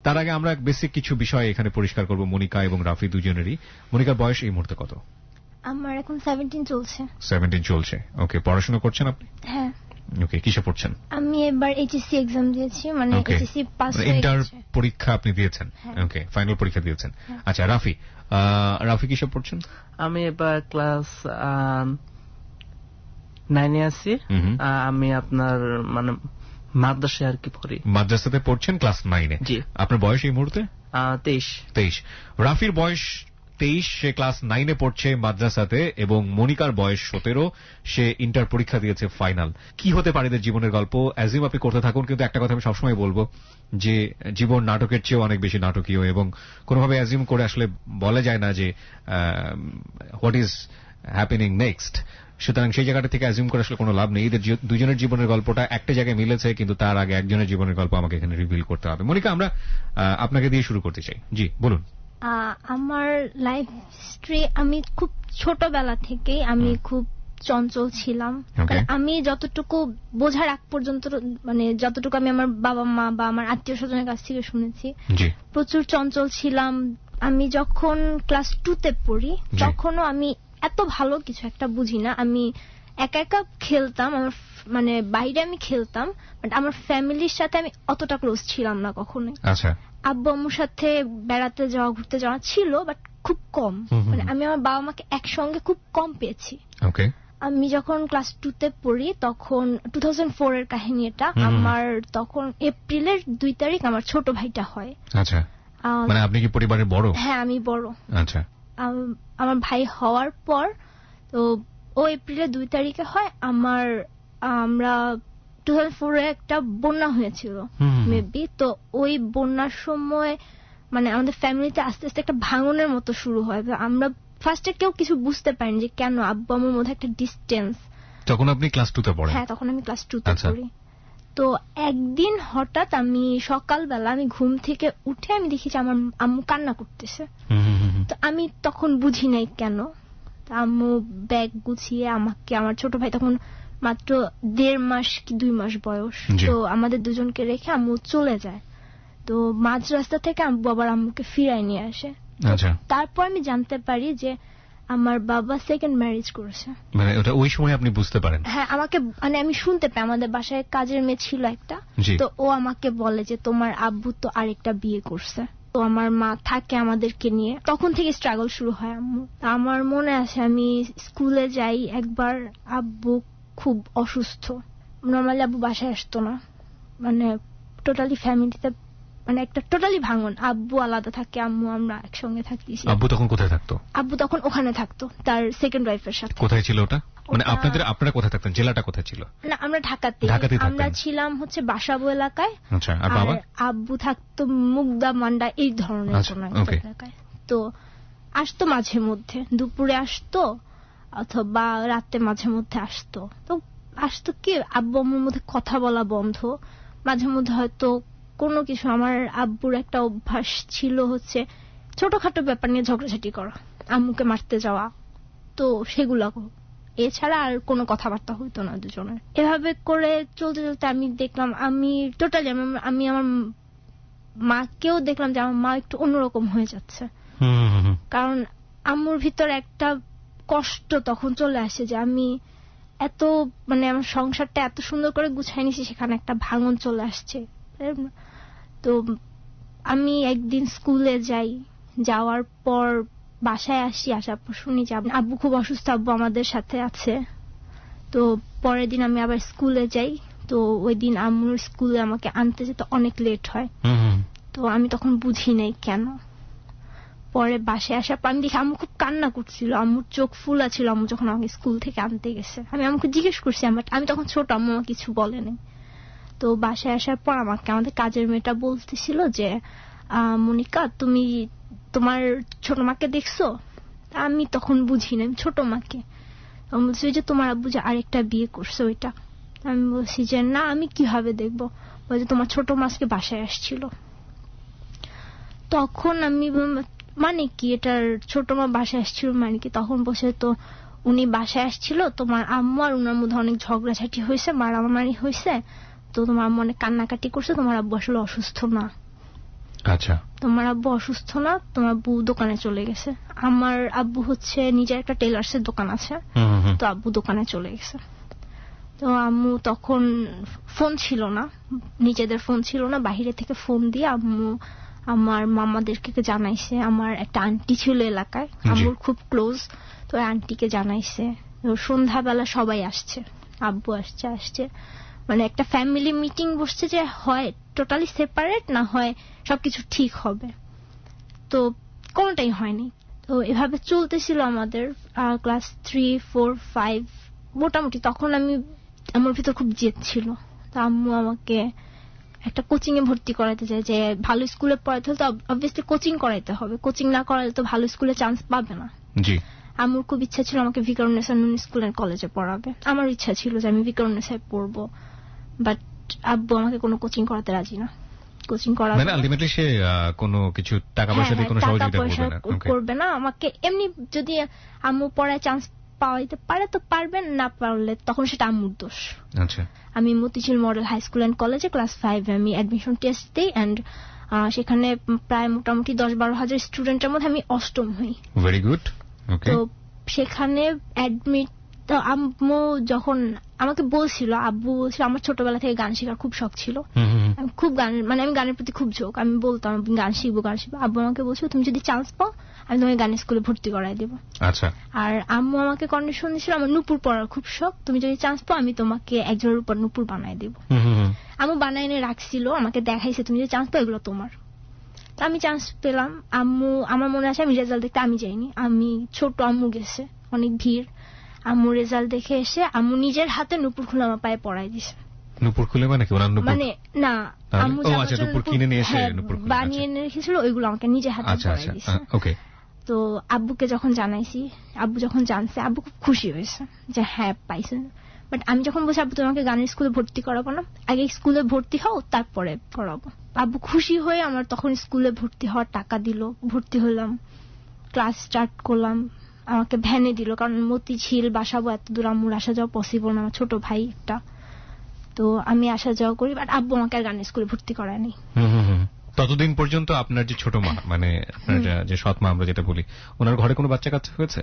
তার আগে আমরা বেসিক কিছু বিষয় এখানে পরিষ্কার করব মনিকা এবং রাফি দুজনেরই। মনিকার বয়স এই মুহূর্তে কত? আমার এখন 17 চলছে। 17 চলছে। ওকে, পড়াশোনা করছেন আপনি? হ্যাঁ। ওকে, কিসে পড়ছেন? আমি এবার এইচএসসি এক্সাম দিয়েছি, মানে এইচএসসি পাস হয়ে গেছে। ইন্টার পরীক্ষা আপনি দিয়েছেন? ওকে, ফাইনাল পরীক্ষা দিয়েছেন। আচ্ছা, রাফি কিসে পড়ছেন? আমি এবার ক্লাস 9 আছি। আমি আপনার মানে মাদ্রাসায় আর কি পড়ি। মাদ্রাসাতে পড়ছেন ক্লাস 9 এ? জি। আপনার বয়স এই মুহূর্তে? 23। রাফির বয়স 23, সে ক্লাস 9 এ পড়ছে মাদ্রাসাতে, এবং মনিকার বয়স 17, সে ইন্টার পরীক্ষা দিয়েছে ফাইনাল। কি হতে পারে এদের জীবনের গল্প? অ্যাজিউম আপনি করতে থাকুন, কিন্তু একটা কথা আমি সবসময় বলবো যে জীবন নাটকের চেয়েও অনেক বেশি নাটকীয়, এবং কোনোভাবে অ্যাজিউম করে আসলে বলা যায় না যে হোয়াট ইজ হ্যাপেনিং নেক্সট। সুতরাং সেই জায়গাটা থেকে অ্যাজিউম করে আসলে কোনো লাভ নেই। এদের দুজনের জীবনের গল্পটা একটা জায়গায় মিলেছে, কিন্তু তার আগে একজনের জীবনের গল্প আমাকে এখানে রিভিল করতে হবে। মনিকা, আমরা আপনাকে দিয়ে শুরু করতে চাই। জি, বলুন। আমার লাইফ হিস্ট্রি, আমি খুব ছোটবেলা থেকেই আমি খুব চঞ্চল ছিলাম। আমি যতটুকু বোঝার আগ পর্যন্ত, মানে যতটুকু আমি আমার বাবা মা বা আমার আত্মীয় স্বজনের কাছ থেকে শুনেছি, প্রচুর চঞ্চল ছিলাম। আমি যখন ক্লাস 2তে পড়ি তখনও আমি এত ভালো কিছু একটা বুঝি না। আমি একা একা খেলতাম, আমার মানে বাইরে আমি খেলতাম, বাট আমার ফ্যামিলির সাথে আমি অতটা ক্লোজ ছিলাম না কখনোই। আচ্ছা। আব্বু আম্মুর সাথে বেড়াতে যাওয়া, ঘুরতে যাওয়া ছিল, বাট খুব কম। মানে আমি আমার বাবা মাকে একসঙ্গে খুব কম পেয়েছি। ওকে। আমি যখন ক্লাস 2তে পড়ি তখন 2004 এর কাহিনী এটা। আমার তখন এপ্রিলের 2 তারিখ আমার ছোট ভাইটা হয়। আচ্ছা, মানে আপনি কি পরিবারের বড়? হ্যাঁ, আমি বড়। আচ্ছা। আমার ভাই হওয়ার পর তো ও এপ্রিলের 2 তারিখে হয়। আমরা 2004 এ একটা বন্যা হয়েছিল মেবি। তো ওই বন্যার সময় মানে আমাদের ফ্যামিলিতে আস্তে আস্তে একটা ভাঙনের মতো শুরু হয়। আমরা ফার্স্টে কেউ কিছু বুঝতে পারিনি যে কেন আব্বু আম্মুর মধ্যে একটা ডিস্টেন্স। তখন আপনি ক্লাস 2তে পড়েন? হ্যাঁ, তখন আমি ক্লাস 2তে পড়ি। তো একদিন হঠাৎ আমি সকালবেলা আমি ঘুম থেকে উঠে আমি দেখি যে আমার আম্মু কান্না করতেছে। তো আমি তখন বুঝি নাই কেন। আম্মু ব্যাগ গুছিয়ে আমাকে, আমার ছোট ভাই তখন মাত্র 1.5 মাস কি 2 মাস বয়স, তো আমাদের দুজনকে রেখে আম্মু চলে যায়। তো মাঝ রাস্তা থেকে আব্বু আবার আম্মুকে ফিরায় নিয়ে আসে। তারপর আমি জানতে পারি যে আমার বাবা সেকেন্ড ম্যারেজ করেছে। মানে ওটা ওই সময় আপনি বুঝতে পারেন? হ্যাঁ, আমাকে মানে আমি শুনতে পাই, আমাদের বাসায় কাজের মেয়ে ছিল একটা, তো ও আমাকে বলে যে তোমার আব্বু তো আরেকটা বিয়ে করছে। তো আমার মা থাকে আমাদেরকে নিয়ে, তখন থেকে স্ট্রাগল শুরু হয় আম্মু। আমার মনে আছে আমি স্কুলে যাই একবার, আব্বু খুব অসুস্থ। নর্মালি আব্বু বাসায় আসতো না, মানে টোটালি ফ্যামিলিতে মানে একটা টোটালি ভাঙন। আব্বু আলাদা থাকে, আম্মু আমরা একসঙ্গে থাকতেছি। আব্বু তখন কোথায় থাকতো? আব্বু তখন ওখানে থাকতো তার সেকেন্ড ওয়াইফের সাথে। কোথায় ছিল ওটা? মানে আপনারা কোথায় থাকতেন? জেলাটা কোথায় ছিল? না, আমরা ঢাকাতে। আমরা ছিলাম হচ্ছে বাসাবো এলাকায়। আচ্ছা। আর বাবা? আব্বু থাকতো মুগদা মান্ডা এই ধরনের কোন একটা এলাকায়। তো আসতো মাঝে মধ্যে, দুপুরে আসতো অথবা রাতে মাঝে মধ্যে আসতো। তো আসতো কি, আব্বু আম্মুর মধ্যে কথা বলা বন্ধ। মাঝে মধ্যে হয়তো কোনো কিছু, আমার আব্বুর একটা অভ্যাস ছিল হচ্ছে ছোটখাটো ব্যাপার নিয়ে ঝগড়াঝাটি করা, আম্মুকে মারতে যাওয়া, তো সেগুলো। এছাড়া আর কোনো কথাবার্তা হইতো না দুজনের। এভাবে করে চলতে চলতে আমি দেখলাম, আমি টোটালি আমি আমার মাকেও দেখলাম যে আমার মা একটু অন্যরকম হয়ে যাচ্ছে। কারণ আম্মুর ভিতর একটা কষ্ট তখন চলে আসে যে আমি এত মানে আমার সংসারটা এত সুন্দর করে গুছাই নিছি, সেখানে একটা ভাঙন চলে আসছে। তো আমি একদিন স্কুলে যাই, যাওয়ার পর বাসায় আসি, আসার পর শুনি যে আব্বু খুব অসুস্থ, আব্বু আমাদের সাথে আছে। তো পরের দিন আমি আবার স্কুলে যাই। তো ওই দিন আম্মুর স্কুলে আমাকে আনতে যেতে অনেক লেট হয়। তো আমি তখন বুঝি নাই কেন। পরে বাসায় আসার পর আমি দেখি আম্মু খুব কান্না করছিল, আম্মুর চোখ ফুলা ছিল আম্মু যখন আমাকে স্কুল থেকে আনতে গেছে। আমি আম্মুকে জিজ্ঞেস করছি, আমি তখন ছোট, আম্মু কিছু বলেনি। তো বাসায় আসার পর আমাকে আমাদের কাজের মেয়েটা বলতেছিল যে মনিকা, তুমি তোমার ছোট মাকে দেখছো? আমি তখন বুঝি না, ছোট মাকে। বলছি যে তোমার আব্বু যে আরেকটা বিয়ে করছে ওইটা। আমি বলছি যে না, আমি কিভাবে দেখবো? বলছে তোমার ছোট মাসকে বাসায় আসছিল। তখন আমি মানে কি, এটার ছোট মা বাসায় আসছিল মানে কি? তখন বসে তো উনি বাসায় আসছিল, তোমার আম্মু আর উনার মধ্যে অনেক ঝগড়াঝাটি হয়েছে, মারামারি হয়েছে, তো তোমার আম্মু অনেক কান্নাকাটি করছে, তোমার আব্বু আসলে অসুস্থ না। আচ্ছা, তোমার আব্বু অসুস্থ না, তোমার আব্বু দোকানে চলে গেছে। আমার আব্বু হচ্ছে নিজের একটা টেলার্সের দোকান আছে, তো আব্বু দোকানে চলে গেছে। তো আম্মু তখন ফোন ছিল না, নিজেদের ফোন ছিল না, বাহিরে থেকে ফোন দিয়ে আম্মু আমার মামাদেরকে জানাইছে। আমার একটা আন্টি ছিল এলাকায়, আম্মুর খুব ক্লোজ, তো আন্টিকে জানাইছে। সন্ধ্যাবেলা সবাই আসছে, আব্বু আসছে, মানে একটা ফ্যামিলি মিটিং বসছে যে হয় টোটালি সেপারেট না হয় সবকিছু ঠিক হবে। তো কোনটাই হয়নি। তো এভাবে চলতেছিল আমাদের ক্লাস 3, 4, 5 মোটামুটি। তখন আমার ভিতর খুব জেদ ছিল। তো আম্মু আমাকে একটা কোচিং এ ভর্তি করাতে চায়, যে ভালো স্কুলে পড়াতে হলে তো অবভিয়াসলি কোচিং করাইতে হবে, কোচিং না করালে তো ভালো স্কুলে চান্স পাবে না। জি। আমার খুব ইচ্ছা ছিল আমাকে ভিকারুন্নেসা নূন স্কুল এন্ড কলেজে পড়াবে। আমার ইচ্ছা ছিল যে আমি ভিকারুন্নেসায় পড়বো, বাট আব্বু আমাকে কোনো কোচিং করাতে রাজি না। কোচিং করাবে মানে আলটিমেটলি সে কোনো কিছু টাকা পয়সা দিয়ে কোনো সহযোগিতা করবে না আমাকে। এমনি যদি আম্মু পড়ায় চান্স পাওয়াইতে পারে তো পারবেন, না পারলে তখন সেটা আম্মুর দোষ। আচ্ছা। আমি Motijheel model high school and কলেজে ক্লাস 5 আমি অ্যাডমিশন টেস্ট দিই, এন্ড সেখানে প্রায় মোটামুটি 10-12 হাজার স্টুডেন্টের মধ্যে আমি 8ম হই। Very good. তো সেখানে অ্যাডমিট, আম্মু যখন আমাকে বলছিল, আব্বু বলছিল, আমার ছোটবেলা থেকে গান শেখার খুব শখ ছিল, আমি খুব গান, মানে আমি গানের প্রতি খুব ঝোঁক, আমি বলতাম গান শিখবো। আব্বু আমাকে বলছিল তুমি যদি চান্স পাও আমি তোমাকে গানের স্কুলে ভর্তি করাই দেবো। আচ্ছা। আর আম্মু আমাকে কন্ডিশন দিয়েছিল, আমার নুপুর পড়ার খুব শখ, তুমি যদি চান্স পাও আমি তোমাকে একজনের উপর নুপুর বানাই দেবো। আম্মু বানাই এনে রাখছিল, আমাকে দেখাইছে তুমি যদি চান্স পাও এগুলো তোমার। আমি চান্স পেলাম। আম্মু, আমার মনে আছে আমি রেজাল্ট দেখতে আমি যাইনি, আমি ছোট, আম্মু গেছে, অনেক ভিড়। আম্মু রেজাল্ট দেখে এসে আম্মু নিজের হাতে নুপুর খুলে আমার পায়ে পরাই দিছে। নুপুর খুলে মানে কি? মানে না, আম্মু নুপুর কিনে নিয়ে এসে নুপুর খুলে বানিয়ে এনে রেখেছিল, ওইগুলো আমাকে নিজের হাতে পরাই দিছে। ওকে। তো আব্বুকে যখন জানাইছি, আব্বু যখন জানছে, আব্বু খুব খুশি হয়েছে যে হ্যাঁ পাইছে। বাট আমি যখন বলছি আব্বু তোমাকে গানের স্কুলে ভর্তি করাবো না, আগে স্কুলে ভর্তি হও তারপরে করাবো। আব্বু খুশি হয়ে আমার তখন স্কুলে ভর্তি হওয়ার টাকা দিল, ভর্তি হলাম, ক্লাস স্টার্ট করলাম। আমাকে ভ্যানে দিল, কারণ মতিঝিল বাসাবো এত দূর আম্মুর আসা যাওয়া পসিবল না, আমার ছোট ভাই একটা, তো আমি আসা যাওয়া করি। বাট আব্বু আমাকে আর গানের স্কুলে ভর্তি করায়নি। ততদিন পর্যন্ত আপনার যে ছোট মা, মানে আপনার যে সৎ মা আমরা যেটা বলি, ওনার ঘরে কোনো বাচ্চা কাচ্চা হয়েছে?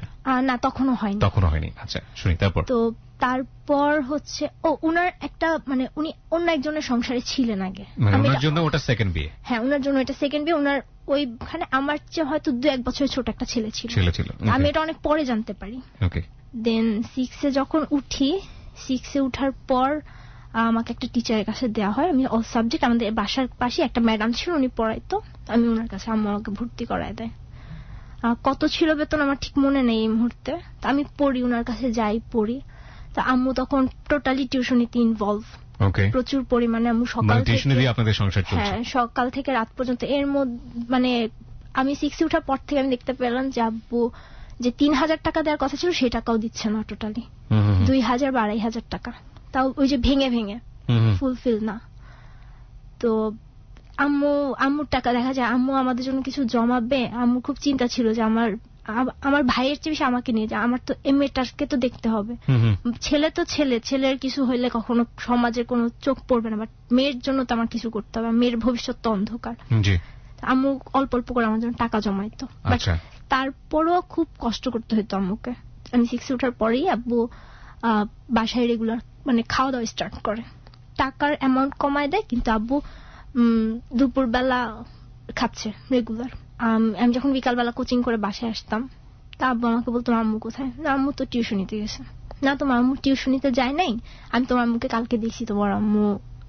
না, তখনও হয়নি। আচ্ছা, শুনি তারপর। তো তারপর হচ্ছে উনার একটা, মানে উনি অন্য একজনের সংসারে ছিলেন আগে, ওনার জন্য ওটা সেকেন্ড বিয়ে। হ্যাঁ, ওনার জন্য এটা সেকেন্ড বিয়ে। ওনার ওইখানে আমার চেয়ে হয়তো 2-1 বছরের ছোট একটা ছেলে ছিল। আমি এটা অনেক পরে জানতে পারি। দেন 6 যখন উঠি, 6 উঠার পর আমাকে একটা টিচারের কাছে দেওয়া হয়। আমি অল সাবজেক্ট, আমাদের বাসার পাশে একটা ম্যাডাম ছিল, উনি পড়াইতো, আমি ওনার কাছে, আম্মু আমাকে ভর্তি করায় দেয়। কত ছিল বেতন আমার ঠিক মনে নেই এই মুহূর্তে। আমি পড়ি, ওনার কাছে যাই, পড়ি। তো আম্মু তখন টোটালি টিউশনিতে ইনভলভ, প্রচুর পরিমাণে। আম্মু সকাল থেকে রাত পর্যন্ত। এর মধ্যে মানে আমি 6 উঠার পর থেকে আমি দেখতে পেলাম যে আব্বু যে 3000 টাকা দেওয়ার কথা ছিল সেই টাকাও দিচ্ছে না, টোটালি 2000 বা 2500 টাকা, তাও ওই যে ভেঙে ভেঙে, ফুলফিল না। তো আম্মুর টাকা দেখা যায় আম্মু আমাদের জন্য কিছু জমাবে। আম্মু খুব চিন্তা ছিল যে আমার ভাইয়ের চেয়ে বেশি আমাকে নিয়ে যায়, আমার তো মেয়েটাকে তো দেখতে হবে। ছেলে তো ছেলের কিছু হইলে কখনো সমাজের কোনো চোখ পড়বে না, বাট মেয়ের জন্য তো আমার কিছু করতে হবে, মেয়ের ভবিষ্যৎ তো অন্ধকার। আম্মু অল্প অল্প করে আমার জন্য টাকা জমাইতো। তারপরও খুব কষ্ট করতে হতো আম্মুকে। আমি 6 উঠার পরেই আব্বু বাসায় রেগুলার মানে খাওয়া দাওয়া স্টার্ট করে, টাকার অ্যামাউন্ট কমায় দেয়, কিন্তু আব্বু দুপুরবেলা খাচ্ছে রেগুলার। আমি যখন বিকালবেলা কোচিং করে বাসায় আসতাম, তা আব্বু আমাকে বলতো আম্মু কোথায়? না, আম্মু তো টিউশনিতে গেছে। না, তোমার আম্মু টিউশনিতে যায় নাই, আমি তোমার আম্মুকে কালকে দেখছি, তোমার আম্মু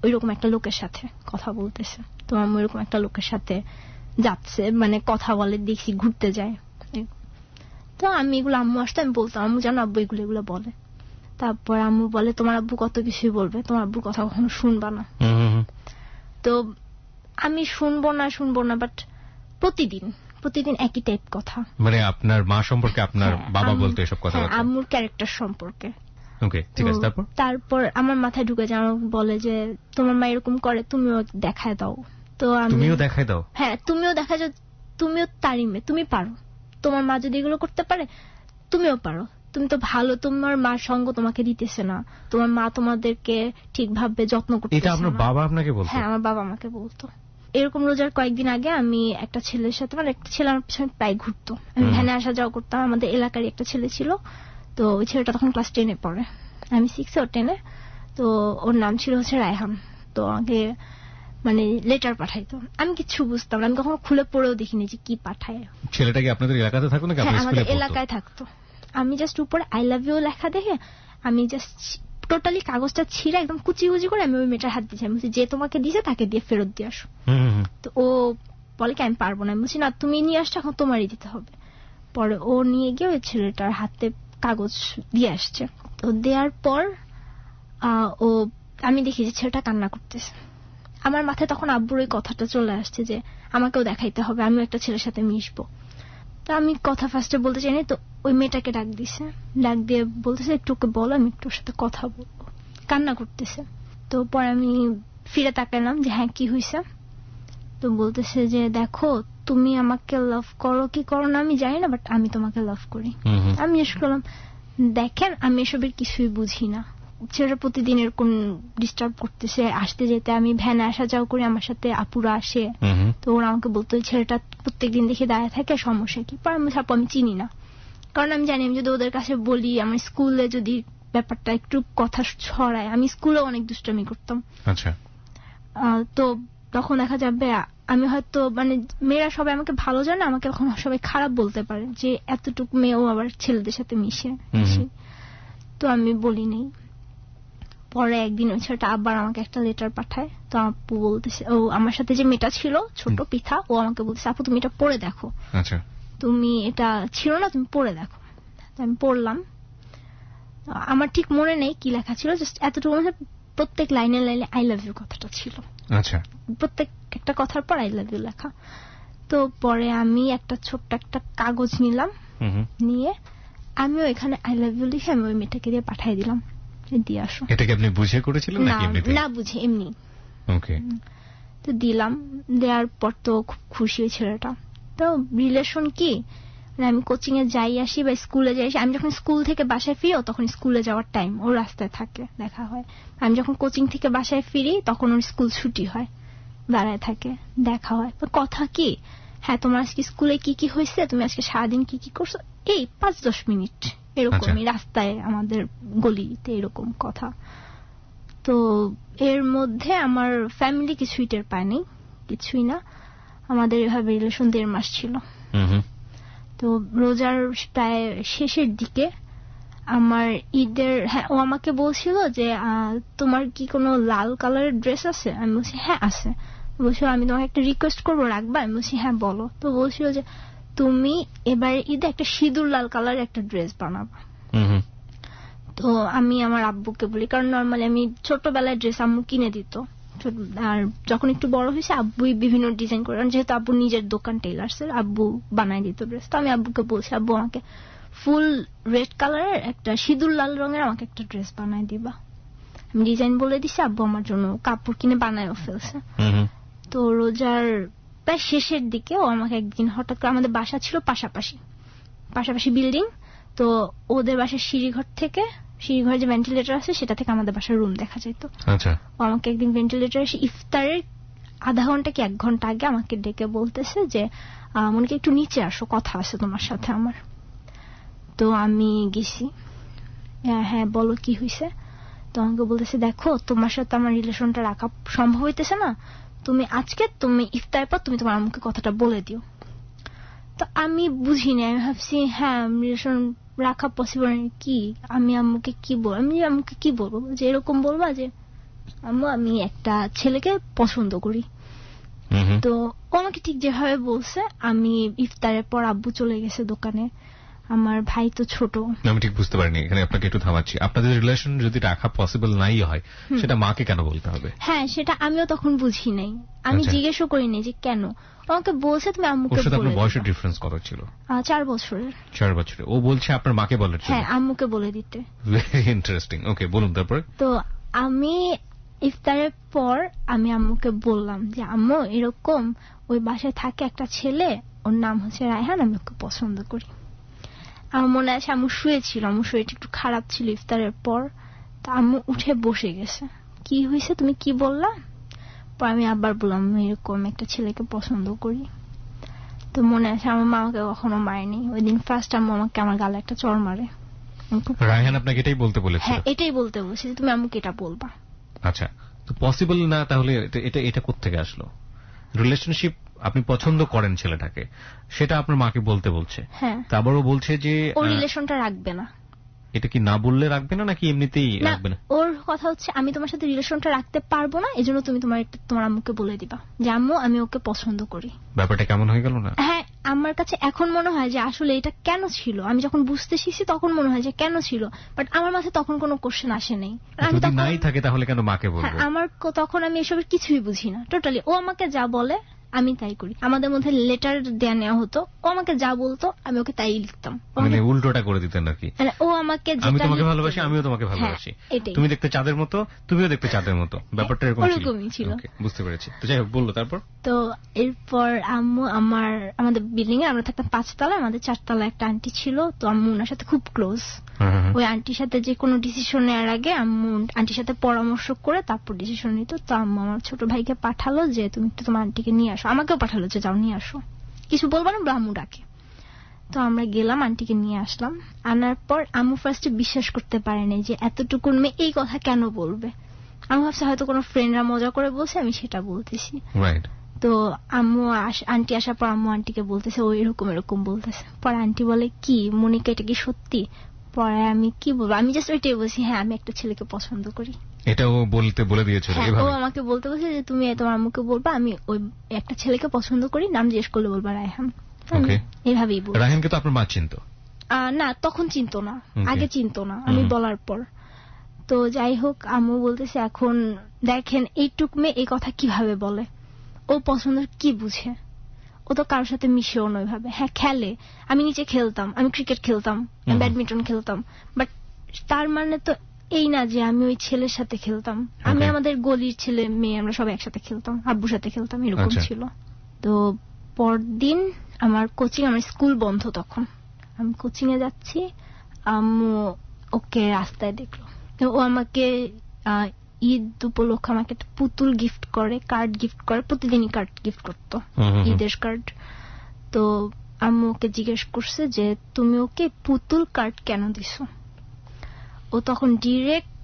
ওইরকম একটা লোকের সাথে কথা বলতেছে, তোমার আম্মু এরকম একটা লোকের সাথে যাচ্ছে, মানে কথা বলে, দেখছি ঘুরতে যায়। তো আমি এগুলো, আম্মু আসতো, আমি বলতাম আম্মু জানো আব্বু এগুলো বলে। তারপর আম্মু বলে তোমার আব্বু কত কিছুই বলবে, তোমার আব্বুর কথা কখনো শুনবা না। তো আমি শুনবো না, বাট প্রতিদিন একই টাইপ কথা, মানে আপনার মা সম্পর্কে আপনার বাবা বলতে এসব কথা, আম্মুর ক্যারেক্টার সম্পর্কে। ওকে, ঠিক আছে। তারপর আমার মাথায় ঢুকে যায়, আমাকে বলে যে তোমার মা এরকম করে, তুমিও দেখায় দাও। তো তুমিও দেখায় দাও? হ্যাঁ, তুমিও দেখা যাও, তুমিও তারই মেয়ে, তুমি পারো। তোমার মা যদি এগুলো করতে পারে তুমিও পারো, তুমি তো ভালো, তোমার মার সঙ্গ তোমাকে দিতেছে না, তোমার মা তোমাদেরকে ঠিকভাবে যত্ন করতেছে না। এটা আপনার বাবা আপনাকে বলতো? হ্যাঁ, আমার বাবা আমাকে বলতো। এরকম রোজার কয়েকদিন আগে আমি একটা ছেলের সাথে, মানে একটা ছেলে আমার পিছনে প্রায় ঘুরতো, আমি ভ্যানে আসা যাওয়া করতাম, আমাদের এলাকারই একটা ছেলে ছিল। তো ওই ছেলেটা তখন ক্লাস 10-এ পড়ে, আমি 6 ও 10-এ। তো ওর নাম ছিল হচ্ছে রায়হান। তো আগে মানে লেটার পাঠাইতো, আমি কিছু বুঝতাম না, আমি কখনো খুলে পড়েও দেখিনি যে কি পাঠায়। ছেলেটা কি আপনাদের এলাকাতে থাকতো নাকি আপনাদের স্কুলে পড়তো? আমাদের এলাকায় থাকতো। আমি জাস্ট উপরে আই লাভ ইউ লেখা দেখে আমি জাস্ট টোটালি কাগজটা ছিঁড়ে একদম কুচি কুচি করে আমি ওই মেয়েটার হাত দিয়েছি। আমি বলছি যে তোমাকে দিয়েছে তাকে দিয়ে ফেরত দিয়ে আসো। তো ও বলে কি আমি পারবো না। আমি বলছি না, তুমি নিয়ে আসছো, এখন তোমারই দিতে হবে। পরে ও নিয়ে গিয়ে ওই ছেলেটার হাতে কাগজ দিয়ে আসছে। তো দেওয়ার পর ও আমি দেখি যে ছেলেটা কান্না করতেছে। আমার মাথায় তখন আব্বুর ওই কথাটা চলে আসছে যে আমাকেও দেখাইতে হবে, আমিও একটা ছেলের সাথে মিশবো। তো আমি কথা ফার্স্টে বলতে চাইনি, তো ওই মেয়েটাকে ডাক দিছে, ডাক দিয়ে বলতেছে একটু ওকে বলো, আমি একটু ওর সাথে কথা বলবো, কান্না করতেছে। তো পরে আমি ফিরে তাকালাম যে হ্যাঁ কি হয়েছে। তো বলতেছে যে দেখো তুমি আমাকে লাভ করো কি করো না আমি জানি না, বাট আমি তোমাকে লাভ করি। আমি জিজ্ঞেস করলাম দেখেন আমি এসবের কিছুই বুঝি না, ছেলেটা প্রতিদিন এরকম ডিস্টার্ব করতেছে, আসতে যেতে আমি ভ্যানে আসা যাওয়া করি, আমার সাথে আপুরা আসে। তো ওরা আমাকে বলতো ছেলেটা প্রত্যেকদিন দেখে দাঁড়ায় থাকে, সমস্যা কি? পরে আমি আপু আমি চিনি না, কারণ আমি জানি আমি যদি ওদের কাছে বলি, আমার স্কুলে যদি ব্যাপারটা একটু কথা ছড়ায়, আমি স্কুলে অনেক দুষ্টামি করতাম। আচ্ছা। তো তখন দেখা যাবে আমি হয়তো মানে মেয়েরা সবাই আমাকে ভালো জানে, আমাকে এখন সবাই খারাপ বলতে পারে যে এতটুকু মেয়েও আবার ছেলেদের সাথে মিশে। তো আমি বলি নেই। পরে একদিন ওই ছেলেটা আবার আমাকে একটা লেটার পাঠায়। তো আপু বলতেছে, ও আমার সাথে যে মেয়েটা ছিল ছোট পিঠা, ও আমাকে বলতেছে আপু তুমি এটা পড়ে দেখো। আচ্ছা। তুমি এটা ছিল না, তুমি পড়ে দেখো। তো আমি পড়লাম, আমার ঠিক মনে নেই কি লেখা ছিল, জাস্ট এতটুকু প্রত্যেক লাইনে লাইনে আই লাভ ইউ কথাটা ছিল। আচ্ছা। প্রত্যেক একটা কথার পর আই লাভ ইউ লেখা। তো পরে আমি একটা ছোট্ট একটা কাগজ নিলাম, নিয়ে আমিও এখানে আই লাভ ইউ লিখে আমি ওই মেয়েটাকে দিয়ে পাঠিয়ে দিলাম, দিয়ে আসো। এটা কি আপনি বুঝে করেছিলেন নাকি এমনিতে? না বুঝে, এমনি। ওকে। তো দিলাম, দেওয়ার পর তো খুব খুশি ওই ছেলেটা। তো রিলেশন কি, আমি কোচিং এ যাই আসি বা স্কুলে যাই আসি, আমি যখন স্কুল থেকে বাসায় ফিরি তখন স্কুলে যাওয়ার টাইম, ওর রাস্তায় থাকে, দেখা হয়। আমি যখন কোচিং থেকে বাসায় ফিরি তখন ওর স্কুল ছুটি হয়, দাঁড়ায় থাকে, দেখা হয়। কথা কি, হ্যাঁ তোমার আজকে স্কুলে কি কি হয়েছে, তুমি আজকে সারাদিন কি কি করছো, এই 5-10 মিনিট এরকমই রাস্তায় আমাদের গলিতে এরকম কথা। তো এর মধ্যে আমার ফ্যামিলি কিছুই টের পায়নি, কিছুই না। আমাদের এভাবে রিলেশন 1.5 মাস ছিল। তো রোজার প্রায় শেষের দিকে আমার ঈদের, হ্যাঁ ও আমাকে বলছিল যে তোমার কি কোনো লাল কালারের ড্রেস আছে? আমি বলছি হ্যাঁ আছে। বলছিল আমি তোমাকে একটা রিকোয়েস্ট করবো, রাখবা? আমি বলছি হ্যাঁ বলো। তো বলছিল যে তুমি এবারে ঈদে একটা সিঁদুর লাল কালারের একটা ড্রেস বানাবা। তো আমি আমার আব্বুকে বলি, কারণ নর্মালি আমি ছোটবেলায় ড্রেস আম্মু কিনে দিত, আর যখন একটু বড় হয়েছে আব্বুই বিভিন্ন ডিজাইন করে, যেহেতু আব্বু নিজের দোকান টেইলার্সের, আব্বু বানাই দিত ড্রেস। তো আমি আব্বুকে বলছি আব্বু আমাকে ফুল রেড কালারের একটা সিঁদুর লাল রঙের আমাকে একটা ড্রেস বানাই দিবা। আমি ডিজাইন বলে দিছি, আব্বু আমার জন্য কাপড় কিনে বানায়ও ফেলছে। তো রোজার প্রায় শেষের দিকে ও আমাকে একদিন হঠাৎ করে, আমাদের বাসা ছিল পাশাপাশি বিল্ডিং, তো ওদের বাসার সিঁড়িঘর যে ভেন্টিলেটর আছে সেটা থেকে আমাদের বাসার রুম দেখা যেত। আচ্ছা। ও আমাকে একদিন ভেন্টিলেটর এসে ইফতারের আধা ঘন্টা কি 1 ঘন্টা আগে আমাকে ডেকে বলতেছে যে মনিকা একটু নিচে আসো, কথা আছে তোমার সাথে আমার। তো আমি গেছি, হ্যাঁ বলো কি হয়েছে। তো আমাকে বলতেছে দেখো তোমার সাথে আমার রিলেশনটা রাখা সম্ভব হইতেছে না, তুমি ইফতারের পর তুমি তোমার আম্মুকে কথাটা বলে দিও। তো আমি বুঝিনি, আমি ভাবছি হ্যাঁ রিলেশন রাখা পসিবল কি, আমি আম্মুকে কি বলবো, যে এরকম বলবা যে আম্মু আমি একটা ছেলেকে পছন্দ করি। তো ও আমাকে ঠিক যেভাবে বলছে, আমি ইফতারের পর আব্বু চলে গেছে দোকানে, আমার ভাই তো ছোট। আমি ঠিক বুঝতে পারিনি, এখানে আপনাকে একটু থামাচ্ছি। আপনাদের রিলেশন যদি রাখা পসিবল নাই হয়, সেটা মাকে কেন বলতে হবে? হ্যাঁ সেটা আমিও তখন বুঝি নাই, আমি জিজ্ঞেসও করিনি যে কেন। আমাকে বলছে তুমি আম্মুকে বলে। আপনার বয়সের ডিফারেন্স কত ছিল? 4 বছরের। 4 বছরের। ও বলছে আপনার মাকে বলার জন্য? হ্যাঁ আম্মুকে বলে দিতে। Very interesting. ওকে বলুন তারপর। তো আমি ইফতারের পর আমি আম্মুকে বললাম যে আম্মু এরকম ওই বাসায় থাকে একটা ছেলে, ওর নাম হচ্ছে রায়হান, আমি ওকে পছন্দ করি। আমার মনে আছে আম্মু শুয়েছিল, আম্মু শরীরটা একটু খারাপ ছিল ইফতারের পর। তা আম্মু উঠে বসে গেছে, কি হয়েছে তুমি কি বললা? পর আমি আবার বললাম এরকম একটা ছেলেকে পছন্দ করি। তো মনে আছে আমার মা আমাকে কখনো মারেনি, ওই দিন ফার্স্ট আম্মু আমাকে আমার গালে একটা চড় মারে। রায়হান আপনাকে এটাই বলতে বলেছিল? হ্যাঁ, এটাই বলতে বলছি, তুমি আমাকে এটা বলবা। আচ্ছা, তো পসিবল না তাহলে এটা কোত্থেকে আসলো? রিলেশনশিপ আপনি পছন্দ করেন ছেলেটাকে, সেটা আপনার মাকে বলতে বলছে, হ্যাঁ, তারপরও বলছে যে ও রিলেশনটা রাখবে না। এটা কি না বললে রাখবে না নাকি এমনিতেই রাখবে না? ওর কথা হচ্ছে আমি তোমার সাথে রিলেশনটা রাখতে পারবো না, এজন্য তুমি তোমার আম্মুকে বলে দিবা যে আম্মু আমি ওকে পছন্দ করি। ব্যাপারটা কেমন হয়ে গেল না? হ্যাঁ, আমার কাছে এখন মনে হয় যে আসলে এটা কেন ছিল, আমি যখন বুঝতে শিখছি তখন মনে হয় যে কেন ছিল, বাট আমার মাথায় তখন কোনো কোশ্চেন আসে নাই। যদি নাই থাকে তাহলে কেন মাকে বলবো? আমার তখন আমি এসবের কিছুই বুঝি না টোটালি। ও আমাকে যা বলে আমি তাই করি। আমাদের মধ্যে লেটার দেয়া নেওয়া হতো, ও আমাকে যা বলতো আমি ওকে তাই লিখতাম। মানে উল্টোটা করে দিতেন নাকি? ও আমাকে আমি তোমাকে ভালোবাসি, আমিও তোমাকে ভালোবাসি, তুমি দেখতে চাঁদের মতো, তুমিও দেখতে চাঁদের মতো, ব্যাপারটা এরকমই ছিল। বুঝতে পেরেছি। তো যাই হোক, বললো তারপর? তো এরপর আম্মু আমাদের বিল্ডিং এ আমরা থাকতাম 5 তলা, আমাদের 4 তলা একটা আন্টি ছিল, তো আম্মু ওনার সাথে খুব ক্লোজ। ওই আন্টির সাথে যে কোনো ডিসিশন নেওয়ার আগে আম্মু আন্টির সাথে পরামর্শ করে তারপর ডিসিশন নিত। তো আম্মু আমার ছোট ভাইকে পাঠালো যে তুমি একটু তোমার আন্টিকে নিয়ে আসো, আমাকেও পাঠালো যে যাও নিয়ে আসো, কিছু বলবো না, আম্মু ডাকে। তো আমরা গেলাম, আন্টিকে নিয়ে আসলাম। আনার পর আম্মু ফার্স্টে বিশ্বাস করতে পারেনি যে এতটুকুন মেয়ে এই কথা কেন বলবে। আমি ভাবছি হয়তো কোনো ফ্রেন্ডরা মজা করে বলছে, আমি সেটা বলতেছি। তো আন্টি আসার পর আম্মু আন্টিকে বলতেছে ও এরকম বলতেছে। পরে আন্টি বলে কি মনিকা এটা কি সত্যি? পরে আমি কি বলবো, আমি জাস্ট ওইটাই বলছি হ্যাঁ আমি একটা ছেলেকে পছন্দ করি। এটাও বলে দিয়েছিল? ও আমাকে বলতে বলছে যে তুমি তোমার আম্মুকে বলবা আমি ওই একটা ছেলেকে পছন্দ করি, নাম জিজ্ঞেস করলে বলবা রায়হান। এইভাবেই বল। রায়হানকে তো আপনার মা চিনতো না? তখন চিনতো না, আগে চিনতো না, আমি বলার পর। তো যাই হোক, আম্মু বলতেছে এখন দেখেন এইটুক মেয়ে এই কথা কিভাবে বলে, ও পছন্দ কি বুঝে, ও তো কারোর সাথে মিশেও না ওইভাবে। হ্যাঁ খেলে, আমি নিচে খেলতাম, আমি ক্রিকেট খেলতাম, ব্যাডমিন্টন খেলতাম, বাট তার মানে তো এই না যে আমি ওই ছেলের সাথে খেলতাম। আমি আমাদের গলির ছেলে মেয়ে আমরা সবাই একসাথে খেলতাম, আব্বুর সাথে খেলতাম, এরকম ছিল। তো পরদিন আমার কোচিং, আমার স্কুল বন্ধ তখন, আমি কোচিং এ যাচ্ছি, আম্মু ওকে রাস্তায় দেখলো। ও আমাকে ঈদ উপলক্ষে আমাকে একটা পুতুল গিফট করে, কার্ড গিফট করে, প্রতিদিনই কার্ড গিফট করতো, ঈদের কার্ড। তো আম্মু ওকে জিজ্ঞেস করছে যে তুমি ওকে পুতুল কার্ড কেন দিছো? ও তখন ডিরেক্ট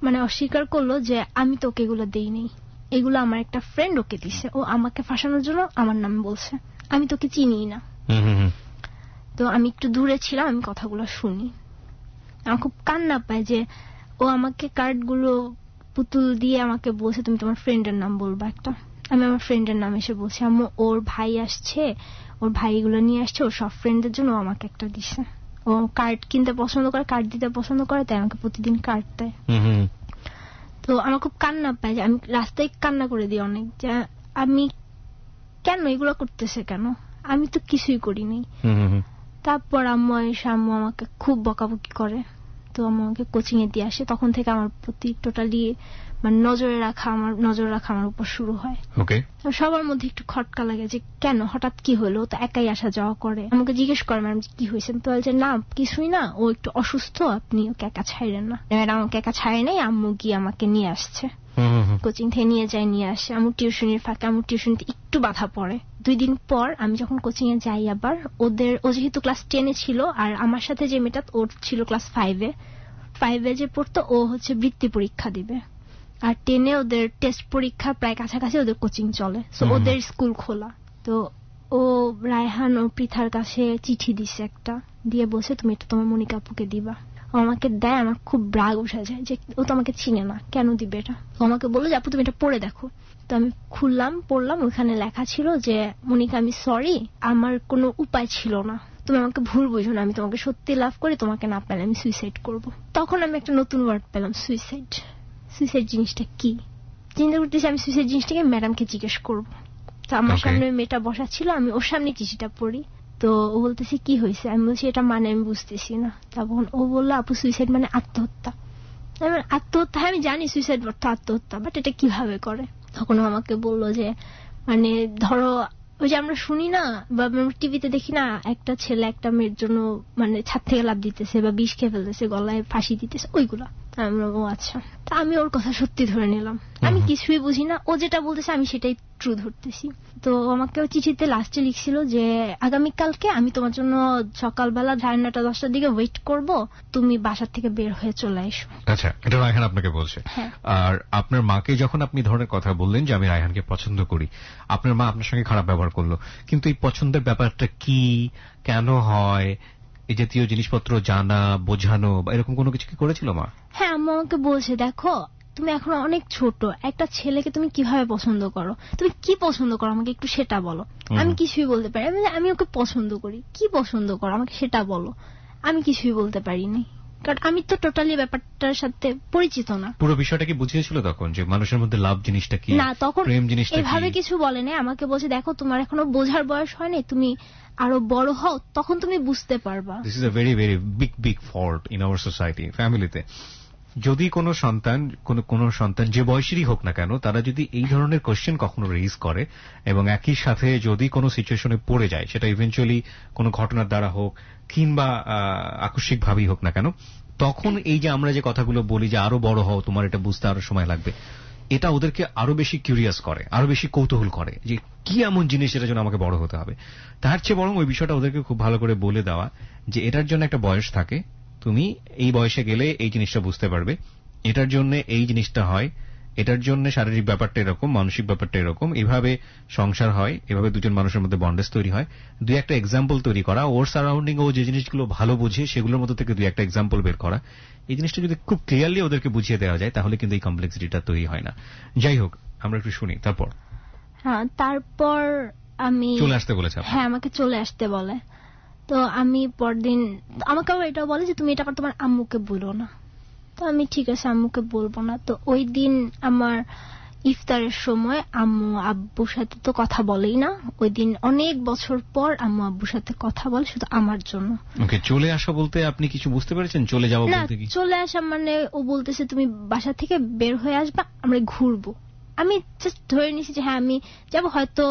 মানে অস্বীকার করলো যে আমি তো ওকে এগুলো দেইনি, এগুলো আমার একটা ফ্রেন্ড ওকে দিছে, ও আমাকে ফাঁসানোর জন্য আমার নাম বলছে, আমি তোকে চিনি না। তো আমি একটু দূরে ছিলাম, আমি কথাগুলো শুনি, আমার খুব কান্না পায় যে ও আমাকে কার্ডগুলো পুতুল দিয়ে আমাকে বলছে তুমি তোমার ফ্রেন্ডের নাম বলবা একটা। আমি আমার ফ্রেন্ডের নাম এসে বলছি, আম্মু ওর ভাই আসছে, ওর ভাইগুলো নিয়ে আসছে, ওর সব ফ্রেন্ডের জন্য আমাকে একটা দিছে, ও কার্ড কিনতে পছন্দ করে, কার্ড দিতে পছন্দ করে, তাই আমাকে প্রতিদিন কার্ড দেয়। তো আমার খুব কান্না পায়, আমি রাস্তায় কান্না করে দিই অনেক, যে আমি কেন এগুলো করতেছে কেন, আমি তো কিছুই করিনি। তারপর আম্মু এসে আম্মু আমাকে খুব বকাবকি করে, তো আমাকে কোচিং এ দিয়ে আসে। তখন থেকে আমার প্রতি টোটালি মানে নজর রাখা আমার উপর শুরু হয়। সবার মধ্যে একটু খটকা লাগে যে কেন হঠাৎ কি হলো, তো একাই আসা যাওয়া করে। আমাকে জিজ্ঞেস করে ম্যাডাম কি হয়েছে, তো বলছে না কিছুই না, ও একটু অসুস্থ, আপনি ওকে একা ছাইরেন না। ম্যাডাম আমাকে একা ছাড়ে নাই, আম্মু গিয়ে আমাকে নিয়ে আসছে, কোচিং থেকে নিয়ে আসে। আমার টিউশনির ফাঁকে আমার টিউশনিতে একটু বাধা পড়ে। 2 দিন পর আমি যখন কোচিং এ যাই আবার, ও যেহেতু ক্লাস 10 এ ছিল, আর আমার সাথে যে মেয়েটা ওর ছিল ক্লাস 5 এ যে পড়তো, ও হচ্ছে বৃত্তি পরীক্ষা দিবে, আর 10 এ ওদের টেস্ট পরীক্ষা প্রায় কাছাকাছি, ওদের কোচিং চলে, তো ওদের স্কুল খোলা। তো ও রায়হান ও পৃথার কাছে চিঠি দিছে একটা, দিয়ে বলছে তুমি এটা তোমার মনিকা আপুকে দিবা। ও আমাকে দেয়, আমার খুব রাগ উঠে যায় যে ও তো আমাকে চিনে না, কেন দিবে এটা। ও আমাকে বললো যে আপু তুমি এটা পড়ে দেখো। তো আমি খুললাম, পড়লাম, ওখানে লেখা ছিল যে মনিকা আমি সরি, আমার কোনো উপায় ছিল না, তুমি আমাকে ভুল বুঝো না, আমি তোমাকে সত্যি লাভ করি, তোমাকে না পেলে আমি সুইসাইড করব। তখন আমি একটা নতুন ওয়ার্ড পেলাম, সুইসাইড জিনিসটা কি। চিন্তা করতেছি আমি সুইসাইড জিনিসটাকে ম্যাডামকে জিজ্ঞেস করব। তো আমার সামনে মেয়েটা বসা ছিল, আমি ওর সামনে চিঠিটা পড়ি। তো ও বলতেছে কি হয়েছে, আমি বলছি এটা মানে আমি বুঝতেছি না। তখন ও বললো আপু সুইসাইড মানে আত্মহত্যা। আত্মহত্যা, হ্যাঁ আমি জানি সুইসাইড অর্থ আত্মহত্যা, বাট এটা কিভাবে করে। তখন আমাকে বললো যে মানে ধরো ওই যে আমরা শুনি না বা টিভিতে দেখি না, একটা ছেলে একটা মেয়ের জন্য মানে ছাদ থেকে লাফ দিতেছে বা বিষ খেয়ে ফেলতেছে, গলায় ফাঁসি দিতেছে, ওইগুলা। আমি ও আচ্ছা, তা আমি ওর কথা সত্যি ধরে নিলাম। আমি কিছুই বুঝি না, ও যেটা বলতেছে আমি সেটাই ট্রু ধরতেছি। তো আমাকে চিঠিতে লাস্টে লিখছিল যে আগামীকালকে আমি তোমার জন্য সকালবেলা 9:30 10টার দিকে ওয়েট করব, তুমি বাসার থেকে বের হয়ে চলে এসো। আচ্ছা, এটা রায়হান আপনাকে বলছে। আর আপনার মাকে যখন আপনি ধরনের কথা বললেন যে আমি রায়হানকে পছন্দ করি, আপনার মা আপনার সঙ্গে খারাপ ব্যবহার করলো, কিন্তু এই পছন্দের ব্যাপারটা কি, কেন হয়, এই জাতীয় জিনিসপত্র জানা বোঝানো বা এরকম কোনো কিছু কি করেছিল মা? হ্যাঁ, আম্মা আমাকে বলছে দেখো তুমি এখন অনেক ছোট, একটা ছেলেকে তুমি কিভাবে পছন্দ করো, তুমি কি পছন্দ করো আমাকে একটু সেটা বলো। আমি কিছুই বলতে পারি, আমি ওকে পছন্দ করি, কি পছন্দ করো আমাকে সেটা বলো। আমি কিছুই বলতে পারিনি, কারণ আমি তো টোটালি ব্যাপারটার সাথে পরিচিত না। পুরো বিষয়টা কি বুঝিয়েছিল তখন যে মানুষের মধ্যে লাভ জিনিসটা কি? না, তখন প্রেম জিনিসটা কি? এভাবে কিছু বলেনি, আমাকে বলছে দেখো তোমার এখনো বোঝার বয়স হয়নি, তুমি আরো বড় হও তখন তুমি বুঝতে পারবা। This is a very very big fault in our society, ফ্যামিলিতে। যদি কোনো সন্তান যে বয়সেরই হোক না কেন, তারা যদি এই ধরনের কোশ্চেন কখনো রেইজ করে এবং একই সাথে যদি কোনো সিচুয়েশনে পড়ে যায়, সেটা ইভেন্চুয়ালি কোনো ঘটনার দ্বারা হোক কিংবা আকস্মিকভাবেই হোক না কেন, তখন এই যে আমরা যে কথাগুলো বলি যে আরো বড় হও, তোমার এটা বুঝতে আরো সময় লাগবে, এটা ওদেরকে আরো বেশি কিউরিয়াস করে, আরো বেশি কৌতূহল করে যে কি এমন জিনিস এটার জন্য আমাকে বড় হতে হবে। তার চেয়ে বরং ওই বিষয়টা ওদেরকে খুব ভালো করে বলে দেওয়া যে এটার জন্য একটা বয়স থাকে, তুমি এই বয়সে গেলে এই জিনিসটা বুঝতে পারবে, এটার জন্য এই জিনিসটা হয়, এটার জন্য শারীরিক ব্যাপারটা এরকম, মানসিক ব্যাপারটা এরকম, এভাবে সংসার হয়, এভাবে দুজন মানুষের মধ্যে বন্ডেজ তৈরি হয়। দুই একটা এক্সাম্পল তৈরি করা, ওর সারাউন্ডিং ও যে জিনিসগুলো ভালো বুঝে সেগুলোর মধ্যে থেকে দুই একটা এক্সাম্পল বের করা, এই জিনিসটা যদি খুব ক্লিয়ারলি ওদেরকে বুঝিয়ে দেওয়া যায় তাহলে কিন্তু এই কমপ্লেক্সিটিটা তৈরি হয় না। যাই হোক, আমরা একটু শুনি। তারপর? হ্যাঁ, তারপর আমি চলে আসতে বলেছে। হ্যাঁ, আমাকে চলে আসতে বলে। তো আমি পরদিন আমাকে আবার এটাও বলে যে তুমি এটা তোমার আম্মুকে বলো না। তো আমি ঠিক আছে আম্মুকে বলবো না। তো ওই দিন আমার ইফতারের সময় আম্মু আব্বুর সাথে তো কথা বলেই না, ওই দিন অনেক বছর পর আম্মু আব্বুর সাথে কথা বলে শুধু আমার জন্য। ওকে, চলে আসা বলতে আপনি কিছু বুঝতে পেরেছেন? চলে যাওয়া বলতে কি? চলে আসা মানে ও বলতেছে তুমি বাসা থেকে বের হয়ে আসবা, আমরা ঘুরবো। আমি জাস্ট ধরে নিছি যে হ্যাঁ আমি যাবো, হয়তো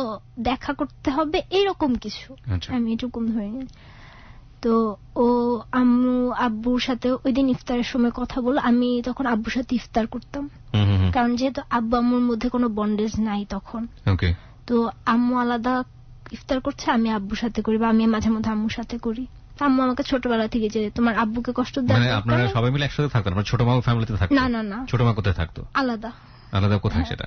দেখা করতে হবে এইরকম কিছু, আমি এরকম ধরে নিই। তো ও আম্মু আব্বুর সাথে ওই দিন ইফতারের সময় কথা বলল। আমি তখন আব্বুর সাথে ইফতার করতাম, কারণ যেহেতু আব্বু আম্মুর মধ্যে কোনো বন্ডেজ নাই তখন। তো আম্মু আলাদা ইফতার করছে, আমি আব্বুর সাথে করি বা আমি মাঝে মধ্যে আম্মুর সাথে করি। আম্মু আমাকে ছোটবেলা থেকে যে তোমার আব্বুকে কষ্ট দেয়। মানে আপনারা সবাই মিলে একসাথে থাকতেন? আপনার ছোট মা ফ্যামিলিতে থাকতো? না না না, ছোট মা কোথায় থাকতো? আলাদা। আলাদা কোথায় সেটা?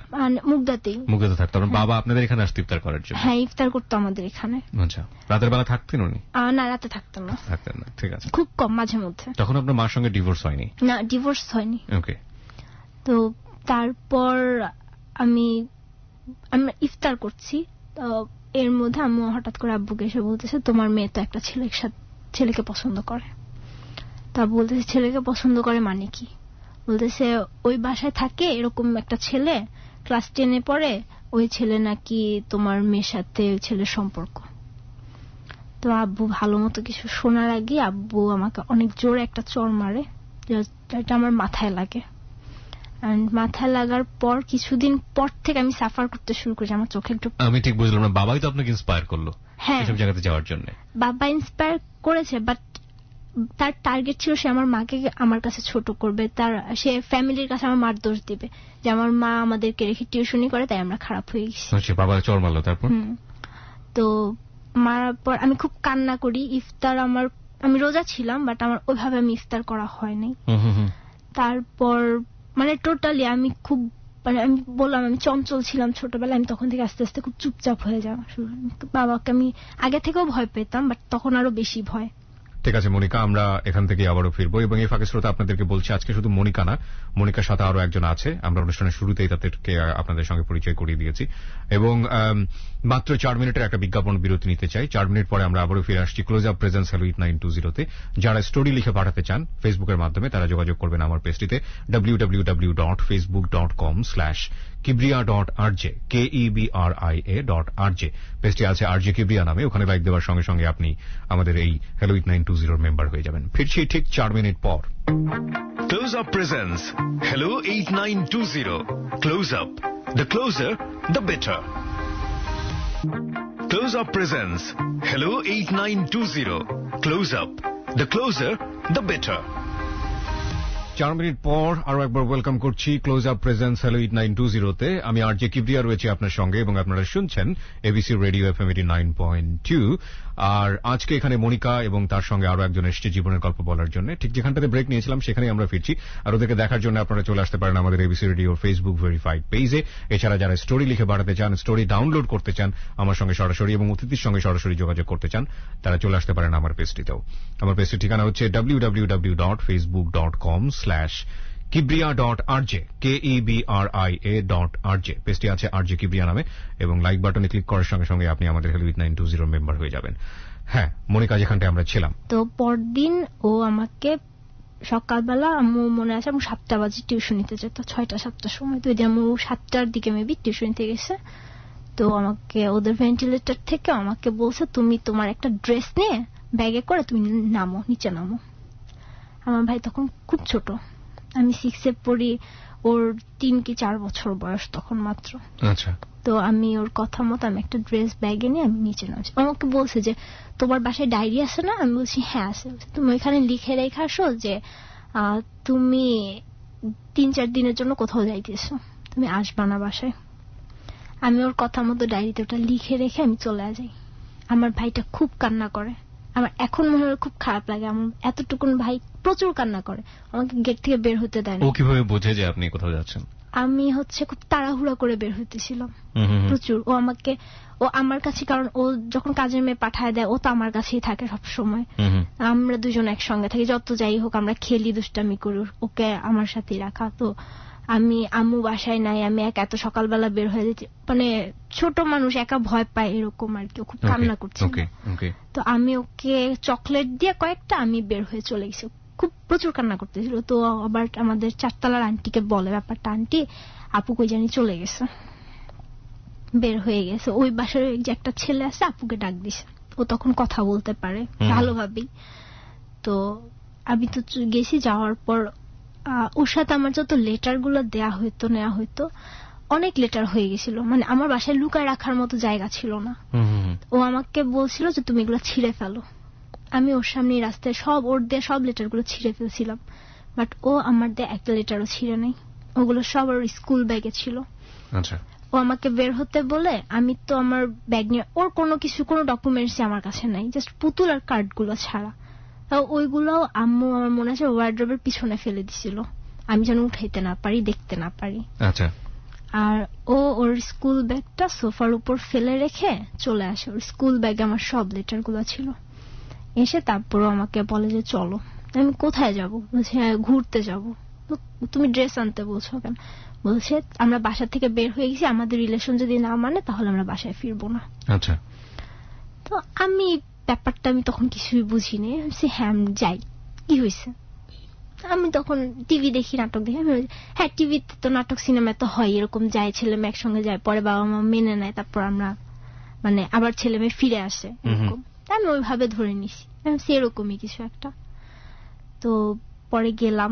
মুগদাতেই। মুগদাতে থাকতো। আপনার বাবা আপনাদের এখানে আসতো ইফতার করার জন্য? হ্যাঁ, ইফতার করতো আমাদের এখানে। আচ্ছা, রাতের বেলা থাকতেন উনি? না, রাতে থাকতাম না। থাকতেন না, ঠিক আছে। খুব কম, মাঝে মধ্যে। তখন আপনার মার সঙ্গে ডিভোর্স হয়নি? না, ডিভোর্স হয়নি। ওকে। তো তারপর আমি ইফতার করছি, তো এর মধ্যে আম্মু হঠাৎ করে আব্বুকে এসে বলতেছে তোমার মেয়ে তো একটা ছেলেকে পছন্দ করে। তা বলতেছে ছেলেকে পছন্দ করে মানে কি? বলতেছে ওই বাসায় থাকে এরকম একটা ছেলে, ক্লাস 10-এ পড়ে, ওই ছেলে নাকি তোমার মেয়ের সাথে ওই ছেলের সম্পর্ক। তো আব্বু ভালো মতো কিছু শোনার আগে আব্বু আমাকে অনেক জোরে একটা চড় মারে, যেটা আমার মাথায় লাগে। মাথায় লাগার পর কিছুদিন পর থেকে আমি সাফার করতে শুরু করেছি, আমার চোখে একটু। আমি ঠিক বুঝলাম না, বাবাই তো আপনাকে ইন্সপায়ার করলো এসব জায়গাতে যাওয়ার জন্য? বাবা ইন্সপায়ার করেছে, বাট তার টার্গেট ছিল সে আমার মাকে আমার কাছে ছোট করবে, সে ফ্যামিলির কাছে আমার মার দোষ দিবে যে আমার মা আমাদেরকে রেখে টিউশনি করে তাই আমরা খারাপ হয়ে গেছি। বাবা চড় মারলো, তারপর? তো মারার পর আমি খুব কান্না করি। ইফতার আমি রোজা ছিলাম, বাট আমার ওইভাবে আমি ইফতার করা হয়নি। তারপর মানে টোটালি আমি খুব আমি বললাম আমি চঞ্চল ছিলাম ছোটবেলায়, আমি তখন থেকে আস্তে আস্তে খুব চুপচাপ হয়ে যাওয়া শুরু। বাবাকে আমি আগে থেকেও ভয় পেতাম, বাট তখন আরো বেশি ভয়। ঠিক আছে মনিকা, আমরা এখান থেকে আবারও ফিরবো এবং এই ফাঁকে শ্রোতা আপনাদেরকে বলছি আজকে শুধু মনিকা না, মনিকার সাথে আরো একজন আছে। আমরা অনুষ্ঠানের শুরুতেই তাদেরকে আপনাদের সঙ্গে পরিচয় করিয়ে দিয়েছি এবং মাত্র 4 মিনিটের একটা বিজ্ঞাপন বিরতি নিতে চাই। 4 মিনিট পরে আমরা আবারও ফিরে আসছি ক্লোজ আপ প্রেজেন্স হ্যালো 8920-তে। যারা স্টোরি লিখে পাঠাতে চান ফেসবুকের মাধ্যমে তারা যোগাযোগ করবেন আমার পেজটিতে www.facebook.com/kibria.rj KEBRIA.rj। পেজটি আছে RJ কিবরিয়া নামে। ওখানে লাইক দেওয়ার সঙ্গে সঙ্গে আপনি আমাদের এই হ্যালো 8920 মেম্বার হয়ে যাবেন। ফিরছি ঠিক 4 মিনিট পর। Close Up presents Hello 8920. Close Up. The closer, the better. Close Up presents Hello 8920. Close Up. The closer, the better. 4 minute পর আরো একবার ওয়েলকাম করছি ক্লোজ আপ প্রেজেন্স হ্যালো 8920 তে। আমি আরজে কিবরিয়া রয়েছি আপনার সঙ্গে এবং আপনারা শুনছেন এবিসি রেডিও এফএম 89.2। আর আজকে এখানে মনিকা এবং তার সঙ্গে আরো একজন এসেছে জীবনের গল্প বলার জন্য। ঠিক যেখানটাতে ব্রেক নিয়েছিলাম সেখানেই আমরা ফিরছি। আর ওদেরকে দেখার জন্য আপনারা চলে আসতে পারেন আমাদের এবিসি রেডিওর ফেসবুক ভেরিফাইড পেজে। এছাড়া যারা স্টোরি লিখে বাড়াতে চান, স্টোরি ডাউনলোড করতে চান আমার সঙ্গে সরাসরি এবং অতিথির সঙ্গে সরাসরি যোগাযোগ করতে চান, তারা চলে আসতে পারেন আমার পেজটিতেও। আমার পেজটির ঠিকানা হচ্ছে www.facebook.com/kibria.rj KEBRIA.rj। পেজটি আছে আরজে কিবরিয়া নামে এবং লাইক বাটনে ক্লিক করার সঙ্গে সঙ্গে আপনি আমাদের হেলো 8920 মেম্বার হয়ে যাবেন। হ্যাঁ মনিকা, যেখানটায় আমরা ছিলাম, তো পরদিন ও আমাকে সকালবেলা আম্মু মনে আছে আমি 7টা বাজে টিউশন নিতে যেত, 6টা-7টার সময়। তো ওই দিন আম্মু 7টার দিকে মেবি টিউশন নিতে গেছে। তো আমাকে ওদের ভেন্টিলেটর থেকে আমাকে বলছে তুমি তোমার একটা ড্রেস নিয়ে ব্যাগে করে তুমি নামো, নিচে নামো। আমার ভাই তখন খুব ছোট, আমি 6-এ পড়ি, ওর 3 কি 4 বছর বয়স তখন মাত্র। আচ্ছা। তো আমি ওর কথা মতো আমি একটা ড্রেস ব্যাগে নিয়ে আমি নিচে নামছি। আমাকে বলছে যে তোমার বাসায় ডায়েরি আছে না? আমি বলছি হ্যাঁ আছে। তুমি ওইখানে লিখে রেখে আসো যে তুমি 3-4 দিনের জন্য কোথাও যাইতেছো, তুমি আসবা না বাসায়। আমি ওর কথা মতো ডায়েরিতে ওটা লিখে রেখে আমি চলে যাই। আমার ভাইটা খুব কান্না করে, আমার এখন মনে হয় খুব খারাপ লাগে। আমার এতটুকুন ভাই প্রচুর কান্না করে, আমাকে গেট থেকে বের হতে দেয় না। ও কিভাবে বোঝে যে আপনি কোথাও যাচ্ছেন? আমি খুব তাড়াহুড়া করে বের হইতেছিলাম প্রচুর। ও আমার কাছে, কারণ ও যখন কাজের মেয়ে পাঠায় দেয় ও তো আমার কাছেই থাকে সব সময়। আমরা দুজন একসঙ্গে থাকি, যত যাই হোক আমরা খেলি দুষ্টামি করি, ওকে আমার সাথেই রাখা। তো আমি আম্মু বাসায় নাই, আমি এত সকালবেলা বের হয়ে যেতে, মানে ছোট মানুষ একা ভয় পায় এরকম আর কি। খুব কান্না করছে। তো আমি ওকে চকলেট দিয়ে কয়েকটা আমি বের হয়ে চলে গেছি। খুব প্রচুর কান্না করতেছিল। তো আবার আমাদের 4তলার আন্টিকে বলে ব্যাপারটা, আন্টি আপু কই জানি চলে গেছে, বের হয়ে গেছে। ওই বাসার যে একটা ছেলে আছে আপুকে ডাক দিছে, ও তখন কথা বলতে পারে ভালোভাবেই। তো আমি তো গেছি, যাওয়ার পর ওর সাথে আমার যত লেটার গুলো নেওয়া হইতো অনেক লেটার হয়ে গেছিল, মানে আমার বাসায় লুকায় রাখার মতো জায়গা ছিল না। ও আমাকে বলছিল যে তুমি এগুলো ছিঁড়ে ফেলো। আমি ওর সামনে রাস্তায় ওর দিয়ে সব লেটার গুলো ছিঁড়ে ফেলছিলাম, বাট ও আমার দিয়ে একটা লেটারও ছিঁড়ে নাই। ওগুলো সব ওর স্কুল ব্যাগে ছিল। আচ্ছা। ও আমাকে বের হতে বলে, আমি তো আমার ব্যাগ নিয়ে, ওর কোনো ডকুমেন্টস আমার কাছে নাই, জাস্ট পুতুল আর কার্ড গুলো ছাড়া। ওইগুলো আম্মু আমার মনে আছে ওয়ার্ড্রোবের পিছনে ফেলে দিছিল, আমি যেন উঠাইতে না পারি, দেখতে না পারি। আচ্ছা। আর ওর স্কুল ব্যাগটা সোফার উপর ফেলে রেখে চলে আসে। ওর স্কুল ব্যাগে আমার সব লেটার গুলো ছিল। এসে তারপরও আমাকে বলে যে চলো। আমি কোথায় যাব? বলছে ঘুরতে যাব। তুমি ড্রেস আনতে বলছো কেন? বলছে আমরা বাসা থেকে বের হয়ে গেছি, আমাদের রিলেশন যদি না মানে তাহলে আমরা বাসায় ফিরবো না। আচ্ছা। তো আমি ব্যাপারটা আমি তখন কিছুই বুঝিনি। হ্যাঁ যাই, কি হয়েছে? আমি তখন টিভি দেখি, নাটক দেখি। হ্যাঁ টিভিতে তো নাটক সিনেমা তো হয়, এরকম যায় ছেলে মেয়ে একসঙ্গে যায়, পরে বাবা মা মেনে নেয়, তারপর আমরা মানে আবার ছেলে মেয়ে ফিরে আসে এরকম। আমি ওইভাবে ধরে নিছি সেরকমই কিছু একটা। তো পরে গেলাম,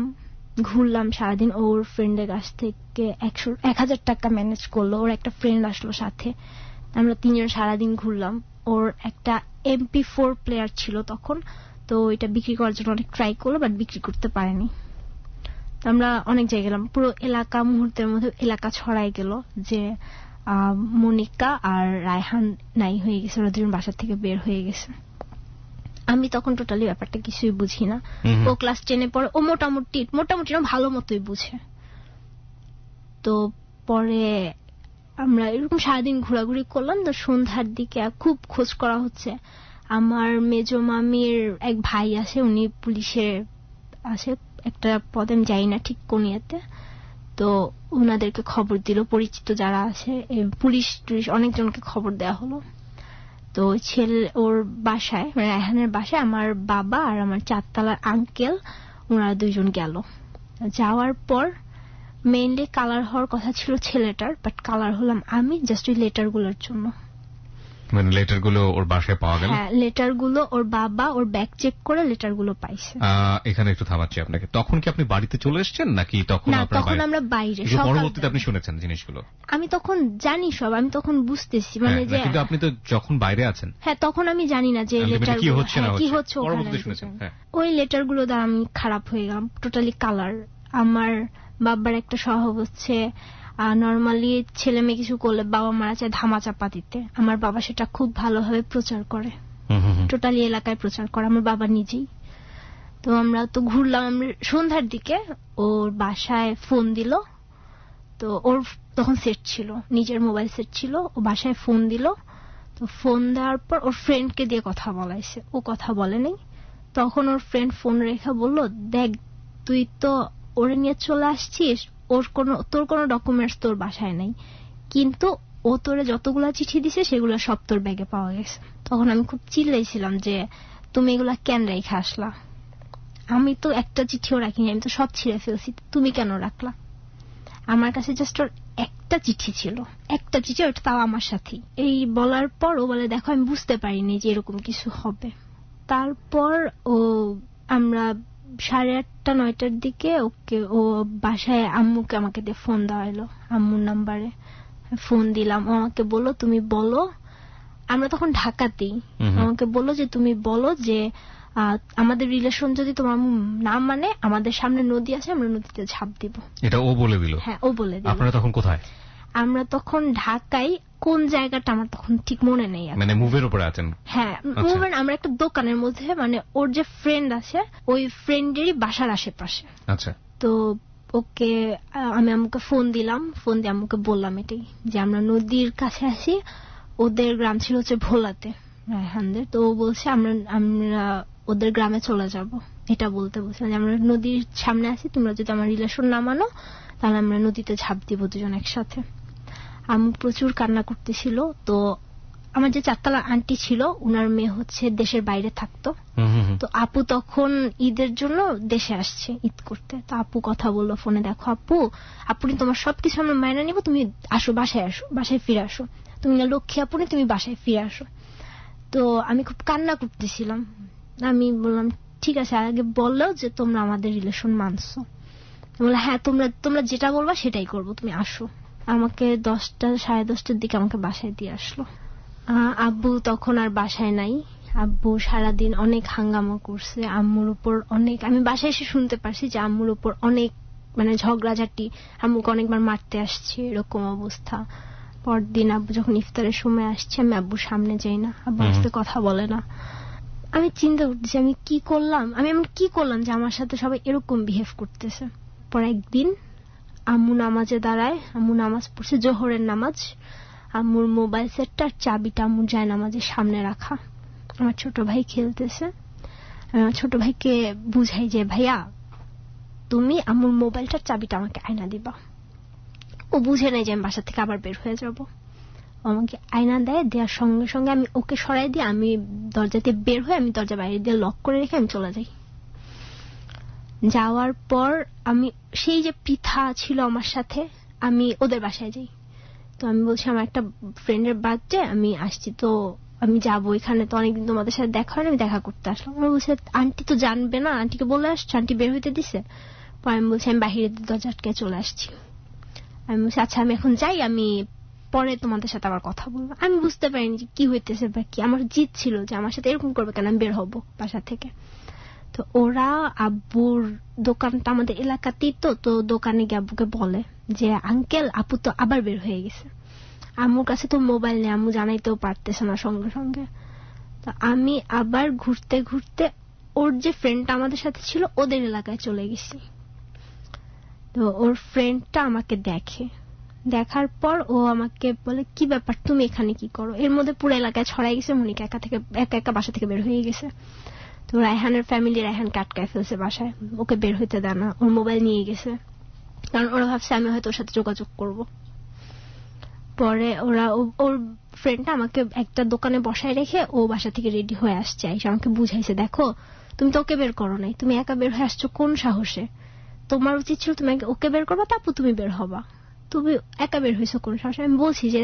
ঘুরলাম সারাদিন। ওর ফ্রেন্ডের কাছ থেকে 1000 টাকা ম্যানেজ করলো, ওর একটা ফ্রেন্ড আসলো সাথে, আমরা 3 জন সারাদিন ঘুরলাম। ওর একটা MP4 প্লেয়ার ছিল তখন, তো এটা বিক্রি করার জন্য অনেক ট্রাই করলো, বাট বিক্রি করতে পারেনি। আমরা অনেক জায়গায় গেলাম, পুরো এলাকা মুহূর্তের মধ্যে এলাকা ছড়াই গেল যে মনিকা আর রায়হান নাই হয়ে গেছে, ওরা দুজন বাসা থেকে বের হয়ে গেছে। আমি তখন টোটালি ব্যাপারটা কিছুই বুঝি না। ও ক্লাস 10-এ পড়ে, ও মোটামুটি না ভালো মতোই বুঝে। তো পরে আমরা এরকম সারাদিন ঘোরাঘুরি করলাম। তো সন্ধ্যার দিকে খুব খোঁজ করা হচ্ছে। আমার মেজো মামির এক ভাই আছে, উনি পুলিশে আছে একটা পদে, আমি যাই না ঠিক কোন ইয়েতে। তো ওনাদেরকে খবর দিল, পরিচিত যারা আছে পুলিশ অনেকজনকে খবর দেওয়া হলো। তো ওর বাসায়, মানে রায়হানের বাসায় আমার বাবা আর আমার 4তলার আঙ্কেল, ওনারা 2 জন গেল। যাওয়ার পর মেইনলি কালার হওয়ার কথা ছিল ছেলেটার, বাট কালার হলাম আমি, জাস্ট ওই লেটার গুলোর জন্য। মানে লেটার গুলো ওর বাসায় পাওয়া গেল? হ্যাঁ, লেটার গুলো ওর বাবা ওর ব্যাগ চেক করে লেটার গুলো পাইছে। এখানে একটু থামাচ্ছি আপনাকে। তখন কি আপনি বাড়িতে চলে এসেছেন নাকি তখন? না, তখন আমরা বাইরে। পরবর্তীতে আপনি শুনেছেন জিনিসগুলো? আমি তখন জানি সব, আমি তখন বুঝতেছি মানে যে, কিন্তু আপনি তো যখন বাইরে আছেন। হ্যাঁ, তখন আমি জানি না যে লেটার কি হচ্ছে না কি হচ্ছে। পরবর্তীতে শুনেছেন। ওই লেটার গুলো দ্বারা আমি খারাপ হয়ে গেলাম, টোটালি কালার আমার বাবার একটা স্বভাব হচ্ছে নরমালি ছেলে মেয়ে কিছু করলে বাবা মারা চায় ধামা চাপা দিতে। আমার বাবা সেটা খুব ভালোভাবে প্রচার করে, টোটালি এলাকায় প্রচার করে, আমার বাবা নিজেই। তো আমরা তো ঘুরলাম, আমরা সন্ধ্যার দিকে ওর বাসায় ফোন দিল। তো ওর তখন সেট ছিল, নিজের মোবাইল সেট ছিল, ও বাসায় ফোন দিল। তো ফোন দেওয়ার পর ওর ফ্রেন্ডকে দিয়ে কথা বলাইছে, ও কথা বলে নাই। তখন ওর ফ্রেন্ড ফোন রেখে বলল, দেখ তুই তো ওরে নিয়ে চলে আসছিস, তোর কোনো ডকুমেন্টস তোর বাসায় নাই, কিন্তু ও তোরে যতগুলা চিঠি দিছে সেগুলো সব তোর ব্যাগে পাওয়া গেছে। তখন আমি খুব চিল্লাইছিলাম যে তুমি এগুলা কেন রেখে আসলা? আমি তো একটা চিঠিও রাখিনি, আমি তো সব ছিঁড়ে ফেলছি, তুমি কেন রাখলা? আমার কাছে জাস্ট ওর একটা চিঠি ছিল, একটা চিঠি, ওটা তাও আমার সাথেই। এই বলার পর ও বলে, দেখো আমি বুঝতে পারিনি যে এরকম কিছু হবে। তারপর আমরা 8:30 9টার দিকে ও বাসায় আম্মুকে আমাকে দিয়ে ফোন দেওয়া হলো, আম্মুর নাম্বারে ফোন দিলাম। ও আমাকে বললো তুমি বলো, আমরা তখন ঢাকাতেই, আমাকে বললো যে তুমি বলো যে আমাদের রিলেশন যদি তোমার না মানে, আমাদের সামনে নদী আছে, আমরা নদীতে ঝাঁপ দিব। এটা ও বলে দিল? হ্যাঁ, ও বলে দিল। আপনারা তখন কোথায়? আমরা তখন ঢাকায়, কোন জায়গাটা আমার তখন ঠিক মনে নেই। মানে মুভের উপরে আছেন? হ্যাঁ, মুভের আমরা একটা দোকানের মধ্যে, মানে ওর যে ফ্রেন্ড আছে ওই ফ্রেন্ডেরই বাসার আশেপাশে। আচ্ছা। তো ওকে আমি আম্মুকে ফোন দিলাম, ফোন দিয়ে আম্মুকে বললাম এটাই, যে আমরা নদীর কাছে আসি। ওদের গ্রাম ছিল হচ্ছে ভোলাতে, রায়হানদের। তো ও বলছে আমরা ওদের গ্রামে চলে যাব, এটা বলতে বলছিলাম যে আমরা নদীর সামনে আছি, তোমরা যদি আমার রিলেশন না মানো তাহলে আমরা নদীতে ঝাঁপ দিব দুজন একসাথে। আম্মু প্রচুর কান্না করতেছিল। তো আমার যে 4তলা আন্টি ছিল, উনার মেয়ে হচ্ছে দেশের বাইরে থাকতো। তো আপু তখন ঈদের জন্য দেশে আসছে ঈদ করতে। তো আপু কথা বললো ফোনে, দেখো আপনি তোমার সবকিছু আমরা মাইনা নিব, তুমি আসো, বাসায় ফিরে আসো, তুমি না লক্ষ্মী আপনি, তুমি বাসায় ফিরে আসো। তো আমি খুব কান্না করতেছিলাম। আমি বললাম ঠিক আছে, আগে বললেও যে তোমরা আমাদের রিলেশন মানছো। বললাম হ্যাঁ, তোমরা যেটা বলবা সেটাই করবো, তুমি আসো। আমাকে 10টা 10:30টার দিকে আমাকে বাসায় দিয়ে আসলো। আব্বু তখন আর বাসায় নাই। আব্বু সারাদিন অনেক হাঙ্গামা করছে আম্মুর উপর, অনেক। আমি বাসায় এসে শুনতে পারছি যে আম্মুর উপর অনেক মানে ঝগড়াঝাটি, আম্মুকে অনেকবার মারতে আসছে, এরকম অবস্থা। পরদিন আব্বু যখন ইফতারের সময় আসছে, আমি আব্বুর সামনে যাই না, আব্বু আসতে কথা বলে না। আমি চিন্তা করতেছি আমি কি করলাম যে আমার সাথে সবাই এরকম বিহেভ করতেছে। পর একদিন আম্মু নামাজে দাঁড়ায়, আম্মু নামাজ পড়ছে, জোহরের নামাজ। আম্মুর মোবাইল সেটটার চাবিটা আম্মুর যায় নামাজের সামনে রাখা। আমার ছোট ভাই খেলতেছে। আমার ছোট ভাইকে বুঝাই যে ভাইয়া তুমি আম্মুর মোবাইলটার চাবিটা আমাকে আয়না দিবা। ও বুঝে নেই যে আমি বাসা থেকে আবার বের হয়ে যাব। আমাকে আয়না দেয়, দেওয়ার সঙ্গে সঙ্গে আমি ওকে সরাই দিয়ে আমি দরজাতে বের হয়ে, আমি দরজা বাইরে দিয়ে লক করে রেখে আমি চলে যাই। যাওয়ার পর আমি সেই যে পৃথা ছিল আমার সাথে, আমি ওদের বাসায় যাই। তো আমি বলছি আমার একটা ফ্রেন্ডের বার্থডে, আমি আসছি, তো আমি যাবো এখানে, তো অনেকদিন তোমাদের সাথে দেখা হয়নি, আমি দেখা করতে আসলাম। আমি বলছি আন্টি তো জানবে না, আন্টিকে বলে আসছো, আন্টি বের হইতে দিছে। পর আমি বলছি আমি বাহিরে দরজা আটকে চলে আসছি। আমি বলছি আচ্ছা আমি এখন যাই, আমি পরে তোমাদের সাথে আবার কথা বলবো। আমি বুঝতে পারিনি যে কি হইতেছে বা কি, আমার জিদ ছিল যে আমার সাথে এরকম করবে কেন, আমি বের হবো বাসা থেকে। তো ওরা আব্বুর দোকানটা আমাদের এলাকাতেই, তো দোকানে গিয়ে আব্বুকে বলে যে আঙ্কেল আপু তো আবার বের হয়ে গেছে। আম্মুর কাছে তো মোবাইল নেই, আম্মু জানাইতেও পারতেছে না সঙ্গে সঙ্গে। তো আমি আবার ঘুরতে ঘুরতে ওর যে ফ্রেন্ডটা আমাদের সাথে ছিল ওদের এলাকায় চলে গেছি। তো ওর ফ্রেন্ডটা আমাকে দেখার পর ও আমাকে বলে কি ব্যাপার, তুমি এখানে কি করো? এর মধ্যে পুরো এলাকায় ছড়াই গেছে মনিকা একা বাসা থেকে বের হয়ে গেছে। তো রায়হানের ফ্যামিলি রায়হানকে আটকায় ফেলছে বাসায়, ওকে বের হইতে দেয় না, ওর মোবাইল নিয়ে গেছে, কারণ ওরা ভাবছে আমি হয়তো ওর সাথে যোগাযোগ করব। পরে ওর ফ্রেন্ডটা আমাকে একটা দোকানে বসায় রেখে ও বাসা থেকে রেডি হয়ে আসছে, এসে আমাকে বুঝাইছে দেখো তুমি তো ওকে বের করো নাই, তুমি একা বের হয়ে আসছো কোন সাহসে? তোমার উচিত ছিল তুমি ওকে বের করবা, তারপর তুমি বের হবা, তুমি একা বের হয়েছো কোন সাহসে? আমি বলছি যে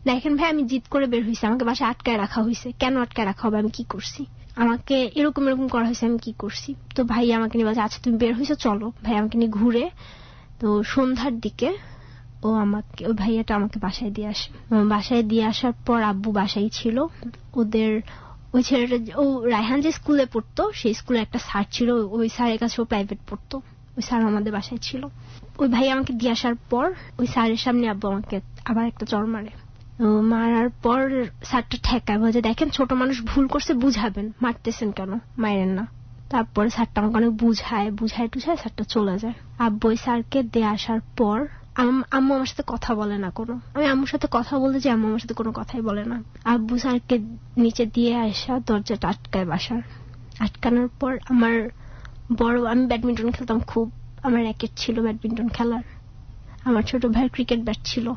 দেখেন ভাই আমি জিদ করে বের হয়েছি, আমাকে বাসায় আটকায় রাখা হয়েছে, কেন আটকায় রাখা হবে, আমি কি করছি? আমাকে এরকম করা হয়েছে, আমি কি করছি? তো ভাই আমাকে নিয়ে বলছে আচ্ছা তুমি বের হয়েছো চলো। ভাই আমাকে নিয়ে ঘুরে, তো সন্ধ্যার দিকে ওই ভাইয়াটা আমাকে বাসায় দিয়ে আসে। বাসায় দিয়ে আসার পর আব্বু বাসায় ছিল। ওদের ওই ছেলেটা, ও রায়হান যে স্কুলে পড়তো সেই স্কুলে একটা স্যার ছিল, ওই স্যারের কাছে ও প্রাইভেট পড়তো, ওই স্যার আমাদের বাসায় ছিল। ওই ভাই আমাকে দিয়ে আসার পর ওই স্যারের সামনে আব্বু আমাকে আবার একটা চড় মারে। মারার পর স্যারটা ঠেকায়, বলে দেখেন ছোট মানুষ ভুল করছে, বুঝাবেন, মারতেছেন কেন, মাইরেন না। তারপরে স্যারটা আমাকে অনেক বুঝায় টুঝায় স্যারটা চলে যায়। আব্বু ওই স্যারকে দিয়ে আসার পর আম্মু আমার সাথে কথা বলে না কোনো। আমি আম্মুর সাথে কথা বলতে যে আম্মু আমার সাথে কোনো কথাই বলে না। আব্বু স্যারকে নিচে দিয়ে আসা দরজাটা আটকায় বাসার। আটকানোর পর আমার আমি ব্যাডমিন্টন খেলতাম খুব, আমার র্যাকেট ছিল ব্যাডমিন্টন খেলার, আমার ছোট ভাইয়ের ক্রিকেট ব্যাট ছিল।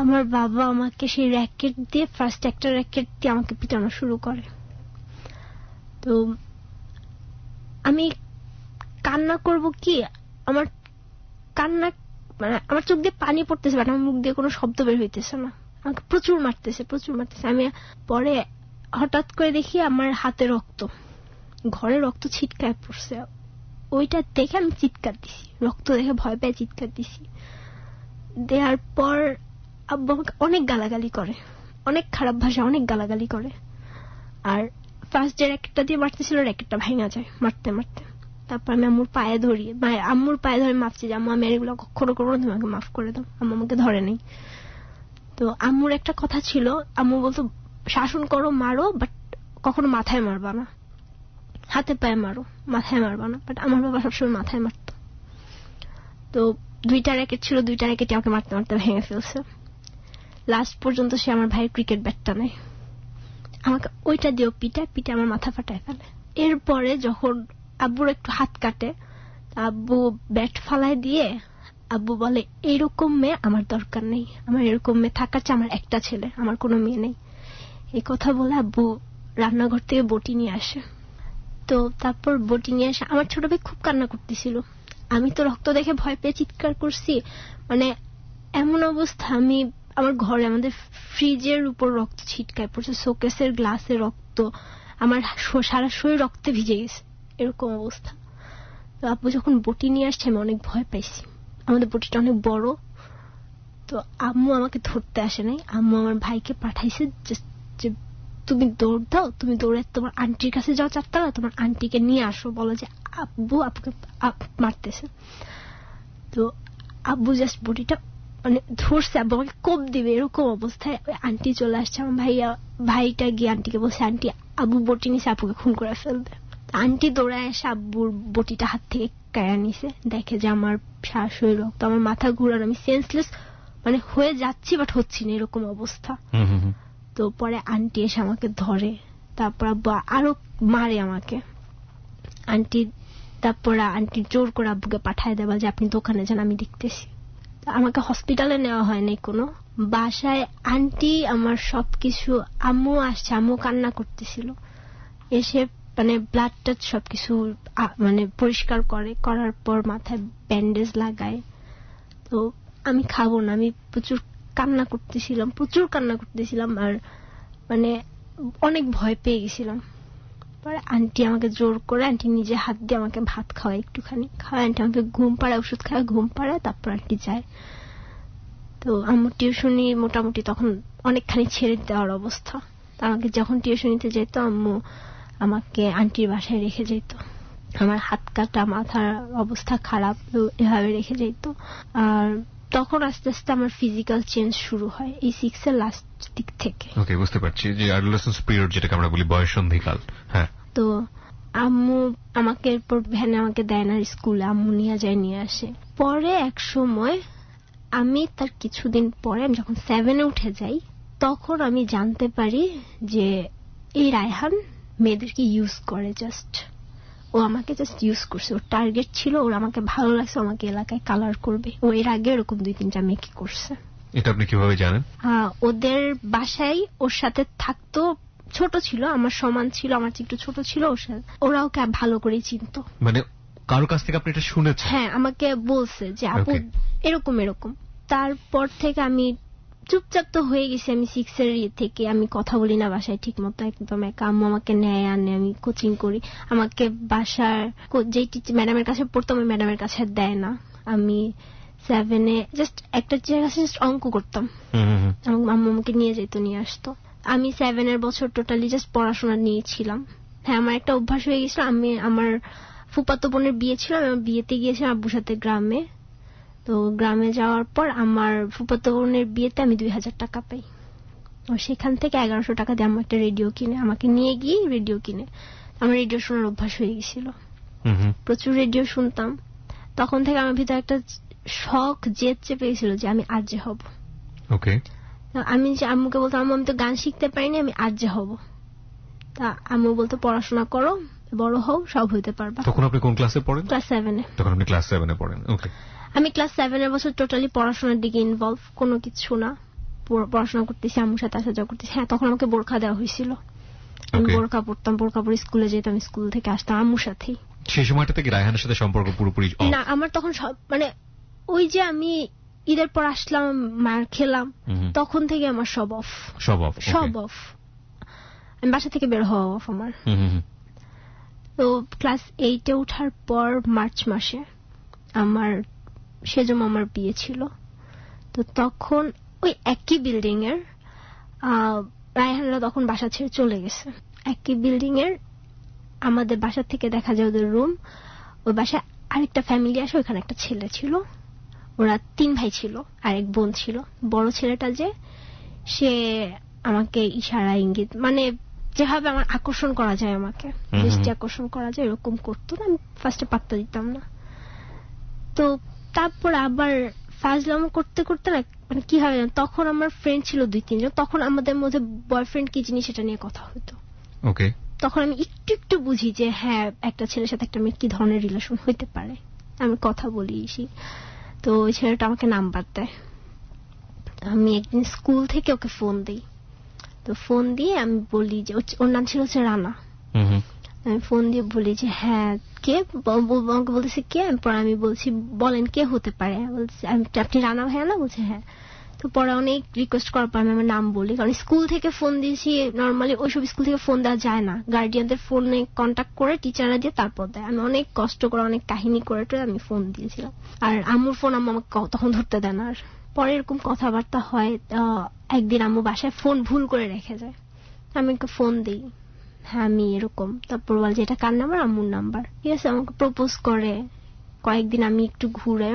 আমার বাবা আমাকে সেই র্যাকেট দিয়ে ফার্স্ট একটা র্যাকেট দিয়ে আমাকে পিটানো শুরু করে। তো আমি কান্না করব কি, আমার কান্না মানে আমার চোখ দিয়ে পানি পড়তেছে, বাট আমার মুখ দিয়ে কোনো শব্দ বের হইতেছে না। আমাকে প্রচুর মারতেছে। আমি পরে হঠাৎ করে দেখি আমার হাতে রক্ত, ঘরে রক্ত ছিটকায় পড়ছে। ওইটা দেখে আমি চিৎকার দিছি, রক্ত দেখে ভয় পেয়ে চিৎকার দিছি। দেওয়ার পর আব্বু আমাকে অনেক গালাগালি করে, অনেক খারাপ ভাষা, অনেক গালাগালি করে। আর ফার্স্ট যে র্যাকেটটা দিয়ে মারতেছিল র্যাকেটটা ভেঙে যায় মারতে মারতে। তারপর আমি আম্মুর পায়ে ধরে মাফছি যে আম্মু আমি এগুলো কখনো করবো না, তুমি আমাকে মাফ করে দাও। আম্মু আমাকে ধরে নেই। তো আম্মুর একটা কথা ছিল, আম্মু বলতো শাসন করো, মারো, বাট কখনো মাথায় মারবা না, হাতে পায়ে মারো, মাথায় মারবা না। বাট আমার বাবা সবসময় মাথায় মারত। তো 2টা র্যাকেট ছিল, 2টা র্যাকেট আমাকে মারতে মারতে ভেঙে ফেলছে। লাস্ট পর্যন্ত সে আমার ভাইয়ের ক্রিকেট ব্যাটটা নেয়, আমাকে ওইটা দিয়েও পিটে আমার মাথা ফাটায় ফেলে। এরপরে যখন আব্বুর একটু হাত কাটে, আব্বু ব্যাট ফালায় দিয়ে আব্বু বলে এইরকম মেয়ে আমার দরকার নেই, আমার এরকম মেয়ে থাকার চেয়ে আমার একটা ছেলে, আমার কোনো মেয়ে নেই। এই কথা বলে আব্বু রান্নাঘর থেকে বটি নিয়ে আসে। তো তারপর বটি নিয়ে আসে, আমার ছোট ভাই খুব কান্না করতেছিল। আমি তো রক্ত দেখে ভয় পেয়ে চিৎকার করছি, মানে এমন অবস্থা, আমি আমার ঘরে আমাদের ফ্রিজের উপর রক্ত ছিটকায় পড়ছে, শোকেসের গ্লাসে রক্ত, আমার সারা শরীর রক্তে ভিজে গেছে, এরকম অবস্থা। তো আব্বু যখন বটি নিয়ে আসছে আমি অনেক ভয় পাইছি, আমাদের বটিটা অনেক বড়। তো আম্মু আমাকে ধরতে আসে নাই, আম্মু আমার ভাইকে পাঠাইছে যে তুমি দৌড় দাও, তুমি দৌড়ে তোমার আন্টির কাছে যাও 4 তলা, তোমার আন্টিকে নিয়ে আসো, বলো যে আপুকে মারতেছে। তো আব্বু জাস্ট বটিটা মানে ধরছে, আব্বু আমাকে কোপ দিবে এরকম অবস্থায় ওই আন্টি চলে আসছে। আমার ভাইটা গিয়ে আন্টিকে বলছে আন্টি আব্বু বটি নিছে, আপুকে খুন করে ফেলবে। আন্টি দৌড়ায় এসে আব্বুর বটিটা হাত থেকে কেড়ে নিছে, দেখে যে আমার শাশুড়ি রক্ত, আমার মাথা ঘুরানো, আমি সেন্সলেস মানে হয়ে যাচ্ছি বাট হচ্ছি না, এরকম অবস্থা। তো পরে আন্টি এসে আমাকে ধরে, তারপর আব্বু আরো মারে আমাকে আন্টি। তারপর আন্টি জোর করে আব্বুকে পাঠায় দেবা যে আপনি দোকানে যান, আমি দেখতেছি। আমাকে হসপিটালে নেওয়া হয়নি কোনো, বাসায় আন্টি আমার সবকিছু, আম্মু আসছে, আম্মু কান্না করতেছিল, এসে মানে ব্লাড টাচ সবকিছু মানে পরিষ্কার করার পর মাথায় ব্যান্ডেজ লাগায়। তো আমি খাবো না, আমি প্রচুর কান্না করতেছিলাম আর মানে অনেক ভয় পেয়ে গেছিলাম। পরে আন্টি আমাকে জোর করে, আন্টি নিজে হাত দিয়ে আমাকে ভাত খাওয়ায়, একটুখানি খাওয়ায়, আন্টি আমাকে ঘুম পাড়ায়, ওষুধ খাওয়ায়, ঘুম পাড়ায়, তারপর আন্টি যায়। তো আমার টিউশনি মোটামুটি তখন অনেকখানি ছেড়ে দেওয়ার অবস্থা। আমাকে যখন টিউশনিতে যেত আম্মু আমাকে আন্টির বাসায় রেখে যেত, আমার হাত কাটা, মাথার অবস্থা খারাপ, এভাবে রেখে যেত। আর তখন আস্তে আস্তে আমার ফিজিক্যাল চেঞ্জ শুরু হয় এই 6 এর লাস্ট দিক থেকে। ওকে, বুঝতে পারছি, যে অ্যাডোলেসেন্স পিরিয়ড যেটাকে আমরা বলি বয়ঃসন্ধিকাল। হ্যাঁ। তো আম্মু আমাকে এরপর ভ্যানে আমাকে দেয় না স্কুলে, আম্মু নিয়ে আসে। পরে এক সময় আমি তার কিছুদিন পরে আমি যখন 7 এ উঠে যাই, তখন আমি জানতে পারি যে এই রায়হান মেয়েদেরকে ইউজ করে, ও আমাকে জাস্ট ইউজ করছে। ওর টার্গেট ছিল, ওর আমাকে ভালো লাগছে, আমাকে এলাকায় কালার করবে। ও এর আগে এরকম 2-3টা মেয়েকে করছে। এটা আপনি কিভাবে জানেন? ওদের বাসায় ওর সাথে থাকতো, ছোট ছিল, আমার সমান ছিল, আমার চেয়ে একটু ছোট ছিল, ওরা ওকে ভালো করে চিনতো। মানে কারোর কাছ থেকে আপনি এটা শুনেছেন? হ্যাঁ, আমাকে বলছে যে আপু এরকম। তারপর থেকে আমি চুপচাপ তো হয়ে গেছি। আমি 6 এর থেকে আমি কথা বলি না বাসায় ঠিক মতো, একদম একা। আম্মু আমাকে নেয় আনে, আমি কোচিং করি। আমাকে বাসার যেই ম্যাডামের কাছে পড়তাম ওই ম্যাডামের কাছে দেয় না। আমি 7 এ জাস্ট একটা জায়গায় জাস্ট অঙ্ক করতাম, আম্মু আমাকে নিয়ে যেত, নিয়ে আসতো। আমি 7 এর বছর টোটালি জাস্ট পড়াশোনা নিয়েছিলাম। হ্যাঁ, আমার একটা অভ্যাস হয়ে গেছিল, আমি আমার ফুফাতো বোনের বিয়ে ছিল, আমি বিয়েতে গিয়েছিলাম আব্বুর সাথে গ্রামে। তো গ্রামে যাওয়ার পর আমার ফুফাতো বোনের বিয়েতে আমি 2000 টাকা পাই। সেখান থেকে 1100 টাকা দিয়ে আমার একটা রেডিও কিনে, আমাকে নিয়ে গিয়ে রেডিও কিনে। আমার রেডিও শোনার অভ্যাস হয়ে গেছিল, প্রচুর রেডিও শুনতাম। তখন থেকে আমার ভিতরে একটা শখ জেদ চেপে গেছিল যে আমি আরজে হব। আমি আম্মুকে বলতাম, আম্মু আমি তো গান শিখতে পারিনি, আমি আরজে হব। তা আম্মু বলতো পড়াশোনা করো, বড় হও, সব হইতে পারবা। তখন আপনি কোন ক্লাসে পড়েন? ক্লাস 7 এ। তখন আপনি ক্লাস 7 এ পড়েন। ওকে। আমি ক্লাস 7 এর বছর টোটালি পড়াশোনার দিকে ইনভলভ, কোনো কিছু না, পড়াশোনা করতেছি, আম্মুর সাথে আসা যাওয়া করতেছি। হ্যাঁ, তখন আমাকে বোরখা দেওয়া হয়েছিল, আমি বোরখা পড়তাম, বোরখা পরে স্কুলে যেতাম, স্কুল থেকে আসতাম আম্মুর সাথেই। সেই সময়টাতে কি রায়হানের সাথে সম্পর্ক পুরোপুরি না? আমার তখন সব মানে ওই যে আমি ঈদের পর আসলাম, মার খেলাম, তখন থেকে আমার সব অফ। আমি বাসা থেকে বের হওয়া অফ আমার। তো ক্লাস 8 এ ওঠার পর মার্চ মাসে আমার সেজন্য আমার বিয়ে ছিল। তো তখন ওই একই বিল্ডিং এর রায়হানরা তখন বাসা ছেড়ে চলে গেছে। একই বিল্ডিং এর আমাদের বাসা থেকে দেখা যায় ওদের রুম, ওই বাসায় আরেকটা ফ্যামিলি আসে, ওইখানে একটা ছেলে ছিল। ওরা 3 ভাই ছিল আর এক বোন ছিল। বড় ছেলেটা যে, সে আমাকে ইশারা ইঙ্গিত, মানে যেভাবে আমার আকর্ষণ করা যায়, আমাকে দৃষ্টি আকর্ষণ করা যায়, এরকম করতো না। আমি ফার্স্টে পাত্তা দিতাম না। তো তারপর আবার ফাজলাম করতে করতে না, মানে কি হয়, তখন আমার ফ্রেন্ড ছিল 2-3 জন। তখন আমাদের মধ্যে বয়ফ্রেন্ড কি জিনিস সেটা নিয়ে কথা হতো। তখন আমি একটু একটু বুঝি যে হ্যাঁ, একটা ছেলের সাথে একটা মেয়ে কি ধরনের রিলেশন হইতে পারে। আমি কথা বলি। তো ওই ছেলেটা আমাকে নাম্বার দেয়। আমি একদিন স্কুল থেকে ওকে ফোন দিই। তো ফোন দিয়ে আমি বলি যে, ওর নাম ছিল হচ্ছে রানা। আমি ফোন দিয়ে বলি যে হ্যাঁ কে, আমাকে বলতেছে কে। পরে আমি বলছি বলেন কে হতে পারে। আপনি রানা ভাইয়া না? বলছে হ্যাঁ। তো পরে অনেক রিকোয়েস্ট করার পর আমি আমার নাম বলি, কারণ স্কুল থেকে ফোন দিয়েছি। নর্মালি ওইসব স্কুল থেকে ফোন দেওয়া যায় না, গার্ডিয়ানদের ফোনে কন্ট্যাক্ট করে টিচাররা দিয়ে তারপর দেয়। আমি অনেক কষ্ট করে, অনেক কাহিনী করে আমি ফোন দিয়েছিলাম। আর আম্মুর ফোন আম্মু আমাকে তখন ধরতে দেয় না। আর পরে এরকম কথাবার্তা হয়। একদিন আম্মু বাসায় ফোন ভুল করে রেখে যায়, আমি ওকে ফোন দিই, হ্যাঁ আমি এরকম। তারপর বল যে এটা কার নাম্বার? আম্মুর নাম্বার। ঠিক আছে, আমাকে প্রপোজ করে। কয়েকদিন আমি একটু ঘুরে,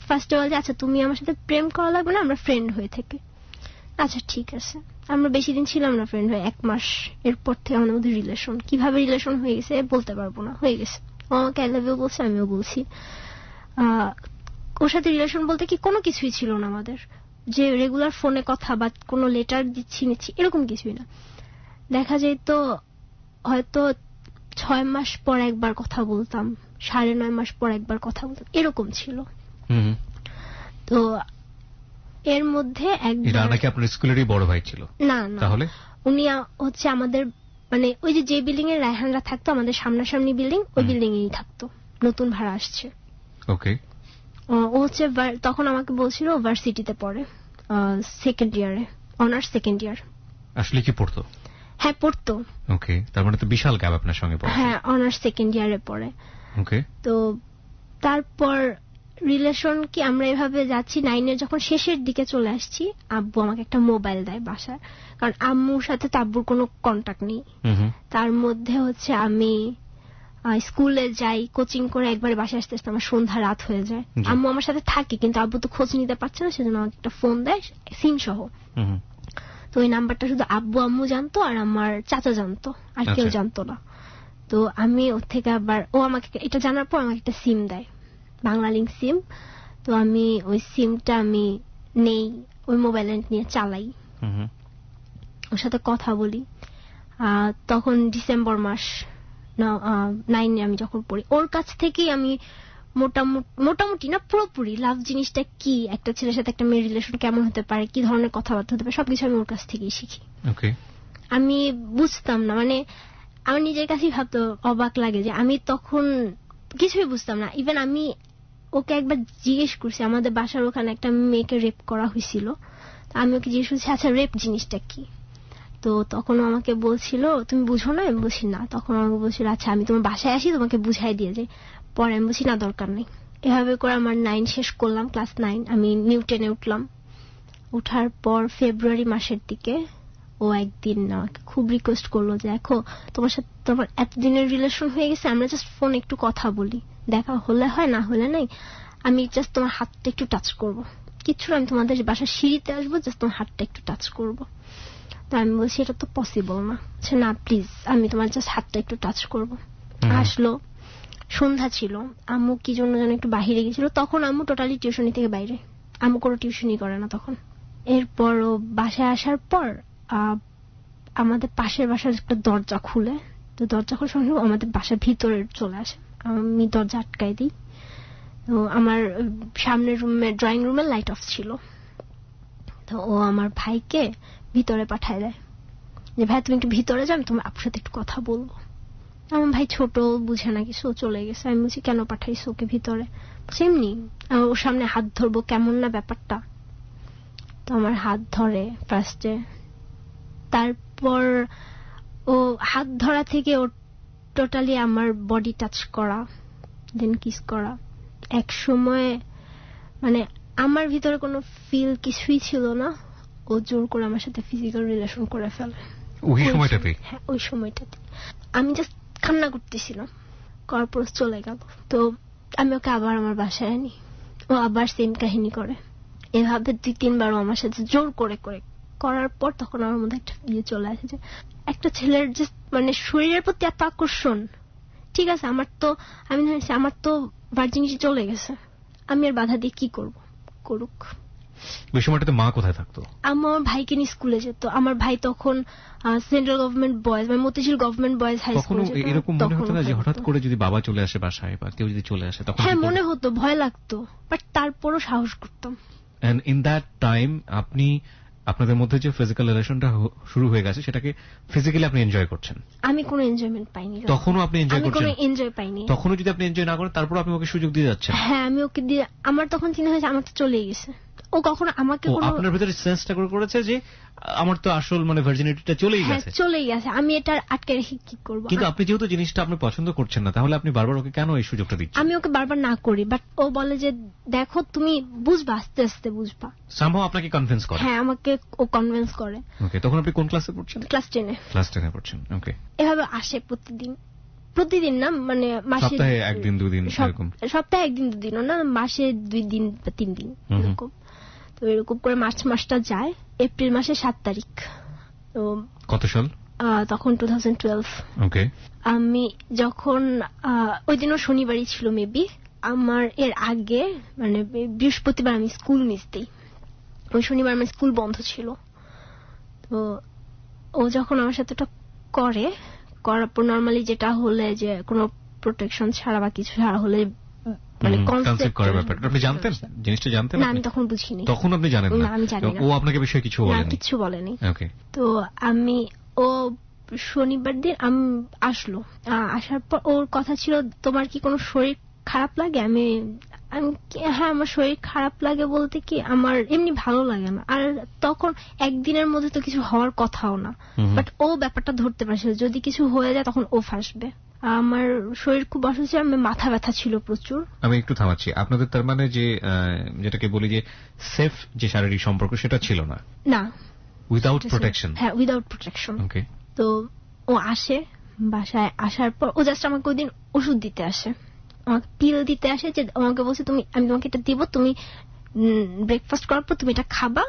ফার্স্টে বল যে আচ্ছা তুমি আমার সাথে প্রেম করা লাগবে না, আমরা ফ্রেন্ড হয়ে থাকি। আচ্ছা ঠিক আছে। আমরা বেশি দিন ছিলাম না ফ্রেন্ড হয়ে, 1 মাস। এরপর থেকে আমাদের মধ্যে রিলেশন। কিভাবে রিলেশন হয়ে গেছে বলতে পারবো না, হয়ে গেছে। ও আমাকে আই লাভ ইউ বলছে, আমিও বলছি। ওর সাথে রিলেশন বলতে কি কোনো কিছুই ছিল না আমাদের, যে রেগুলার ফোনে কথা বা কোনো লেটার দিচ্ছি নিচ্ছি এরকম কিছুই না। দেখা যায় তো হয়তো 6 মাস পর একবার কথা বলতাম, 9.5 মাস পর একবার কথা বলতাম, এরকম ছিল। তো এর মধ্যে একবার নাকি আপনার স্কুলেরই বড় ভাই ছিল? না না, তাহলে উনি হচ্ছে আমাদের মানে ওই যে বিল্ডিং এর রায়হানরা থাকতো, আমাদের সামনাসামনি বিল্ডিং, ওই বিল্ডিং এই থাকতো, নতুন ভাড়া আসছে। ওকে। ও হচ্ছে তখন আমাকে বলছিল ভার্সিটিতে পড়ে, সেকেন্ড ইয়ারে, অনার্স সেকেন্ড ইয়ার। আসলে কি পড়তো? হ্যাঁ পড়তো। ওকে, তার মানে তো বিশাল গ্যাপ আপনার সঙ্গে পড়ে। হ্যাঁ, অনার্স সেকেন্ড ইয়ারে পড়ে। ওকে। তো তারপর রিলেশন কি আমরা এভাবে যাচ্ছি, 9 এর যখন শেষের দিকে চলে আসছি, আব্বু আমাকে একটা মোবাইল দেয় বাসার, কারণ আম্মুর সাথে তো আব্বুর কোনো কন্টাক্ট নেই। তার মধ্যে হচ্ছে আমি স্কুলে যাই, কোচিং করে একবারে বাসায় আসতে আসতে আমার সন্ধ্যা রাত হয়ে যায়। আম্মু আমার সাথে থাকে কিন্তু আব্বু তো খোঁজ নিতে পারছে না, সেজন্য আমাকে একটা ফোন দেয় সিম সহ। তো ওই নাম্বারটা শুধু আব্বু আম্মু জানতো আর আমার চাচা জানতো, আর কেউ জানতো না। তো আমি ওর থেকে আবার, ও আমাকে এটা জানার পর আমাকে একটা সিম দেয়, বাংলা লিংক সিম। তো আমি ওই সিমটা আমি নেই, ওই মোবাইল নিয়ে চালাই, ওর সাথে কথা বলি। তখন ডিসেম্বর মাস 9 আমি যখন পড়ি, ওর কাছ থেকেই আমি মোটামুটি না পুরোপুরি লাভ জিনিসটা কি, একটা ছেলের সাথে একটা মেয়ের রিলেশন কেমন হতে পারে, কি ধরনের কথাবার্তা হতে পারে, সবকিছু আমি ওর কাছ থেকেই শিখি। আমি বুঝতাম না, মানে আমার নিজের কাছেই ভাবতে অবাক লাগে যে আমি তখন কিছুই বুঝতাম না। ইভেন আমি ওকে একবার জিজ্ঞেস করছি, আমাদের বাসার ওখানে একটা মেয়েকে রেপ করা হয়েছিল, আমি ওকে জিজ্ঞেস করছি আচ্ছা রেপ জিনিসটা কি। তো তখন আমাকে বলছিল তুমি বুঝো না? আমি বলছি না। তখন আমাকে বলছিল আচ্ছা আমি তোমার বাসায় আসি, তোমাকে বুঝাই দিয়ে যাই। পরে আমি বলছি না দরকার নেই। এভাবে করে আমার 9 শেষ করলাম, ক্লাস 9 আমি নিউ 10-এ উঠলাম। উঠার পর ফেব্রুয়ারি মাসের দিকে ও একদিন আমাকে খুব রিকোয়েস্ট করলো যে দেখো তোমার সাথে তোমার এতদিনের রিলেশন হয়ে গেছে, আমরা জাস্ট ফোন একটু কথা বলি, দেখা হলে হয় না হলে নাই, আমি জাস্ট তোমার হাতটা একটু টাচ করবো, কিচ্ছু আমি তোমাদের বাসার সিঁড়িতে আসবো, জাস্ট তোমার হাতটা একটু টাচ করবো। তো আমি বলছি এটা তো পসিবল না, না প্লিজ আমি তোমার জাস্ট হাতটা একটু টাচ করবো। আসলো, সন্ধ্যা ছিল, আম্মু কি জন্য যেন একটু বাহিরে গেছিল, তখন আম্মু টোটালি টিউশনি থেকে বাইরে, আম্মু কোনো টিউশনই করে না তখন। এরপর ও বাসায় আসার পর আমাদের পাশের বাসার একটা দরজা খুলে, তো দরজা খোলার সঙ্গে আমাদের বাসার ভিতরে চলে আসে, আমি দরজা আটকাই দিই। তো আমার সামনের রুমে ড্রয়িং রুমের লাইট অফ ছিল, তো ও আমার ভাইকে ভিতরে পাঠায় দেয় যে ভাই তুমি একটু ভিতরে যাও, তুমি আপনার সাথে একটু কথা বলবো। আমার ভাই ছোট, বুঝে না কিছু, চলে গেছে। আমি বলছি কেন পাঠাইছো ওকে ভিতরে? এমনি ওর সামনে হাত ধরবো, কেমন না ব্যাপারটা। তো আমার হাত ধরে ফার্স্টে, তারপর ও হাত ধরা থেকে ও টোটালি আমার বডি টাচ করা, দেন কিস করা। এক সময় মানে আমার ভিতরে কোনো ফিল কিছুই ছিল না, ও জোর করে আমার সাথে ফিজিক্যাল রিলেশন করে ফেলে ওই সময়টাতে। হ্যাঁ ওই সময়টাতে আমি জাস্ট কান্না করতেছিলাম, কর্পোর চলে গেল। তো আমি ওকে আবার আমার বাসায় আনি, ও আবার সেম কাহিনী করে। এভাবে 2-3 বার আমার সাথে জোর করে করে করার পর তখন আমার মধ্যে একটা ইয়ে চলে আসে যে একটা ছেলের যে মানে শরীরের প্রতি এত আকর্ষণ, ঠিক আছে আমার তো, আমি ধরেছি আমার তো ভার্জিনিটি চলে গেছে, আমি আর বাধা দিয়ে কি করব, করুক। ওই সময়টাতে মা কোথায় থাকতো? আমার ভাইকে নিয়ে স্কুলে যেত। আমার ভাই তখন সেন্ট্রাল গভর্নমেন্ট বয়েজ মানে Motijheel government boys high school. কখনো এরকম মনে হতো না যে হঠাৎ করে যদি বাবা চলে আসে বাসায় বা কেউ যদি চলে আসে তখন? হ্যাঁ মনে হতো, ভয় লাগতো, বাট তারপরও সাহস করতাম। এন্ড ইন দ্যাট টাইম আপনি আপনাদের মধ্যে যে ফিজিক্যাল রিলেশনটা শুরু হয়ে গেছে সেটাকে ফিজিক্যালি আপনি এনজয় করছেন? আমি কোনো এনজয়মেন্ট পাইনি তখনও। আপনি এনজয় করছেন? আমি কোনো এনজয় পাইনি তখনও। যদি আপনি এনজয় না করেন তারপর আপনি ওকে সুযোগ দিয়ে যাচ্ছেন? হ্যাঁ আমি ওকে দিয়ে, আমার তখন চিন্তা হয়েছে আমার তো চলেই গেছে, ও কখনো আমাকে আপনার ভিতরে সেন্সটা করেছে যে আমার তো আসল মানে ভার্জিনিটিটা চলেই গেছে। চলেই গেছে, আমি এটা আটকে রেখে কি করব। কিন্তু আপনি যেহেতু জিনিসটা আপনি পছন্দ করছেন না, তাহলে আপনি বারবার ওকে কেন এই সুযোগটা দিচ্ছেন? আমি ওকে বারবার না করি, বাট ও বলে যে দেখো তুমি বুঝবা, আস্তে আস্তে বুঝবা। সামহাউ আপনাকে কনভিন্স করে? হ্যাঁ আমাকে ও কনভিন্স করে। ওকে, তখন আপনি কোন ক্লাসে পড়ছেন? ক্লাস 10-এ। ক্লাস 10-এ পড়ছেন, ওকে। এভাবে আসে প্রতিদিন না, মানে মাসে সপ্তাহে 1-2 দিন এরকম? সপ্তাহে 1-2 দিনও না, মাসে 2 দিন বা 3 দিন এরকম। তো এরকম করে মাসটা যায়। এপ্রিল মাসের 7 তারিখ। তো কত সাল তখন? 2012। ওকে। আমি যখন ওই দিনও শনিবারই ছিল মেবি, আমার এর আগে মানে বৃহস্পতিবার আমি স্কুল মিস দিই, ওই শনিবার আমার স্কুল বন্ধ ছিল। তো ও যখন আমার সাথে ওটা করার পর নর্মালি যেটা হলে যে কোনো প্রোটেকশন ছাড়া বা কিছু ছাড়া হলে মানে কনসেপ্ট করার ব্যাপারটা আপনি জানতেন, জিনিসটা জানতেন? না আমি তখন বুঝিনি। তখন আপনি জানেন না? আমি জানি না। ও আপনাকে বিষয়ে কিছু বলেনি? না কিছু বলেনি। ওকে। তো ও শনিবার দিন আসলো, আসার পর ওর কথা ছিল তোমার কি কোনো শরীর খারাপ লাগে? আমি হ্যাঁ আমার শরীর খারাপ লাগে বলতে কি আমার এমনি ভালো লাগে না। আর তখন একদিনের মধ্যে তো কিছু হওয়ার কথাও না, বাট ও ব্যাপারটা ধরতে পারছিল যদি কিছু হয়ে যায় তখন ও ফাঁসবে। আমার শরীর খুব অসুস্থ, আমার মাথা ব্যথা ছিল প্রচুর। আমি একটু থামাচ্ছি, আপনাদের তার মানে যে যেটাকে বলি যে সেফ যে শারীরিক সম্পর্ক সেটা ছিল না? না, উইদাউট প্রোটেকশন। হ্যাঁ উইদাউট প্রোটেকশন। ওকে। তো ও আসে, বাসায় আসার পর ও জাস্ট আমাকে ওই দিন ওষুধ দিতে আসে, আমাকে পিল দিতে আসে, যে আমাকে বলছে আমি তোমাকে এটা দিব, তুমি ব্রেকফাস্ট করার পর তুমি এটা খাবা,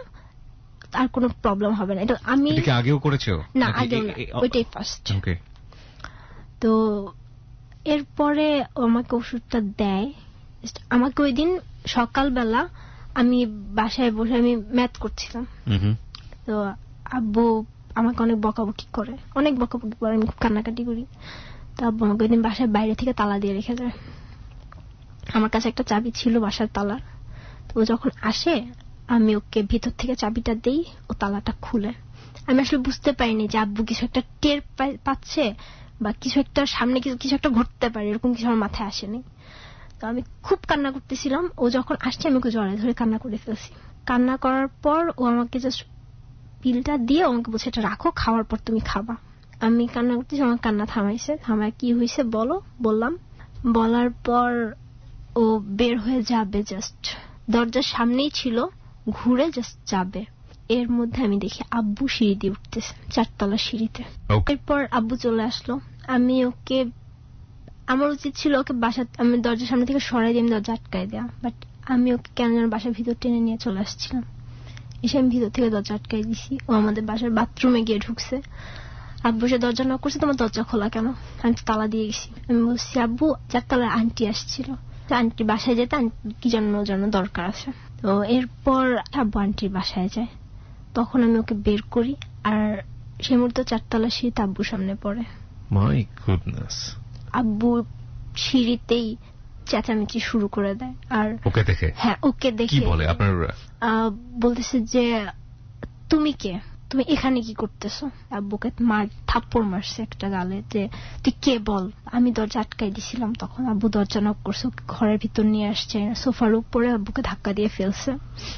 আর কোনো প্রবলেম হবে না। এটা আমি আগেও করেছো? না আগেও না, ওইটাই ফার্স্ট। ওকে। তো এরপরে আমাকে ওষুধটা দেয়। আমাকে ওই দিন সকালবেলা আমি বাসায় বসে আমি ম্যাথ করছিলাম, তো আব্বু আমাকে অনেক বকাবকি করে, আমি খুব কান্নাকাটি করি। তো আব্বু আমাকে ওই দিন বাসায় বাইরে থেকে তালা দিয়ে রেখে যায়। আমার কাছে একটা চাবি ছিল বাসার তালার। তো ও যখন আসে আমি ওকে ভিতর থেকে চাবিটা দেই, ও তালাটা খুলে। আমি আসলে বুঝতে পারিনি যে আব্বু কিছু একটা টের পাচ্ছে বা কিছু একটা সামনে কিছু একটা ঘটতে পারে, এরকম কিছু আমার মাথায় আসেনি। তো আমি খুব কান্না করতেছিলাম, ও যখন আসছে আমি ওকে জড়ায় ধরে কান্না করে ফেলছি। কান্না করার পর ও আমাকে জাস্ট পিলটা দিয়ে আমাকে বলছে এটা রাখো, খাওয়ার পর তুমি খাবা। আমি কান্না করতেছি, আমার কান্না থামায় কি হয়েছে বললাম। বলার পর ও বের হয়ে যাবে, জাস্ট দরজার সামনেই ছিল, ঘুরে জাস্ট যাবে। এর মধ্যে আমি দেখি আব্বু সিঁড়ি দিয়ে উঠতেছে, 4 তলা সিঁড়িতে। এরপর আব্বু চলে আসলো, আমি ওকে, আমার উচিত ছিল ওকে বাসা, আমি দরজার সামনে থেকে সরাই দিয়ে আমি দরজা আটকাই দেওয়া, বাট আমি ওকে কেন যেন বাসার ভিতর টেনে নিয়ে চলে আসছিলাম। এসে আমি ভিতর থেকে দরজা আটকাই দিছি। ও আমাদের বাসার বাথরুমে গিয়ে ঢুকছে। আব্বু সে দরজা নক করছে, তোমার দরজা খোলা কেন? আমি তো তালা দিয়ে গেছি। আমি বলছি আব্বু 4 তলার আন্টি আসছিল, আন্টি বাসায় যেতে কি জন্য দরকার আছে। তো এরপর আব্বু আন্টির বাসায় যায়, তখন আমি ওকে বের করি, আর সেই মুহূর্তে 4 তলা সিঁড়িতে আব্বুর সামনে পড়ে। My goodness. আব্বু সিঁড়িতেই চেঁচামেচি শুরু করে দেয়। আর ওকে দেখে? হ্যাঁ, ওকে দেখে। কি বলে? আপনার বলতেছে যে তুমি কে, তুমি এখানে কি করতেছো? আব্বুকে থাপ্পড় মারছে একটা গালে, যে তুই কে বল। আমি দরজা আটকাই দিছিলাম তখন। আব্বু দরজা নক করছে, ঘরের ভিতর নিয়ে আসছে, সোফার উপরে আব্বুকে ধাক্কা দিয়ে ফেলছে।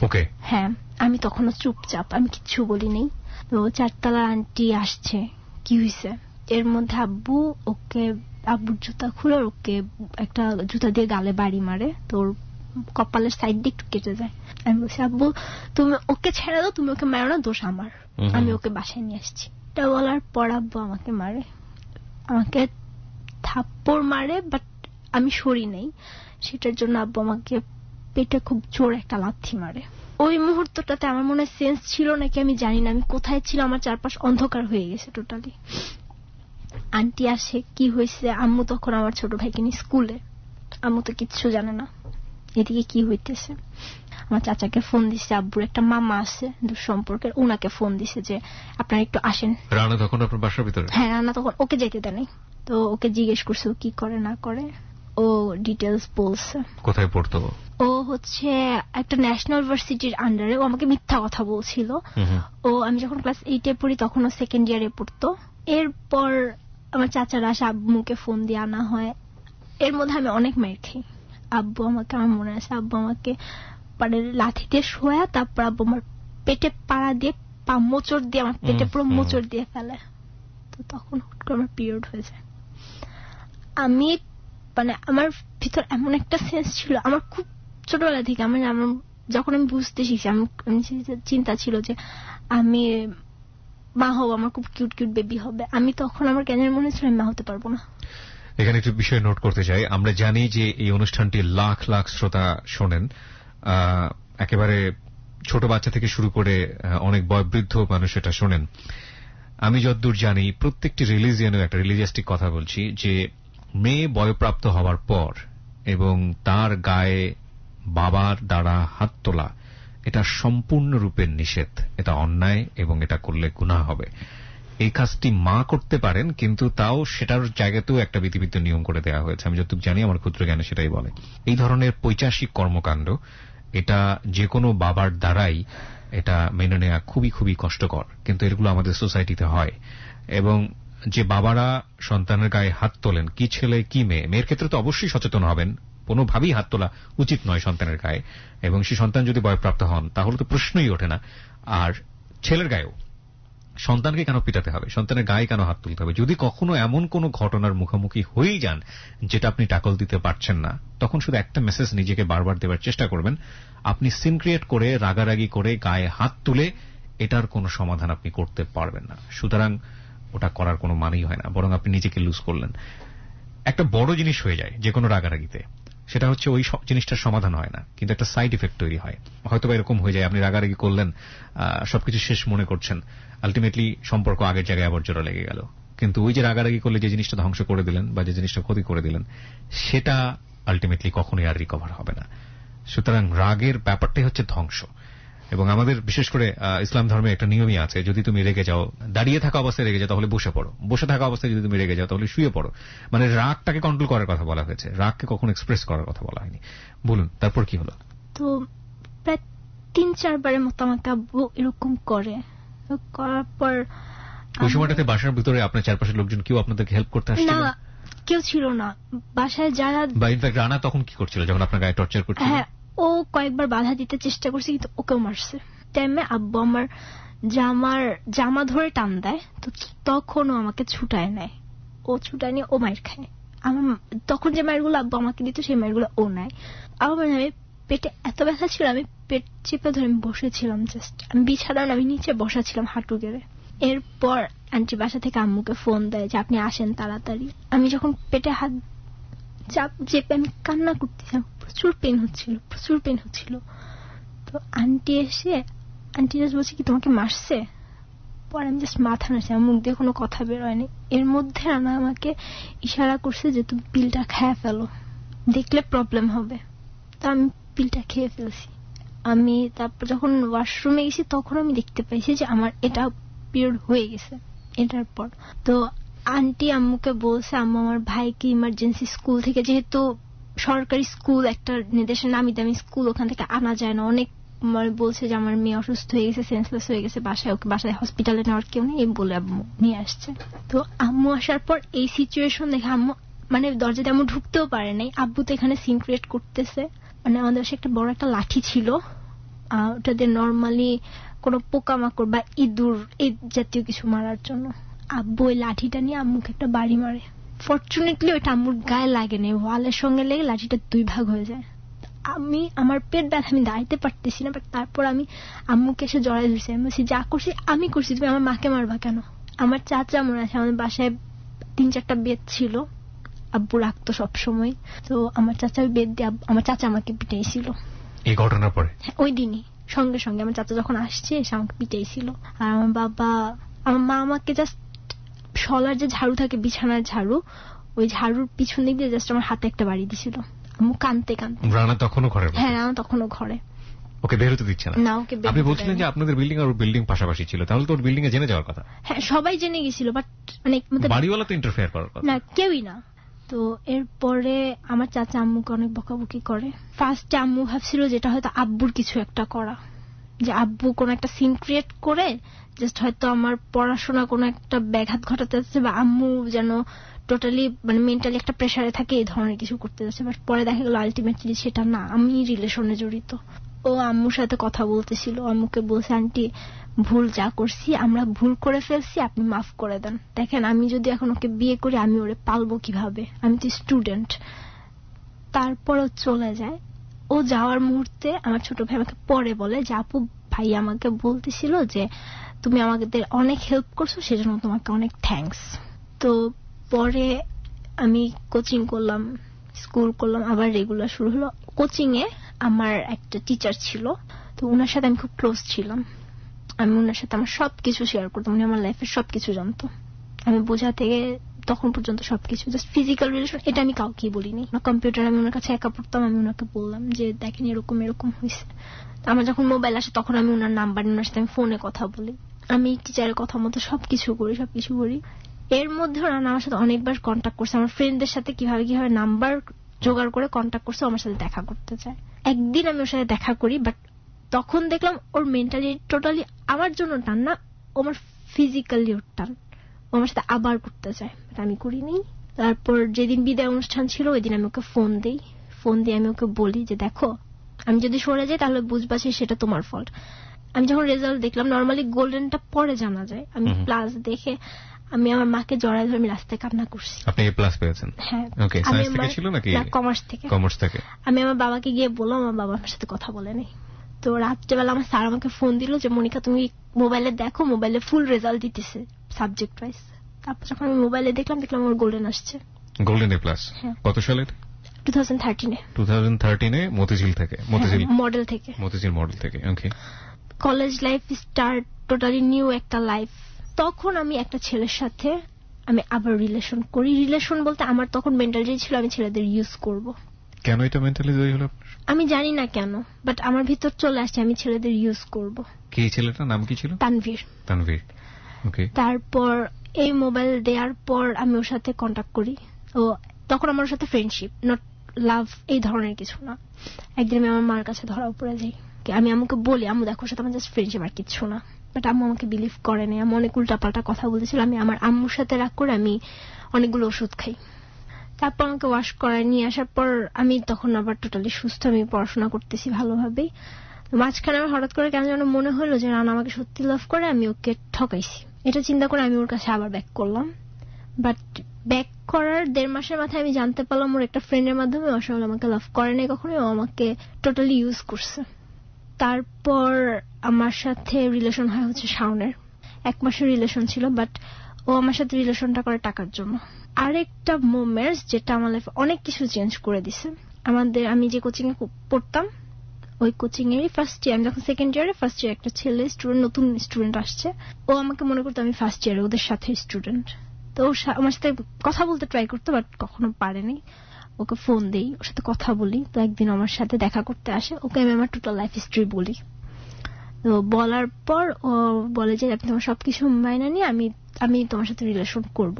ওকে। হ্যাঁ, আমি তখনও চুপচাপ, আমি কিচ্ছু বলি নাই। তো 4 তলার আন্টি আসছে, কি হয়েছে? এর মধ্যে আব্বু ওকে, আব্বুর জুতা খুলে ওকে একটা জুতা দিয়ে গালে বাড়ি মারে, তোর কপালের সাইড দিয়ে একটু কেটে যায়। আমি বলছি আব্বু তুমি ওকে ছেড়ে দাও, তুমি ওকে মারো না, দোষ আমার, আমি ওকে বাসায় নিয়ে আসছি। এটা বলার পর আব্বু আমাকে মারে, আমাকে থাপ্পড় মারে, বাট আমি সরি নেই। সেটার জন্য আব্বু আমাকে পেটে খুব জোর একটা লাথি মারে। ওই মুহূর্তটাতে আমার মনে সেন্স ছিল নাকি আমি জানি না, আমি কোথায় ছিল, আমার চারপাশ অন্ধকার হয়ে গেছে টোটালি। আন্টি আসে, কি হয়েছে? আম্মু তখন আমার ছোট ভাইকে নিয়ে স্কুলে, আম্মু তো কিচ্ছু জানে না এদিকে কি হইতেছে। আমার চাচাকে ফোন দিছে, আব্বুর একটা মামা আছে দুঃসম্পর্কের, ওনাকে ফোন দিছে যে আপনারা একটু আসেন। রানা তখন আপনার বাসার ভিতরে? হ্যাঁ, রানা তখন ওকে যেতে দেয় নাই। তো ওকে জিজ্ঞেস করছে ও কি করে না করে, ও ডিটেলস বলছে। কোথায় পড়তো? ও হচ্ছে একটা ন্যাশনাল ভার্সিটির আন্ডারে। ও আমাকে মিথ্যা কথা বলছিল। ও আমি যখন ক্লাস 8-এ পড়ি তখন ও 2nd ইয়ারে পড়তো। এরপর আমার চাচারা আসে, আব্বুকে ফোন দিয়ে আনা হয়। এর মধ্যে আমি অনেক মার খাই। আব্বু আমাকে, আমার মনে আছে আব্বু আমাকে পাড়ের লাঠি দিয়ে শোয়া, তারপর আব্বু আমার পেটে পাড়া দিয়ে পা মোচড় দিয়ে আমার পেটে পুরো মোচড় দিয়ে ফেলে। তো তখন হুট করে আমার পিরিয়ড হয়ে যায়। আমি মানে আমার ভিতর এমন একটা সেন্স ছিল, আমার খুব ছোটবেলা থেকে, আমার যখন আমি বুঝতে শিখছি, আমি চিন্তা ছিল যে আমি মা হব, আমার খুব কিউট কিউট বেবি হবে। আমি তখন আমার কেন মনে হচ্ছিল আমি মা হতে পারবো না। এখানে একটু বিষয় নোট করতে চাই। আমরা জানি যে এই অনুষ্ঠানটি লাখ লাখ শ্রোতা শোনেন, একেবারে ছোট বাচ্চা থেকে শুরু করে অনেক বয়োবৃদ্ধ মানুষ এটা শোনেন। আমি যতদূর জানি প্রত্যেকটি রিলিজিয়নের একটা রিলিজিয়াস্টিক কথা বলছি, যে মেয়ে বয়প্রাপ্ত হওয়ার পর এবং তার গায়ে বাবার দ্বারা হাত তোলা এটা সম্পূর্ণরূপে নিষেধ, এটা অন্যায় এবং এটা করলে গুনাহ হবে। এই কাজটি মা করতে পারেন, কিন্তু তাও সেটার জায়গাতেও একটা বিধিবিদ্ধ নিয়ম করে দেওয়া হয়েছে। আমি যতটুকু জানি, আমার ক্ষুদ্র জ্ঞানে সেটাই বলে। এই ধরনের পৈশাচিক কর্মকাণ্ড এটা যে কোনো বাবার দ্বারাই এটা মেনে নেওয়া খুবই খুবই কষ্টকর, কিন্তু এগুলো আমাদের সোসাইটিতে হয়। এবং যে বাবারা সন্তানের গায়ে হাত তোলেন, কি ছেলে কি মেয়ে, মেয়ের ক্ষেত্রে তো অবশ্যই সচেতন হবেন, কোনোভাবেই হাত তোলা উচিত নয় সন্তানের গায়ে, এবং সেই সন্তান যদি বয়প্রাপ্ত হন তাহলে তো প্রশ্নই ওঠে না। আর ছেলের গায়েও সন্তানকে কেন পিটাতে হবে, সন্তানের গায়ে কেন হাত তুলতে হবে? যদি কখনো এমন কোন ঘটনার মুখোমুখি হয়েই যান যেটা আপনি ট্যাকল দিতে পারছেন না, তখন শুধু একটা মেসেজ নিজেকে বারবার দেওয়ার চেষ্টা করবেন, আপনি সিন ক্রিয়েট করে রাগারাগি করে গায়ে হাত তুলে এটার কোনো সমাধান আপনি করতে পারবেন না। সুতরাং ওটা করার কোনো মানেই হয় না, বরং আপনি নিজেকে লুজ করলেন। একটা বড় জিনিস হয়ে যায় যে কোনো রাগারাগিতে, সেটা হচ্ছে ওই জিনিসটার সমাধান হয় না, কিন্তু একটা সাইড ইফেক্ট তৈরি হয়। হয়তো এরকম হয়ে যায়, আপনি রাগারাগি করলেন, সবকিছু শেষ মনে করছেন, আলটিমেটলি সম্পর্ক আগের জায়গায় আবার জোড়া লেগে গেল। কিন্তু ওই যে রাগারাগি করলে যে জিনিসটা ধ্বংস করে দিলেন বা যে জিনিসটা ক্ষতি করে দিলেন, সেটা আলটিমেটলি কখনোই আর রিকভার হবে না। সুতরাং রাগের ব্যাপারটাই হচ্ছে ধ্বংস। এবং আমাদের বিশেষ করে ইসলাম ধর্মে একটা নিয়মই আছে, যদি তুমি রেগে যাও, দাঁড়িয়ে থাকা অবস্থায় রেগে যাও তাহলে বসে পড়ো, বসে থাকা অবস্থায় যদি তুমি রেগে যাও তাহলে শুয়ে পড়ো। মানে রাগটাকে কন্ট্রোল করার কথা বলা হয়েছে, রাগকে কখনো এক্সপ্রেস করার কথা বলা হয়নি। বলুন, তারপর কি হলো? তো প্রায় 3-4 বারের মতো আমাকে আব্বু এরকম করে। করার পর ওই সময়টাতে বাসার ভিতরে আপনার চারপাশের লোকজন কেউ আপনাদেরকে হেল্প করতে আসছিল না? কেউ ছিল না বাসায়। যারা বা ইনফ্যাক্ট রানা তখন কি করছিল যখন আপনার গায়ে টর্চার করছিল? হ্যাঁ, ও কয়েকবার বাধা দিতে চেষ্টা করছে, কিন্তু ওকেও মারছে। টাইমে আব্বু আমার জামা ধরে টান দেয়, তো তখনও আমাকে ছুটায় নেয়। ও ছুটায় নিয়ে ও মায়ের খায়। আমার তখন যে মায়েরগুলো আব্বু আমাকে দিত সেই মায়েরগুলো ও নেয়। আমার আমি পেটে এত ব্যথা ছিল, আমি পেট চেপে ধরে আমি বসেছিলাম, জাস্ট আমি বিছানা আমি নিচে বসা ছিলাম হাঁটু গেড়ে। এরপর আন্টি বাসা থেকে আম্মুকে ফোন দেয় যে আপনি আসেন তাড়াতাড়ি। আমি যখন পেটে হাত চাপ চেপে আমি কান্না করতেছিলাম, প্রচুর পেন হচ্ছিল। তো আন্টি এসে আন্টি জাস্ট বলছে কি তোমাকে মারছে? পরে আমি জাস্ট মাথা নাড়ছি, আমার মুখ দিয়ে কোনো কথা বের হয়নি। এর মধ্যে রানা আমাকে ইশারা করছে যে তুমি পিলটা খেয়ে ফেলো, দেখলে প্রবলেম হবে। তো আমি পিলটা খেয়ে ফেলছি। আমি তারপর যখন ওয়াশরুমে গেছি তখন আমি দেখতে পাইছি যে আমার এটা পিরিয়ড হয়ে গেছে। এটার পর তো আন্টি আম্মুকে বলছে, আম্মু আমার ভাইকে ইমার্জেন্সি স্কুল থেকে, যেহেতু সরকারি স্কুল একটা নির্দেশনা নামি দামি স্কুল, ওখান থেকে আনা যায় না, অনেক বলছে যে আমার মেয়ে অসুস্থ হয়ে গেছে, সেন্সলেস হয়ে গেছে বাসায়, ওকে বাসায় হসপিটালে নেওয়ার কেউ নেই বলে আম্মু নিয়ে আসছে। তো আম্মু আসার পর এই সিচুয়েশন দেখে আম্মু দরজাতে আম্মু ঢুকতেও পারে নাই। আব্বু তো এখানে সিন ক্রিয়েট করতেছে, আমাদের বাসায় একটা বড় একটা লাঠি ছিল, ওটা দিয়ে নর্মালি কোনো পোকামাকড় বা ইঁদুর এই জাতীয় কিছু মারার জন্য। আব্বু ওই লাঠিটা নিয়ে আম্মুকে একটা বাড়ি মারে। ফরচুনেটলি ওইটা আম্মুর গায়ে লাগে না, ওয়ালের সঙ্গে লেগে লাঠিটা 2 ভাগ হয়ে যায়। আমার পেট ব্যথা, আমি দাঁড়াইতে পারতেছি না, বাট তারপর আমি আম্মুকে এসে জড়াই ধরছি। আমি বলছি যা করছি আমি করছি, তুমি আমার মাকে মারবা কেন? আমার চাচা মনে আছে, আমাদের বাসায় 3-4টা বেদ ছিল, আব্বু রাখতো সবসময়। তো আমার চাচা ওই বেদ দিয়ে আমার চাচা আমাকে পিটাইছিল এই ঘটনার পরে। ওই দিনই সঙ্গে সঙ্গে আমার চাচা যখন আসছে এসে আমাকে পিটাইছিল। আর আমার মা আমাকে জাস্ট শলার যে ঝাড়ু থাকে বিছানার ঝাড়ু, ওই ঝাড়ুর পিছন দিক দিয়ে জাস্ট আমার হাতে একটা বাড়ি দিছিল। আম্মু কাঁদতে রানা তখনও ঘরে। হ্যাঁ, রানা তখনও ঘরে। ওকে বের হতে দিচ্ছে না? ওকে। আপনি বলছিলেন যে আপনাদের বিল্ডিং আর বিল্ডিং পাশাপাশি ছিল, তাহলে তো ওর বিল্ডিং এ জেনে যাওয়ার কথা। হ্যাঁ, সবাই জেনে গেছিল, বাট বাড়িওয়ালা তো ইন্টারফেয়ার করার কথা না, কেউই না। তো এরপরে আমার চাচা আম্মুকে অনেক বকাবকি করে। ফার্স্টে আম্মু ভাবছিল যেটা হয়তো আব্বুর কিছু একটা করা, যে আব্বু কোন একটা সিন ক্রিয়েট করে জাস্ট হয়তো আমার পড়াশোনা কোনো একটা ব্যাঘাত ঘটাতে যাচ্ছে, বা আম্মু যেন টোটালি মেন্টালি একটা প্রেসারে থাকে, এই ধরনের কিছু করতে যাচ্ছে। বাট পরে দেখা গেল আলটিমেটলি সেটা না, আমি রিলেশনে জড়িত। ও আম্মুর সাথে কথা বলতেছিল, আম্মুকে বলছে আন্টি ভুল যা করছি আমরা ভুল করে ফেলছি, আপনি মাফ করে দেন। দেখেন আমি যদি এখন ওকে বিয়ে করি আমি ওরে পালবো কিভাবে, আমি তো স্টুডেন্ট। তারপর ও চলে যায়। ও যাওয়ার মুহূর্তে আমার ছোট ভাই আমাকে পরে বলে যে আপু ভাই আমাকে বলতেছিল যে তুমি আমাদের অনেক হেল্প করছো, সেজন্য তোমাকে অনেক থ্যাঙ্কস। তো পরে আমি কোচিং করলাম, স্কুল করলাম, আবার রেগুলার শুরু হলো। কোচিং এ আমার একটা টিচার ছিল, তো ওনার সাথে আমি খুব ক্লোজ ছিলাম। আমি ওনার সাথে আমার সবকিছু শেয়ার করতাম, উনি আমার লাইফের সবকিছু জানতো। আমি বোঝা থেকে তখন পর্যন্ত সবকিছু, জাস্ট ফিজিক্যাল রিলেশন এটা আমি কাউকেই বলিনি। কম্পিউটার আমি ওনার কাছে একা পড়তাম, আমি ওনাকে বললাম যে দেখেন এরকম এরকম হয়েছে। আমার যখন মোবাইল আসে তখন আমি ওনার নাম্বার, ওনার সাথে আমি ফোনে কথা বলি, আমি টিচারের কথা মতো সবকিছু করি। এর মধ্যে ওরা আমার সাথে অনেকবার কন্ট্যাক্ট করছে, আমার ফ্রেন্ডদের সাথে কিভাবে নাম্বার জোগাড় করে কন্ট্যাক্ট করছে, আমার সাথে দেখা করতে চায়। একদিন আমি ওর সাথে দেখা করি, বাট তখন দেখলাম ওর মেন্টালি টোটালি আমার জন্য টান না, আমার ফিজিক্যালি ওর টান, ও আমার সাথে আবার করতে চায়, বাট আমি করিনি। তারপর যেদিন বিদায় অনুষ্ঠান ছিল ওই দিন আমি ওকে ফোন দিয়ে আমি ওকে বলি যে দেখো আমি যদি সরে যাই তাহলে বুঝবা সেটা তোমার ফল্ট। আমি যখন রেজাল্ট দেখলাম, নর্মালি গোল্ডেনটা পরে জানা যায়, আমি প্লাস দেখে আমি আমার মাকে জড়ায় ধরে আমি রাস্তায় কান্না করছি। আপনি এ প্লাস পেয়েছেন? হ্যাঁ। ওকে, সায়েন্স থেকে ছিল নাকি কমার্স থেকে? কমার্স থেকে। আমি আমার বাবাকে গিয়ে বললাম, আমার বাবা আমার সাথে কথা বলেনি। তো রাত্রেবেলা আমার স্যার আমাকে ফোন দিল যে মনিকা তুমি মোবাইলে দেখো, মোবাইলে ফুল রেজাল্ট দিতেছে সাবজেক্ট ওয়াইজ। তারপর যখন আমি মোবাইলে দেখলাম আমার গোল্ডেন আসছে। Golden A plus? কত সালে? 2013 মতিঝিল থেকে, মতিঝিল মডেল থেকে। Okay. College life start, totally new একটা লাইফ। তখন আমি একটা ছেলের সাথে আমি আবার রিলেশন করি। রিলেশন বলতে আমার তখন মেন্টালিটি ছিল আমি ছেলেদের ইউজ করব। কেন এটা মেন্টালিটি হলো আমি জানি না কেন, বাট আমার ভিতর চলে আসছে আমি ছেলেদের ইউজ করব। কি ছেলেটার নাম কি ছিল? তানভীর। ওকে। তারপর এই মোবাইল দেওয়ার পর আমি ওর সাথে কন্ট্যাক্ট করি। ও তখন আমার সাথে ফ্রেন্ডশিপ, নট লাভ, এই ধরনের কিছু না। একদিন আমি আমার মার কাছে ধরা পড়ে যাই। আমি আমাকে বলি আম্মু দেখো সাথে আমার জাস্ট ফ্রেন্ডশিপ আর কিছু না, বাট আম্মু আমাকে বিলিভ করে না। আমি অনেক উল্টাপাল্টা কথা বলেছিল। আমি আমার আম্মুর সাথে রাগ করে আমি অনেকগুলো ওষুধ খাই। তারপর আমাকে ওয়াশ করায় নিয়ে আসার পর আমি তখন আবার টোটালি সুস্থ, আমি পড়াশোনা করতেছি ভালোভাবেই। মাঝখানে আমার হঠাৎ করে কেন যেন মনে হলো যে রানা আমাকে সত্যি লাভ করে, আমি ওকে ঠকাইছি। এটা চিন্তা করে আমি ওর কাছে আবার ব্যাক করলাম, বাট ব্যাক করার 1.5 মাসের মাথায় আমি জানতে পারলাম ওর একটা ফ্রেন্ডের মাধ্যমে ও আসলে আমাকে লাভ করে নাই কখনো, ও আমাকে টোটালি ইউজ করছে। তারপর আমার সাথে রিলেশন হয় হচ্ছে শাওনের, 1 মাসের রিলেশন ছিল, বাট ও আমার সাথে রিলেশনটা করে টাকার জন্য। আরেকটা মোমেন্টস যেটা আমার লাইফে অনেক কিছু চেঞ্জ করে দিছে, আমি যে কোচিং এ পড়তাম ওই কোচিং এর ফার্স্ট ইয়ার, আমি যখন সেকেন্ড ইয়ারে, ফার্স্ট ইয়ার একটা ছেলে স্টুডেন্ট, নতুন স্টুডেন্ট আসছে, ও আমাকে মনে করতো আমি ফার্স্ট ইয়ারে ওদের সাথে স্টুডেন্ট। তো ও আমার সাথে কথা বলতে ট্রাই করতো, বাট কখনো পারেনি। ওকে ফোন দেই, ওর সাথে কথা বলি, তো একদিন আমার সাথে দেখা করতে আসে, ওকে আমি আমার টোটাল লাইফ হিস্ট্রি বলি। তো বলার পর ও বলে যে আপনি তোমার সবকিছু মাইনা নিয়ে আমি তোমার সাথে রিলেশন করব,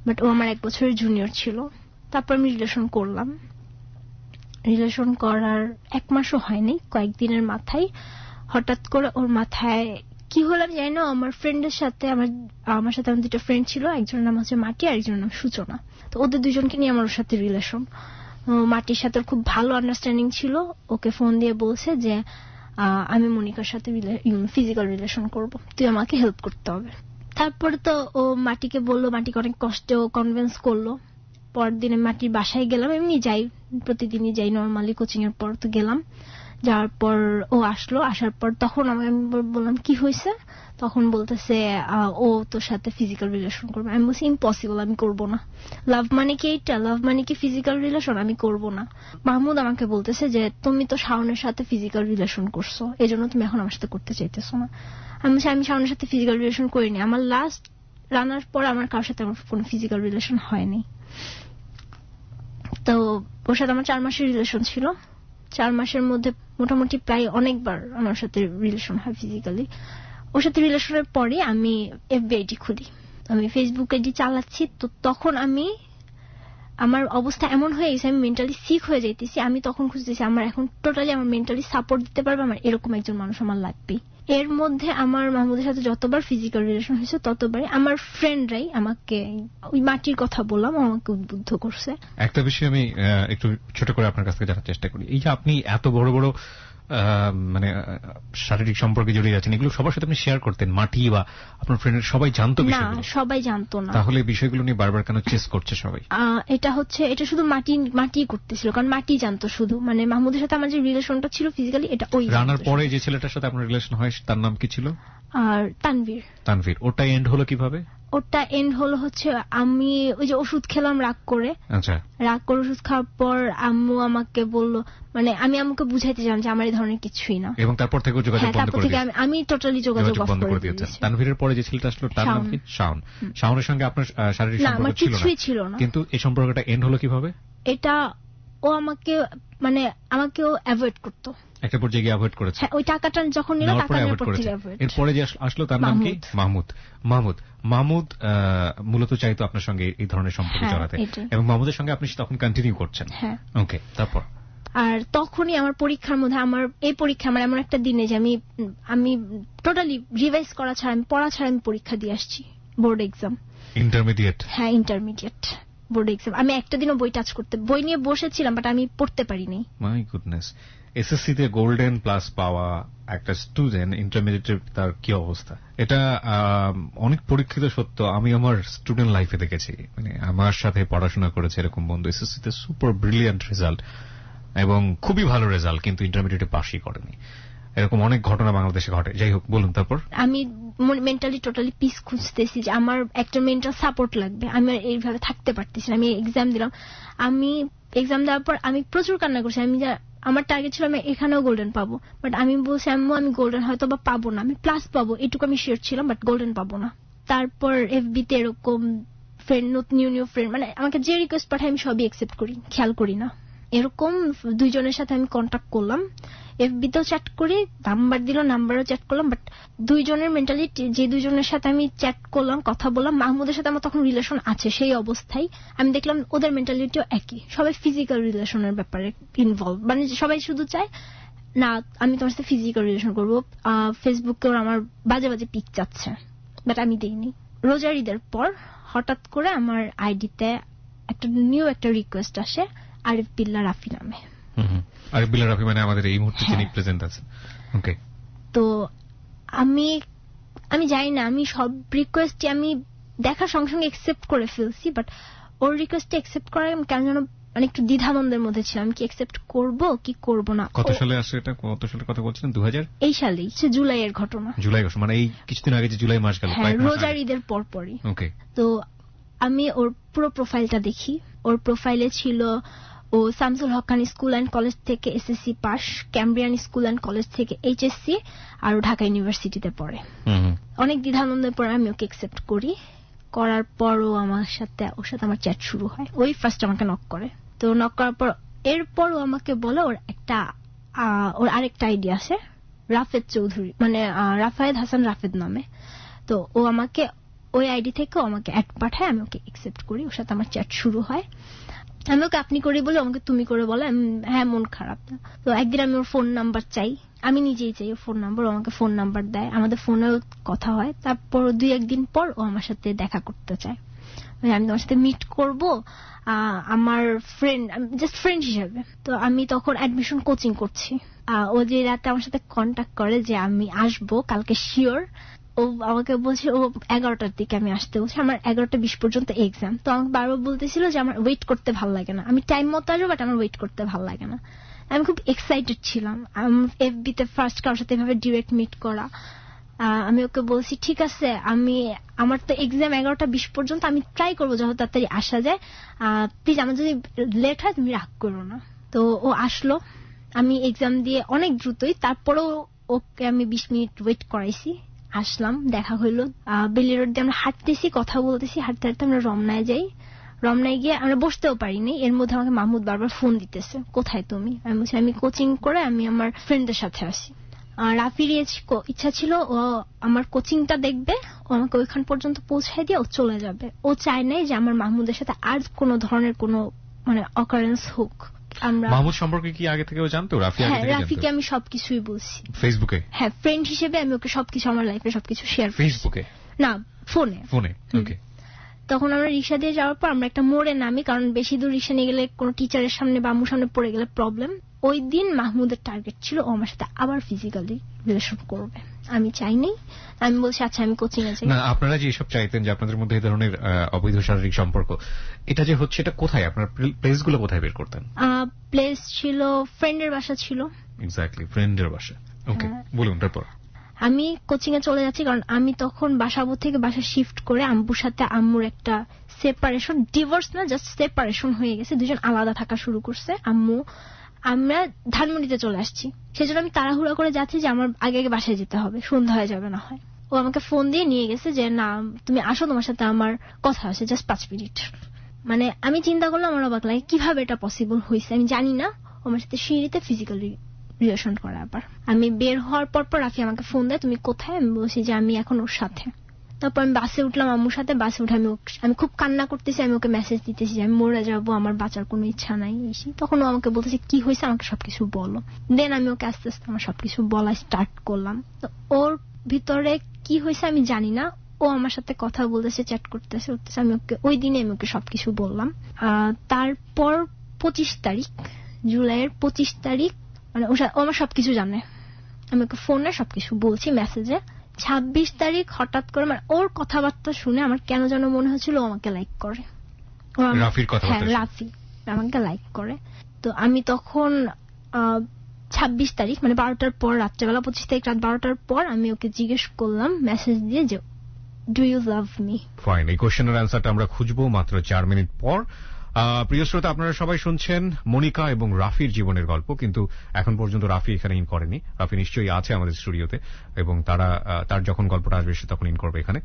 বাট ও আমার 1 বছরের জুনিয়র ছিল। তারপর আমি রিলেশন করলাম। রিলেশন করার 1 মাসও হয়নি, কয়েকদিনের মাথায় হঠাৎ করে ওর মাথায় কি হলো আমি জানি না, আমার ফ্রেন্ডের সাথে আমার সাথে আমার 2টা ফ্রেন্ড ছিল, একজনের নাম হচ্ছে মাটি আর একজনের নাম সূচনা। তো ওদের 2জনকে নিয়ে আমার ওর সাথে রিলেশন। মাটির সাথে খুব ভালো আন্ডারস্ট্যান্ডিং ছিল, ওকে ফোন দিয়ে বলছে যে আমি মনিকার সাথে ফিজিক্যাল রিলেশন করব, তুই আমাকে হেল্প করতে হবে। তারপরে তো ও মাটিকে বললো, মাটিকে অনেক কষ্টে ও কনভিন্স করলো। পরদিনে মাটির বাসায় গেলাম, এমনি যাই, প্রতিদিনই যাই নর্মালি কোচিং এর পর। তো গেলাম, যাওয়ার পর ও আসলো, আসার পর তখন আমি বললাম কি হয়েছে, তখন বলতেছে ও তোর সাথে ফিজিক্যাল রিলেশন করবে। আমি বলছি ইম্পসিবল, আমি করব না। লাভ মানে কি এইটা, লাভ মানে কি ফিজিক্যাল রিলেশন, আমি করব না। মাহমুদ আমাকে বলতেছে যে তুমি তো শাওনের সাথে ফিজিক্যাল রিলেশন করছো, এই জন্য তুমি এখন আমার সাথে করতে চাইতেছো না। আমি বলছি আমি শাওনের সাথে ফিজিক্যাল রিলেশন করিনি, আমার লাস্ট রানার পর আমার কারোর সাথে আমার কোনো ফিজিক্যাল রিলেশন হয়নি। তো ওর সাথে আমার 4 মাসের রিলেশন ছিল। 4 মাসের মধ্যে মোটামুটি প্রায় অনেকবার আমার সাথে রিলেশন হয় ফিজিক্যালি। ওর সাথে রিলেশনের পরে আমি এফবি আইডি খুলি, আমি ফেসবুক আইডি চালাচ্ছি। তো তখন আমার অবস্থা এমন হয়ে গেছে, আমি মেন্টালি সিক হয়ে যাইতেছি। আমি তখন খুঁজতেছি আমার এখন টোটালি আমার মেন্টালি সাপোর্ট দিতে পারবে, আমার এরকম একজন মানুষ আমার লাগবে। এর মধ্যে আমার মাহমুদের সাথে যতবার ফিজিক্যাল রিলেশন হয়েছে ততবারই আমার ফ্রেন্ডরাই আমাকে ওই মাটির কথা বললাম, আমাকে উদ্বুদ্ধ করছে। একটা বিষয় আমি একটু ছোট করে আপনার কাছ থেকে জানার চেষ্টা করি, এই যে আপনি এত বড় বড় মানে শারীরিক সম্পর্কে জড়িয়ে আছেন, এগুলো সবার সাথে আপনি শেয়ার করতেন? মাটি বা আপনার ফ্রেন্ডের সবাই জানতো বিষয়গুলো? না, সবাই জানতো না। তাহলে বিষয়গুলো নিয়ে বারবার কেন চেস করছে সবাই? এটা শুধু মাটি করতেছিল, কারণ মাটি জানতো শুধু, মানে মাহমুদের সাথে আমার যে রিলেশনটা ছিল ফিজিক্যালি, এটা ওই রানার পরে যে ছেলেটার সাথে আপনার রিলেশন হয় তার নাম কি ছিল? আর তানভীর। ওটা এন্ড হলো কিভাবে? ওটা এন্ড হলো হচ্ছে আমি ওই যে ওষুধ খেলাম রাগ করে। আচ্ছা, রাগ করে ওষুধ খাওয়ার পর আম্মু আমাকে বললো, মানে আমি আম্মুকে বুঝাইতে চাইলাম যে আমার এই ধরনের কিছুই না, এবং তারপর থেকে যোগাযোগ বন্ধ করে দিয়েছেন? আমি টোটালি যোগাযোগ বন্ধ করে দিয়েছি। তানভীরের পরে যে ছেলেটা আসলো তার নাম কি? শাওনের সঙ্গে আপনার শারীরিক সম্পর্ক ছিল না, কিন্তু এই সম্পর্কটা এন্ড হলো কিভাবে? এটা ও আমাকেও অ্যাভয়েড করতো, একটা পর্যায়ে গিয়ে অ্যাভয়েড করেছে। ওই টাকাটা যখন নিল টাকা নেওয়ার পর থেকে অ্যাভয়েড। এরপরে যে আসলো তার নাম কি? মাহমুদ মূলত চাইতো আপনার সঙ্গে এই ধরনের সম্পর্ক জড়াতে, এবং মাহমুদের সঙ্গে আপনি তখন কন্টিনিউ করছেন। ওকে, তারপর? আর তখনই আমার পরীক্ষার মধ্যে, আমার এমন একটা দিনে যে আমি টোটালি রিভাইজ করা ছাড়া, আমি পড়া ছাড়া আমি পরীক্ষা দিয়ে আসছি, বোর্ড এক্সাম, ইন্টারমিডিয়েট। হ্যাঁ, ইন্টারমিডিয়েট বোর্ড এক্সাম। আমি একটা দিনও বই নিয়ে বসেছিলাম, বাট আমি পড়তে পারিনি। My goodness. এসএসসি তে গোল্ডেন প্লাস পাওয়া একটা স্টুডেন্ট, ইন্টারমিডিয়েটে তার কি অবস্থা? এটা অনেক পরীক্ষিত সত্য। আমি আমার স্টুডেন্ট লাইফে দেখেছি, মানে আমার সাথে পড়াশোনা করেছে এরকম বন্ধু, এসএসসি তে সুপার ব্রিলিয়ান্ট রেজাল্ট এবং খুবই ভালো রেজাল্ট, কিন্তু ইন্টারমিডিয়েটে পাসই করেনি। এরকম অনেক ঘটনা বাংলাদেশে ঘটে। যাই হোক, বলুন তারপর। আমি মেন্টালি টোটালি পিস খুঁজতেছি যে আমার একটা মেন্টাল সাপোর্ট লাগবে, আমি এইভাবে থাকতে পারতেছি না। আমি এক্সাম দিলাম, আমি এক্সাম দেওয়ার পর আমি প্রচুর কান্না করছি। আমার টার্গেট ছিল আমি এখানেও গোল্ডেন পাবো, বাট আমি বলছি আম্মু আমি গোল্ডেন হয়তো বা পাবো না, আমি প্লাস পাবো, এটুকু আমি শিওর ছিলাম, বাট গোল্ডেন পাবো না। তারপর এফবিতে এরকম ফ্রেন্ড, নিউ ফ্রেন্ড, মানে আমাকে যে রিকোয়েস্ট পাঠায় আমি সবই অ্যাকসেপ্ট করি, খেয়াল করি না। এরকম 2 জনের সাথে আমি কন্ট্যাক্ট করলাম, এফবিতেও চ্যাট করি, নাম্বার দিল, নাম্বারও চ্যাট করলাম, বাট 2 জনের মেন্টালিটি, যে 2 জনের সাথে আমি চ্যাট করলাম, কথা বললাম, মাহমুদের সাথে আমার তখন রিলেশন আছে, সেই অবস্থায় আমি দেখলাম ওদের মেন্টালিটিও একই, সবাই ফিজিক্যাল রিলেশনের ব্যাপারে ইনভলভ, মানে সবাই শুধু চায় না আমি তোমার সাথে ফিজিক্যাল রিলেশন করবো। ফেসবুকে ওরা আমার বাজে বাজে পিক চাচ্ছে, বাট আমি দেইনি। রোজার ঈদের পর হঠাৎ করে আমার আইডিতে একটা রিকোয়েস্ট আসে, আরিফ বিল্লাহ রাফি নামে। আরিফ বিল্লাহ রাফি মানে আমাদের এই মুহূর্তে যিনি প্রেজেন্ট আছেন। ওকে, তো আমি জানি না, আমি সব রিকোয়েস্টই আমি দেখার সঙ্গে সঙ্গে অ্যাকসেপ্ট করে ফেলছি, বাট ওর রিকোয়েস্ট অ্যাকসেপ্ট করার আমি কেন যেন মানে একটু দ্বিধাদ্বন্দ্বের মধ্যে ছিলাম, কি অ্যাকসেপ্ট করব কি করব না। কত সালে আসে এটা, কত সালের কথা বলছিলেন? 2000 এই সালেই, সে জুলাইয়ের ঘটনা। জুলাই মানে এই কিছুদিন আগে যে জুলাই মাস গেল, রোজার ঈদের পরপরই। ওকে। তো আমি ওর পুরো প্রোফাইলটা দেখি। ওর প্রোফাইলে ছিল ও শামসুল হকানি স্কুল অ্যান্ড কলেজ থেকে SSC pass, Cambrian school and college থেকে এইচএসসি, আর ঢাকা ইউনিভার্সিটিতে পড়ে। অনেক দ্বিধাদ্বন্দ্বের পর আমি ওকে অ্যাকসেপ্ট করি। করার পরও ওর সাথে আমার চ্যাট শুরু হয়। ওই ফার্স্ট আমাকে নক করে। তো নক করার পর এরপরও আমাকে বলে ওর আরেকটা আইডি আছে রাফেদ চৌধুরী, মানে রাফায়েদ হাসান রাফেদ নামে। তো ও আমাকে ওই আইডি থেকে আমাকে অ্যাড পাঠায়, আমি ওকে অ্যাকসেপ্ট করি। ওর সাথে আমার চ্যাট শুরু হয়। আমি ওকে আপনি করে বলে আমাকে তুমি করে বলে। হ্যাঁ, মন খারাপ। তো একদিন আমি ওর ফোন নাম্বার চাই, আমি নিজেই চাই ওর ফোন নাম্বার। ও আমাকে ফোন নাম্বার দেয়, আমাদের ফোনেও কথা হয়। তারপর 2-1 দিন পর ও আমার সাথে দেখা করতে চায়। আমি তোমার সাথে মিট করব আমার ফ্রেন্ড, জাস্ট ফ্রেন্ড হিসেবে। তো আমি তখন অ্যাডমিশন কোচিং করছি। ও যে রাতে আমার সাথে কন্ট্যাক্ট করে যে আমি আসবো কালকে শিওর, ও আমাকে বলছে ও 11টার দিকে আমি আসতে বলছি। আমার 11:20 পর্যন্ত এক্সাম। তো আমাকে বারবার বলতেছিল যে আমার ওয়েট করতে ভালো লাগে না, আমি টাইম মতো আসবো, বাট আমার ওয়েট করতে ভালো লাগে না। আমি খুব এক্সাইটেড ছিলাম এফবিতে ফার্স্ট কারোর সাথে এভাবে ডিরেক্ট মিট করা। আমি ওকে বলছি ঠিক আছে, আমার তো এক্সাম 11:20 পর্যন্ত, আমি ট্রাই করবো যত তাড়াতাড়ি আসা যায়, প্লিজ আমার যদি লেট হয় তুমি রাগ করো না। তো ও আসলো। আমি এক্সাম দিয়ে অনেক দ্রুতই, তারপরেও ওকে আমি 20 মিনিট ওয়েট করাইছি। আসলাম, দেখা হইলো। বেলি রোড দিয়ে আমরা হাঁটতেছি, কথা বলতেছি, হাঁটতে হাঁটতে আমরা রমনায় যাই। রমনায় গিয়ে আমরা বসতেও পারিনি। এর মধ্যে আমাকে মাহমুদ বারবার ফোন দিতেছে, কোথায় তুমি? আমি বলছি আমি কোচিং করে আমি আমার ফ্রেন্ডদের সাথে আসি। রাফির ইচ্ছা ছিল ও আমার কোচিংটা দেখবে, ও আমাকে ওইখান পর্যন্ত পৌঁছায় দিয়ে ও চলে যাবে। ও চায় নাই যে আমার মাহমুদের সাথে আর কোন ধরনের কোনো মানে অকারেন্স হোক। মাহমুদ সম্পর্কে কি আগে থেকেও জানতো? রাফিকে আমি সবকিছুই বলছি ফেসবুকে। হ্যাঁ, ফ্রেন্ড হিসেবে আমি ওকে সবকিছু, আমার লাইফে সবকিছু শেয়ার করি। ফেসবুকে না, ফোনে। ওকে। তখন আমরা রিক্সা দিয়ে যাওয়ার পর আমরা একটা মোড়ে নামি, কারণ বেশি দূর রিক্সা নিয়ে গেলে কোনো টিচারের সামনে বা আম্মুর সামনে পড়ে গেলে প্রবলেম। ওই দিন মাহমুদের টার্গেট ছিল ও আমার সাথে আবার ফিজিক্যালি রিলেশন করবে। আমি চাইনি। আমি বলছি আচ্ছা আমি কোচিং এ যাই। না, আপনারা যে এসব চাইতেন যে আপনাদের মধ্যে এই ধরনের অবৈধ শারীরিক সম্পর্ক, এটা যে হচ্ছে, এটা কোথায় আপনার প্লেস গুলো কোথায় বের করতেন? প্লেস ছিল ফ্রেন্ডের বাসা ছিল। এক্স্যাক্টলি, ফ্রেন্ডের বাসা। ওকে, বলুন তারপর। আমি কোচিং এ চলে যাচ্ছি, কারণ আমি তখন বাসাবো থেকে বাসা শিফট করে আম্মুর সাথে আম্মুর একটা সেপারেশন, ডিভোর্স না, জাস্ট সেপারেশন হয়ে গেছে। দুজন আলাদা থাকা শুরু করছে। আমরা ধানমন্ডিতে চলে আসছি। সেজন্য আমি তাড়াহুড়া করে যাচ্ছি যে আমার আগে আগে বাসায় যেতে হবে, সন্ধ্যা হয়ে যাবে না হয়। ও আমাকে ফোন দিয়ে নিয়ে গেছে যে না তুমি আসো, তোমার সাথে আমার কথা আছে জাস্ট 5 মিনিট। মানে আমি চিন্তা করলাম আমার অবাক লাগে কিভাবে এটা পসিবল হয়েছে। আমি জানি না আমার সাথে সিঁড়িতে ফিজিক্যালি রিলেশন করা। আবার আমি বের হওয়ার পর রাফি আমাকে ফোন দেয় তুমি কোথায়? আমি বলছি যে আমি এখন ওর সাথে। তারপর আমি বাসে উঠলাম আম্মুর সাথে। বাসে উঠে আমি খুব কান্না করতেছি। আমি ওকে মেসেজ দিতেছি যে আমি মরে যাবো, আমার বাঁচার কোনো ইচ্ছা নাই। তখন ও আমাকে বলতেছে কি হয়েছে, আমাকে সবকিছু বলো। দেন আমি ওকে আস্তে আস্তে আমার সবকিছু বলা স্টার্ট করলাম। তো ওর ভিতরে কি হয়েছে আমি জানি না। ও আমার সাথে কথা বলতেছে, চ্যাট করতেছে। আমি ওকে ওই দিনে আমি ওকে সবকিছু বললাম। তারপর 25 তারিখ, জুলাইয়ের 25 তারিখ, মানে ও আমার সবকিছু জানে। আমি ওকে ফোনে সবকিছু বলছি, মেসেজে। 26 তারিখ হঠাৎ করে মানে ওর কথাবার্তা শুনে আমার কেন যেন মনে হচ্ছিল ও আমাকে লাইক করে। রাফি আমাকে লাইক করে। তো আমি তখন 26 তারিখ মানে 12টার পর রাত্রেবেলা, 25 তারিখ রাত 12টার পর আমি ওকে জিজ্ঞেস করলাম মেসেজ দিয়ে যে do you love me. Fine, এই কোশ্চেনের অ্যান্সারটা আমরা খুঁজবো মাত্র 4 মিনিট পর। প্রিয় শ্রোতা, আপনারা সবাই শুনছেন মনিকা এবং রাফির জীবনের গল্প, কিন্তু এখন পর্যন্ত রাফি এখানে ইন করেনি। রাফি নিশ্চয়ই আছে আমাদের স্টুডিওতে এবং তার যখন গল্পটা আসবে সে তখন ইন করবে এখানে।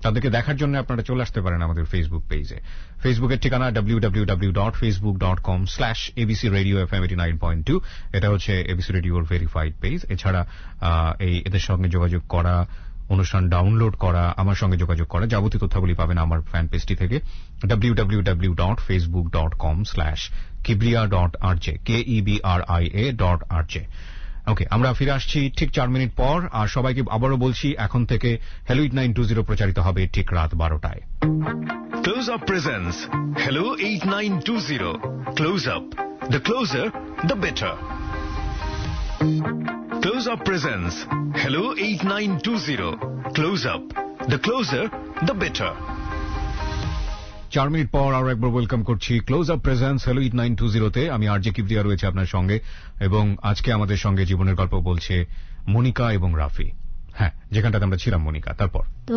তাদেরকে দেখার জন্য আপনারা চলে আসতে পারেন আমাদের ফেসবুক পেজে। ফেসবুকের ঠিকানা www.facebook.com/abcradiofm89.2। এটা হচ্ছে এবিসি রেডিওর ভেরিফাইড পেজ। এছাড়া এদের সঙ্গে যোগাযোগ করা, অনুষ্ঠান ডাউনলোড করা, আমার সঙ্গে যোগাযোগ করা, যাবতীয় তথ্যাবলী পাবেন আমার ফ্যান পেজটি থেকে www.facebook.com/kebria.rj KEBRIA.rj। ওকে, আমরা ফিরে আসছি ঠিক 4 মিনিট পর। আর সবাইকে আবারও বলছি, এখন থেকে হ্যালো 8920 প্রচারিত হবে ঠিক রাত 12টায়। Close Up presents Hello 8920. Close Up. The closer, the better. Close Up presents Hello 8920. Close Up. The closer, the better. 4 minute পর আরো একবার ওয়েলকাম করছি ক্লোজ আপ প্রেজেন্স হ্যালো 8920 তে। আমি আরজে কিবরিয়া রয়েছে আপনার সঙ্গে, এবং আজকে আমাদের সঙ্গে জীবনের গল্প বলছে মনিকা এবং রাফি। হ্যাঁ, যেখানটাতে আমরা ছিলাম মনিকা, তারপর তো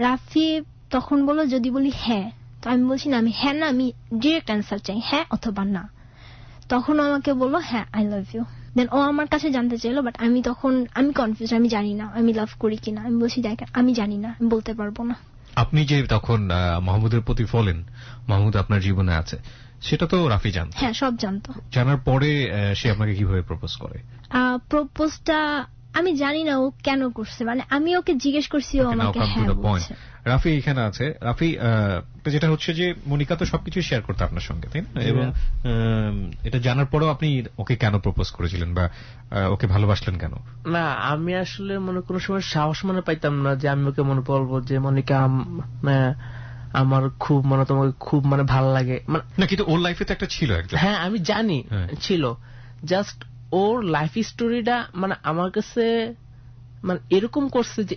রাফি তখন বলল যদি বলি হ্যাঁ, তো আমি বলছি না, আমি হ্যাঁ না, আমি ডিরেক্ট অ্যান্সার চাই, হ্যাঁ অথবা না। তখন আমাকে বললো হ্যাঁ আই লাভ ইউ। দেন ও আমার কাছে জানতে চাইলো, বাট আমি কনফিউজ, আমি জানি না আমি লাভ করি কিনা। আমি বলছি দেখ আমি জানি না, আমি বলতে পারবো না। আপনি যে তখন মাহমুদের প্রতি ফলেন, মাহমুদ আপনার জীবনে আছে, সেটা তো রাফি জানতো? হ্যাঁ, সব জানতো। জানার পরে সে আপনাকে কিভাবে প্রপোজ করে? প্রপোজটা আমি জানি না ও কেন করছে, মানে আমি ওকে জিজ্ঞেস করছি, ও আমাকে হ্যাঁ বলছে। রাফি এখানে আছে। রাফি, যেটা হচ্ছে যে মনিকা তো সবকিছু শেয়ার করতে আপনার সঙ্গে, তাই না? এবং এটা জানার পরেও আপনি ওকে কেন প্রপোজ করেছিলেন বা ওকে ভালোবাসলেন কেন? না, আমি আসলে কোনো সময় সাহস পাইতাম না যে আমি ওকে বলবো যে মনিকা আমার খুব তোমাকে খুব ভালো লাগে না, কিন্তু ওর লাইফে তো একটা ছিল একজন। হ্যাঁ আমি জানি ছিল, জাস্ট ওর লাইফ স্টোরিটা আমার কাছে এরকম করছে যে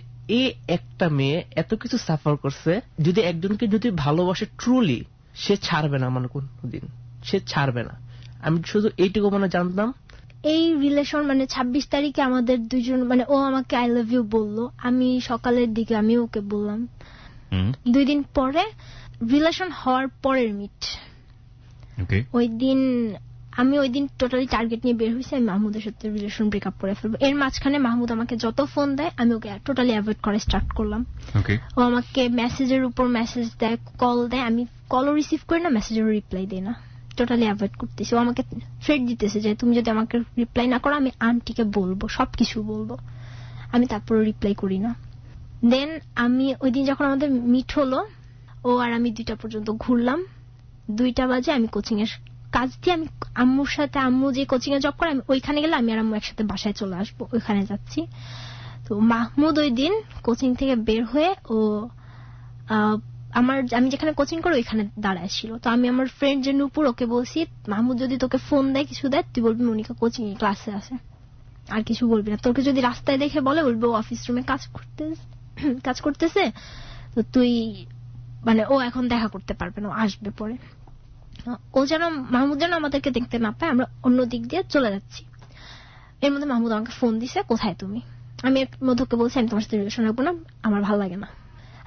একটা মেয়ে এত কিছু সাফার করছে, যদি একজনকে যদি ভালোবাসে ট্রুলি, সে ছাড়বে না, কোনদিন সে ছাড়বে না। আমি শুধু এইটুকু জানতাম। এই রিলেশন 26 তারিখে আমাদের দুজন, ও আমাকে আই লাভ ইউ বললো, আমি সকালের দিকে আমি ওকে বললাম। 2 দিন পরে রিলেশন হওয়ার পরের মিট, ওই দিন টোটালি টার্গেট নিয়ে বের হয়েছে, আমি মাহমুদের সাথে রিলেশন ব্রেকআপ করে ফেলবো। এর মাঝখানে মাহমুদ আমাকে যত ফোন দেয় আমি ওকে টোটালি অ্যাভয়েড করা স্টার্ট করলাম। ও আমাকে মেসেজের উপর মেসেজ দেয়, কল দেয়, আমি কলও রিসিভ করি না, মেসেজেরও রিপ্লাই দেই না, টোটালি অ্যাভয়েড করতেছি। ও আমাকে থ্রেট দিতেছে যে তুমি যদি আমাকে রিপ্লাই না করো আমি আন্টিকে বলবো, সবকিছু বলবো। আমি তারপরে রিপ্লাই করি না। দেন আমি ওই দিন যখন আমাদের মিট হলো, ও আর আমি 2টা পর্যন্ত ঘুরলাম। 2টা বাজে আমি কোচিং এর কাজ দিয়ে, আমি আম্মুর সাথে, আম্মু যে কোচিং এ জব করে, আমি ওইখানে গেলে আমি আর আম্মু একসাথে বাসায় চলে আসবো, ওইখানে যাচ্ছি। তো মাহমুদ ওই দিন কোচিং থেকে বের হয়ে ও আমি যেখানে কোচিং করি ওইখানে দাঁড়ায় ছিল। তো আমি আমার ফ্রেন্ড যে নূপুর, ওকে বলছি মাহমুদ যদি তোকে ফোন দেয় কিছু দেয়, তুই বলবি মনিকা কোচিং এ ক্লাসে আছে, আর কিছু বলবি না। তোকে যদি রাস্তায় দেখে বলবি ও অফিস রুমে কাজ করতেছে, তো তুই ও এখন দেখা করতে পারবে না, ও আসবে পরে। ও যেন মাহমুদ যেন আমাদেরকে দেখতে না পায়, আমরা অন্য দিক দিয়ে চলে যাচ্ছি। এর মধ্যে মাহমুদ আমাকে ফোন দিছে, কোথায় তুমি? আমি এর মধ্যে ওকে বলছি আমি তোমার সাথে রিলেশন রাখবো না, আমার ভালো লাগে না।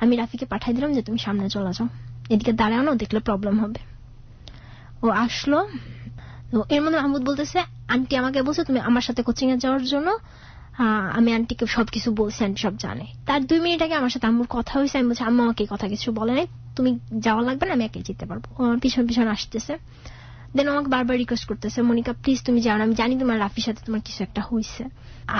আমি রাফিকে পাঠাই দিলাম যে তুমি সামনে চলে যাও, এদিকে দাঁড়াও না, দেখলে প্রবলেম হবে। ও আসলো। এর মধ্যে মাহমুদ বলতেছে আন্টি আমাকে বলছে তুমি আমার সাথে কোচিং এ যাওয়ার জন্য, আমি আন্টিকে সবকিছু বলছি, আন্টি সব জানে। তার 2 মিনিট আগে আমার সাথে আম্মুর কথা হয়েছে, আমি বলছি আম্মু আমাকে কথা কিছু বলে নাই, তুমি যাওয়া লাগবে না, আমি একাই যেতে পারবো। আমার পিছন পিছন আসতেছে। দেন আমাকে বারবার রিকোয়েস্ট করতেছে মনিকা প্লিজ তুমি যাও না, আমি জানি তোমার রাফির সাথে তোমার কিছু একটা হয়েছে।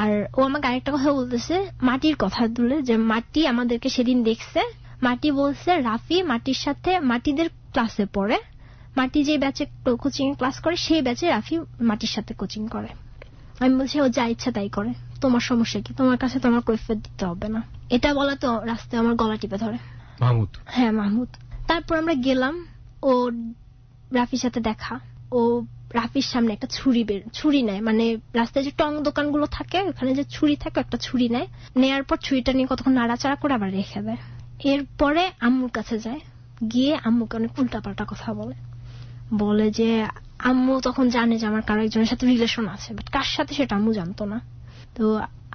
আর ও আমাকে আরেকটা কথা বলতেছে, মাটির কথা তুলে, যে মাটি আমাদেরকে সেদিন দেখছে, মাটি বলছে রাফি মাটির সাথে, মাটিদের ক্লাসে পড়ে, মাটি যে ব্যাচে কোচিং এ ক্লাস করে সেই ব্যাচে রাফি মাটির সাথে কোচিং করে। আমি বলছি ও যা ইচ্ছা তাই করে, তোমার সমস্যা কি, তোমার কাছে তোমার কৈফিয়ত দিতে হবে না। এটা বলা তো রাস্তায় আমার গলা টিপে ধরে মাহমুদ। হ্যাঁ মাহমুদ। তারপর আমরা গেলাম, ও রাফির সাথে দেখা। ও রাফির সামনে একটা ছুরি নেয়, রাস্তায় যে টং দোকানগুলো থাকে ওখানে যে ছুরি থাকে, একটা ছুরি নেয়, নেয়ার পর ছুরিটা নিয়ে কতক্ষণ নাড়াচাড়া করে আবার রেখে দেয়। এরপরে আম্মুর কাছে যায়, গিয়ে আম্মুকে অনেক উল্টাপাল্টা কথা বলে যে আম্মু তখন জানে যে আমার কারো একজনের সাথে রিলেশন আছে, বাট কার সাথে সেটা আম্মু জানতো না। তো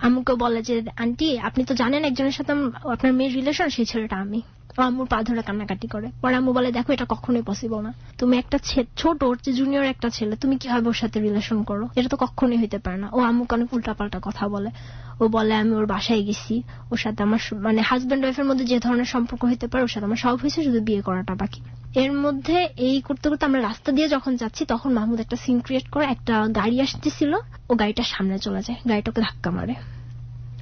আম্মুকে বলে যে আন্টি আপনি তো জানেন একজনের সাথে আপনার মেয়ের রিলেশন, সেই ছেলেটা আমি। আম্মুর পা ধরে কান্নাকাটি করে। পরে আম্মু বলে দেখো এটা কখনোই পসিবল না, তুমি একটা ছোট ওর যে জুনিয়র একটা ছেলে, তুমি কিভাবে ওর সাথে রিলেশন করো, এটা তো কখনোই হইতে পারে না। ও আম্মুকে অনেক উল্টাপাল্টা কথা বলে। ও বলে আমি ওর বাসায় গেছি, ওর সাথে আমার হাজব্যান্ড ওয়াইফের মধ্যে যে ধরনের সম্পর্ক হইতে পারে ওর সাথে আমার সব হয়েছে, শুধু বিয়ে করাটা বাকি। এর মধ্যে এই করতে করতে আমরা রাস্তা দিয়ে যখন যাচ্ছি তখন মাহমুদ একটা সিন ক্রিয়েট করে, একটা গাড়ি আসতেছিল, ও গাড়িটার সামনে চলে যায়, গাড়িটাকে ধাক্কা মারে।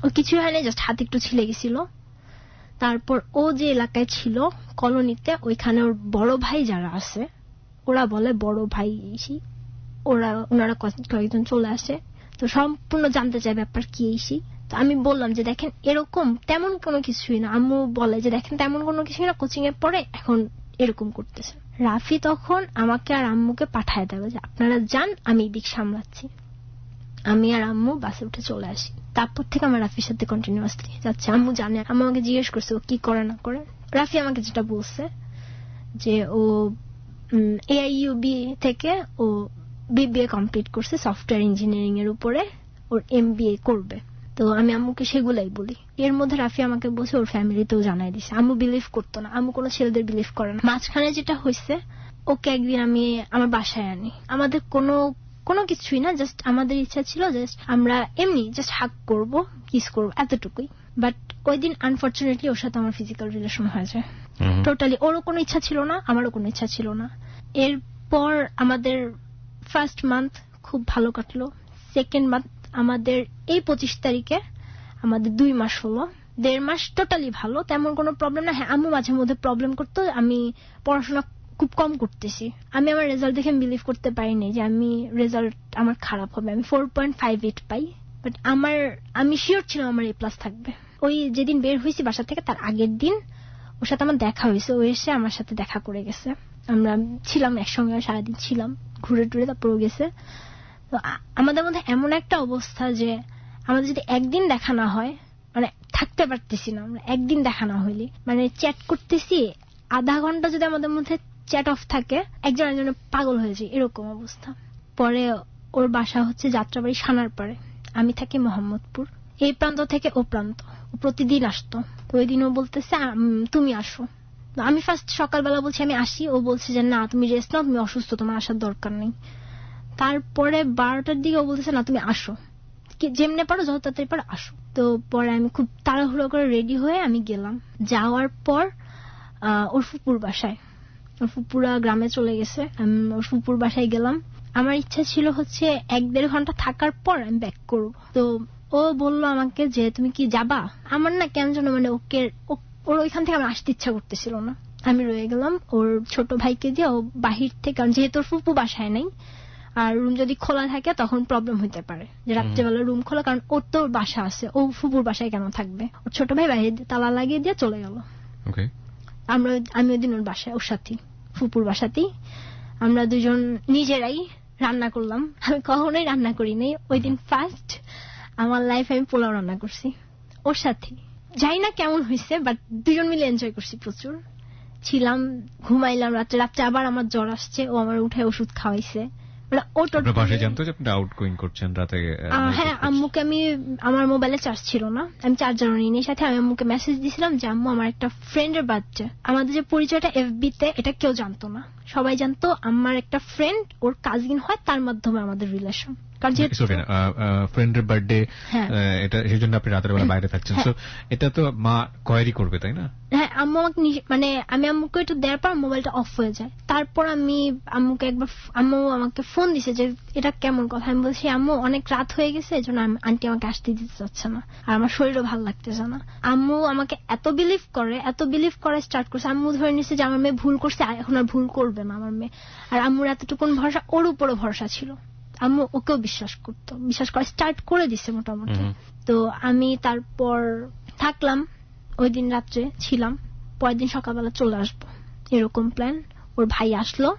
ও কিছু হয়নি, জাস্ট হাত একটু ছিলে গেছিল। তারপর ও যে এলাকায় ছিল কলোনিতে, ওইখানে ওর বড় ভাই যারা আছে, ওরা বলে বড় ভাই, ওনারা কয়েকজন চলে আসে। তো সম্পূর্ণ জানতে চায় ব্যাপার কি এসি। তো আমি বললাম যে দেখেন এরকম তেমন কোনো কিছুই না। আম্মু বলে যে দেখেন তেমন কোনো কিছুই না, কোচিং এ পড়ে এখন এরকম করতেছে। রাফি তখন আমাকে আর আম্মুকে পাঠায় দেবে যে আপনারা যান, আমি দিক সামলাচ্ছি। আমি আর আম্মু বাসে উঠে চলে আসি। তারপর থেকে আমার রাফির সাথে কন্টিনিউয়াসলি যাচ্ছে। আম্মু জানে, আম্মু আমাকে জিজ্ঞেস করছে ও কি করে না করে। রাফি আমাকে যেটা বলছে যে ও AIUB থেকে ও BBA কমপ্লিট করছে সফটওয়্যার ইঞ্জিনিয়ারিং এর উপরে, ওর MBA করবে। তো আমি আম্মুকে সেগুলাই বলি। এর মধ্যে রাফি আমাকে বসে ওর ফ্যামিলিতেও জানাই দিছে। আম্মু বিলিভ করতো না, আম্মু কোনো ছেলেদের বিলিভ করে না। মাঝখানে যেটা হয়েছে, ওকে একদিন আমি আমার বাসায় আনি। আমাদের কোনো কিছুই না, জাস্ট আমাদের ইচ্ছা ছিল জাস্ট আমরা এমনি জাস্ট হাগ করব, কিস করব, এতটুকুই। বাট ওই দিন আনফরচুনেটলি ওর সাথে আমার ফিজিক্যাল রিলেশন হয়ে যায়। টোটালি ওরও কোনো ইচ্ছা ছিল না, আমারও কোনো ইচ্ছা ছিল না। এরপর আমাদের ফার্স্ট মান্থ খুব ভালো কাটলো। সেকেন্ড মান্থ আমাদের এই 25 তারিখে আমাদের 2 মাস হলো। 1.5 মাস টোটালি ভালো, তেমন কোনো প্রবলেম না। হ্যাঁ, আম্মু মাঝে মধ্যে প্রবলেম করতো, আমি পড়াশোনা খুব কম করতেছি। আমি আমার রেজাল্ট দেখে বিলিভ করতে পারিনি যে আমি রেজাল্ট আমার খারাপ হবে। আমি 4.58 পাই, বাট আমি শিওর ছিলাম আমার A+ থাকবে। ওই যেদিন বের হয়েছি বাসা থেকে তার আগের দিন ওর সাথে আমার দেখা হয়েছে। ও এসে আমার সাথে দেখা করে গেছে, আমরা ছিলাম একসঙ্গে, সারাদিন ছিলাম, ঘুরে টুরে তারপর গেছে। তো আমাদের মধ্যে এমন একটা অবস্থা যে আমাদের যদি একদিন দেখা না হয়, মানে থাকতে পারতেছি না আমরা। একদিন দেখা না হইলে মানে চ্যাট করতেছি, আধা ঘন্টা যদি আমাদের মধ্যে চ্যাট অফ থাকে, একজন একজনের পাগল হয়ে যায়, এরকম অবস্থা। পরে ওর বাসা হচ্ছে যাত্রাবাড়ি সানার পাড়ে, আমি থাকি মোহাম্মদপুর। এই প্রান্ত থেকে ও প্রান্ত, ও প্রতিদিন আসতো। তো ওই দিন ও বলতেছে তুমি আসো। আমি ফার্স্ট সকালবেলা বলছি আমি আসি, ও বলছে যে না তুমি রেস্ট নাও, তুমি অসুস্থ, তোমার আসার দরকার নেই। তারপরে 12টার দিকে ও বলতেছে না তুমি আসো, যেমনে পারো যত তাড়াতাড়ি পারো আসো। তো পরে আমি খুব তাড়াহুড়ো করে রেডি হয়ে আমি গেলাম। যাওয়ার পর ওর ফুপুর বাসায়, ওর ফুপুরা গ্রামে চলে গেছে, আমি ওর ফুপুর বাসায় গেলাম। আমার ইচ্ছা ছিল হচ্ছে 1-1.5 ঘন্টা থাকার পর আমি ব্যাক করব। তো ও বলল আমাকে যে তুমি কি যাবা। আমার না কেন যেন মানে ওর ওইখান থেকে আমার আসতে ইচ্ছা করতেছিল না। আমি রয়ে গেলাম ওর ছোট ভাইকে দিয়ে। ও বাহির থেকে, কারণ যেহেতু ওর ফুপু বাসায় নাই, আর রুম যদি খোলা থাকে তখন প্রবলেম হইতে পারে যে রাত্রেবেলা রুম খোলা, কারণ ওর তো বাসা আছে, ও ফুপুর বাসায় কেন থাকবে। ওর ছোট ভাই বাইরে তালা লাগিয়ে দিয়ে চলে গেল। আমি ওই দিন ওর বাসায়, ওর সাথে ফুপুর বাসাতেই আমরা দুজন নিজেরাই রান্না করলাম। আমি কখনোই রান্না করি নাই। ওই দিন ফার্স্ট আমার লাইফে আমি পোলাও রান্না করছি ওর সাথে। যাই না কেমন হয়েছে, বাট দুজন মিলে এনজয় করছি প্রচুর। ছিলাম, ঘুমাইলাম। রাত্রে আবার আমার জ্বর আসছে, ও আমার উঠে ওষুধ খাওয়াইছে। হ্যাঁ, আম্মুকে আমি, আমার মোবাইলে চার্জ ছিল না, আমি চার্জারও নিই সাথে। আমি আম্মুকে মেসেজ দিয়েছিলাম যে আম্মু আমার একটা ফ্রেন্ডের বাচ্চা। আমাদের যে পরিচয়টা FB তে, এটা কেউ জানতো না, সবাই জানতো আমার একটা ফ্রেন্ড, ওর কাজিন হয়, তার মাধ্যমে আমাদের রিলেশন। ফ্রেন্ডের বার্থডে, এটা সেই জন্য আপনি রাতের বেলা বাইরে থাকছেন। এটা তো মা কোয়ারি করবে, তাই না? হ্যাঁ, আম্মু আমাকে মানে আমি আম্মুকে একটু দেওয়ার পর মোবাইলটা অফ হয়ে যায়। তারপর আমি আম্মুকে একবার, আম্মু আমাকে ফোন দিছে যে এটা কেমন কথা। আমি বলছি আম্মু অনেক রাত হয়ে গেছে, এই জন্য আন্টি আমাকে আসতে দিতে চাচ্ছে না, আর আমার শরীরও ভালো লাগতেছে না। আম্মু আমাকে এত বিলিভ করে স্টার্ট করছে। আম্মু ধরে নিচ্ছে যে আমার মেয়ে ভুল করছে, এখন আর ভুল করবে না আমার মেয়ে। আর আম্মুর এতটুকুন ভরসা, ওর উপরও ভরসা ছিল। আম্মু ওকেও বিশ্বাস করা স্টার্ট করে দিচ্ছে মোটামুটি। তো আমি তারপর থাকলাম, ওই দিন রাত্রে ছিলাম, পরের দিন সকালবেলা চলে আসবো এরকম প্ল্যান। ওর ভাই আসলো,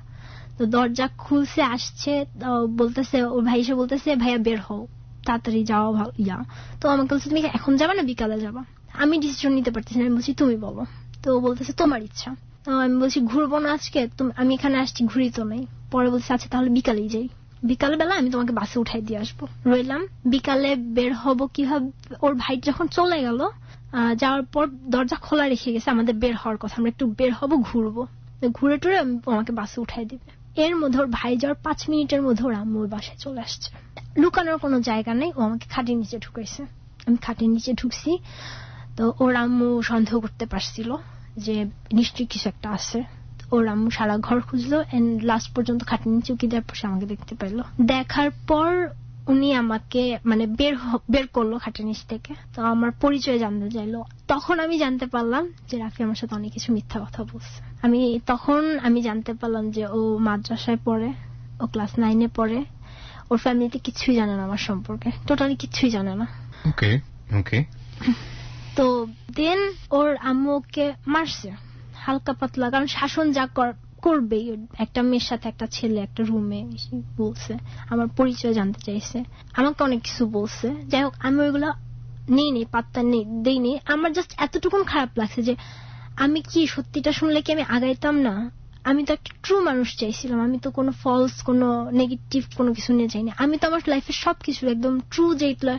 তো দরজা খুলছে, আসছে, বলতেছে, ওর ভাই এসে বলতেছে ভাইয়া বের হও, তাড়াতাড়ি যাওয়া ভালো। তো আমাকে বলছে তুমি এখন যাবা না বিকালে যাবা। আমি ডিসিশন নিতে পারতেছি না, আমি বলছি তুমি বলো। তো বলতেছে তোমার ইচ্ছা। তো আমি বলছি ঘুরবো না আজকে, আমি এখানে আসছি, ঘুরি তো নেই। পরে বলছে আচ্ছা তাহলে বিকালেই যাই, বিকাল বেলা আমি তোমাকে বাসে উঠাই দিয়ে আসবো। রইলাম, বিকালে বের হব কিভাবে। ওর ভাই যখন চলে গেল, যাওয়ার পর দরজা খোলা রেখে গেছে, আমাদের বের হওয়ার কথা, আমরা একটু বের হব, ঘুরবো, ঘুরে টুরে আমাকে বাসে উঠাই দিবে। এর মধ্যে ওর ভাই যাওয়ার 5 মিনিটের মধ্যে ওর আম্মুর বাসায় চলে আসছে। লুকানোর কোনো জায়গা নেই, ও আমাকে খাটের নিচে ঢুকাইছে। আমি খাটের নিচে ঢুকছি, তো ওর আম্মু সন্দেহ করতে পারছিল যে নিশ্চয়ই কিছু একটা আছে। ওর আম্মু সারা ঘর খুঁজলো, এন্ড লাস্ট পর্যন্ত খাটের নিচে উকি দেওয়ার পর আমাকে দেখতে পাইলো। দেখার পর উনি আমাকে মানে বের করলো খাটের নিচ থেকে। তো আমার পরিচয় জানতে চাইলো। তখন আমি জানতে পারলাম যে রাফি আমার সাথে অনেক কিছু মিথ্যা কথা বলছে। তখন আমি জানতে পারলাম যে ও মাদ্রাসায় পড়ে, ও ক্লাস 9-এ পড়ে। ওর ফ্যামিলিতে কিছুই জানে না আমার সম্পর্কে, টোটালি কিছুই জানে না। তো দেন ওর আম্মু ওকে মারছে হালকা পাতলা, কারণ শাসন যা করবে একটা মেয়ের সাথে একটা ছেলে একটা রুমে বলছে, আমার পরিচয় জানতে চাইছে, আমাকে অনেক কিছু বলছে। যাই হোক, আমি ওইগুলো নিইনি, পাত্তা দেইনি। আমার জাস্ট এতটুকুন খারাপ লাগছে যে আমি কি সত্যিটা শুনলে কি আমি আগাইতাম না। আমি তো একটা ট্রু মানুষ চাইছিলাম, আমি তো কোনো ফলস কোনো নেগেটিভ কোনো কিছু নিয়ে যাইনি। আমি তো আমার লাইফের সবকিছু একদম ট্রু যেগুলো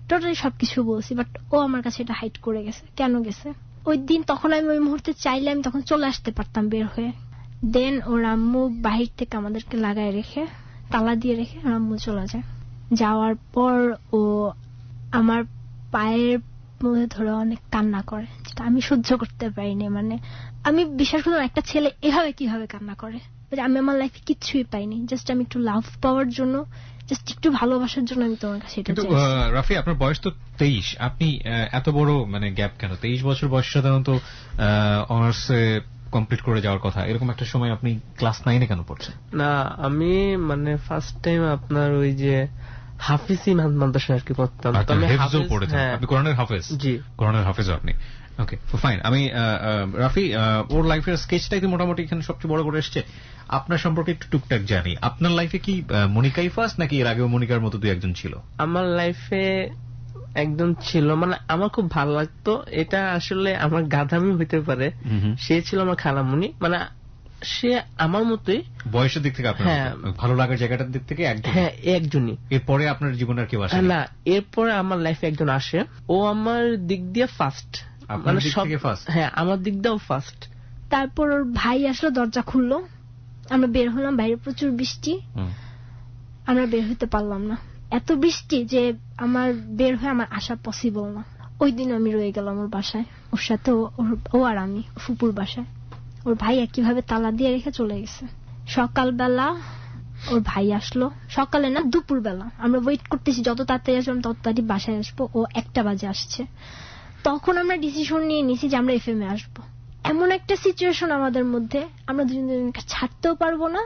টোটালি সবকিছু বলছি, বাট ও আমার কাছে এটা হাইড করে গেছে। কেন গেছে ওই দিন? তখন আমি ওই মুহূর্তে চাইলে আমি তখন চলে আসতে পারতাম বের হয়ে। দেন ওর আম্মু বাহির থেকে আমাদেরকে লাগায় রেখে তালা দিয়ে রেখে ওর আম্মু চলে যায়। যাওয়ার পর ও আমার পায়ের মধ্যে ধরে অনেক কান্না করে, যেটা আমি সহ্য করতে পারিনি। মানে আমি বিশ্বাস করলাম একটা ছেলে এভাবে কিভাবে কান্না করে। আমি আমার লাইফে কিচ্ছুই পাইনি, জাস্ট আমি একটু লাভ পাওয়ার জন্য, জাস্ট একটু ভালোবাসার জন্য আমি তোমার কাছে এটা চাইছি। রাফি, আপনার বয়স তো 23, আপনি এত বড় মানে গ্যাপ কেন? 23 বছর বয়স সাধারণত অনার্স কমপ্লিট করে যাওয়ার কথা, এরকম একটা সময় আপনি ক্লাস 9-এ কেন পড়ছেন? না, আমি মানে ফার্স্ট টাইম আপনার ওই যে হাফিজি মাদ্রাসায় আর কি পড়তাম। আমি হাফেজও পড়েছেন আপনি? কোরআনের হাফেজ? জি, কোরআনের হাফেজ আপনি। ওকে, ফাইন। আমি রাফি, ওর লাইফের স্কেচটাই তো মোটামুটি এখানে সবচেয়ে বড় করে এসছে। আপনার সম্পর্কে একটু টুকটাক জানি। আপনার লাইফে কি মনিকাই ফার্স্ট, নাকি এর আগেও মনিকার মতো দুই একজন ছিল? আমার লাইফে একজন ছিল, মানে আমার খুব ভালো লাগতো। এটা আসলে আমার গাধামি হইতে পারে। সে ছিল আমার খালামণি, মানে সে আমার মতোই বয়সের দিক থেকে। আপনার ভালো লাগার জায়গাটার দিক থেকে একজন? হ্যাঁ, একজনই। এরপরে আপনার জীবনে আর কেউ আসে না? এরপরে আমার লাইফে একজন আসে, ও আমার দিক দিয়ে ফার্স্ট। মানে সব ফার্স্ট? হ্যাঁ, আমার দিক দিয়েও ফার্স্ট। তারপর ওর ভাই আসলো, দরজা খুললো, আমরা বের হলাম। বাইরে প্রচুর বৃষ্টি, আমরা বের হইতে পারলাম না। এত বৃষ্টি যে আমার বের হয়ে আমার আসা পসিবল না। ওই দিন আমি রয়ে গেলাম ওর বাসায়, ওর সাথে ও আর আমি ফুপুর বাসায়। ওর ভাই একইভাবে তালা দিয়ে রেখে চলে গেছে। সকালবেলা ওর ভাই আসলো, সকালে না দুপুর বেলা। আমরা ওয়েট করতেছি যত তাড়াতাড়ি আসবো তত তাড়াতাড়ি বাসায় আসবো। ও 1টা বাজে আসছে। তখন আমরা ডিসিশন নিয়ে নিয়েছি যে আমরা এফএমএ আসবো। এমন একটা সিচুয়েশন আমাদের মধ্যে, আমরা দুজন দুজনকে ছাড়তেও পারবো না,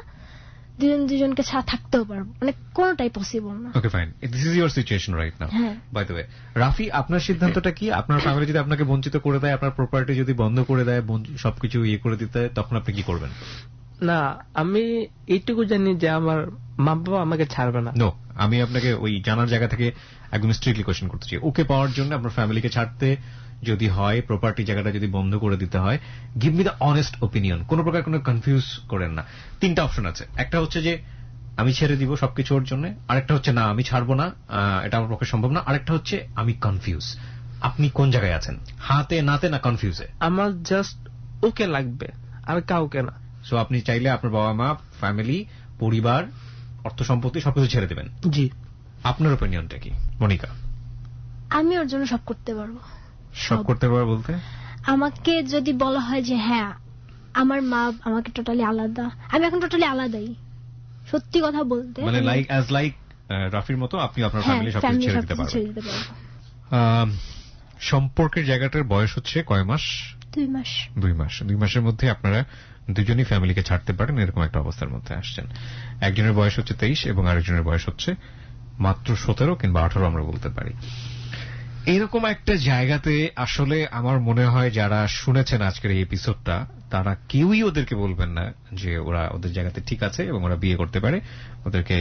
দুজন দুজনকে ছাড়া থাকতেও পারবো, মানে কোনটাই পসিবল না। Okay, fine. This is your situation right now. By the way, Rafi, আপনার সিদ্ধান্তটা কি? আপনার ফ্যামিলি যদি আপনাকে বঞ্চিত করে দেয়, আপনার প্রপার্টি যদি বন্ধ করে দেয়, সবকিছু ইয়ে করে দিতে, তখন আপনি কি করবেন? না, আমি এইটুকু জানি যে আমার মা বাবা আমাকে ছাড়বে না। নো, আমি আপনাকে ওই জানার জায়গা থেকে একদম স্ট্রিক্টলি কোয়েশ্চেন করতে চাই। ওকে পাওয়ার জন্য আপনার ফ্যামিলিকে ছাড়তে যদি হয়, প্রপার্টি জায়গাটা যদি বন্ধ করে দিতে হয়, give me the honest opinion, কোন প্রকার কোনো কনফিউজ করেন না। 3টা অপশন আছে। একটা হচ্ছে যে আমি ছেড়ে দিব সবকিছু ওর জন্য, আরেকটা হচ্ছে না আমি ছাড়বো না, এটা আমার পক্ষে সম্ভব না, আরেকটা হচ্ছে আমি কনফিউজ। আপনি কোন জায়গায় আছেন? হাতে নাতে না কনফিউজে? আমার জাস্ট ওকে লাগবে, আর কাউকে না। সো আপনি চাইলে আপনার বাবা মা, ফ্যামিলি, পরিবার, অর্থ সম্পত্তি সবকিছু ছেড়ে দেবেন? জি। আপনার ওপিনিয়নটা কি মনিকা? আমি ওর জন্য সব করতে পারবো। সব করতে পারবো বলতে? আমাকে যদি বলা হয় যে হ্যাঁ আমার মা আমাকে টোটালি আলাদা, আমি এখন টোটালি আলাদাই, সত্যি কথা বলতে। মানে লাইক রাফির মতো আপনি আপনার ফ্যামিলি সবকিছু ছেড়ে দিতে পারবেন? সম্পর্কের জায়গাটার বয়স হচ্ছে কয় মাস? 2 মাস। 2 মাস। 2 মাসের মধ্যে আপনারা দুজনই ফ্যামিলিকে ছাড়তে পারেন, এরকম একটা অবস্থার মধ্যে আসছেন। একজনের বয়স হচ্ছে 23 এবং আরেকজনের বয়স হচ্ছে মাত্র 17 কিংবা 18 আমরা বলতে পারি। এরকম একটা জায়গাতে আসলে আমার মনে হয় যারা শুনেছেন আজকের এই এপিসোডটা, তারা কেউই ওদেরকে বলবেন না যে ওরা ওদের জায়গাতে ঠিক আছে এবং ওরা বিয়ে করতে পারে, ওদেরকে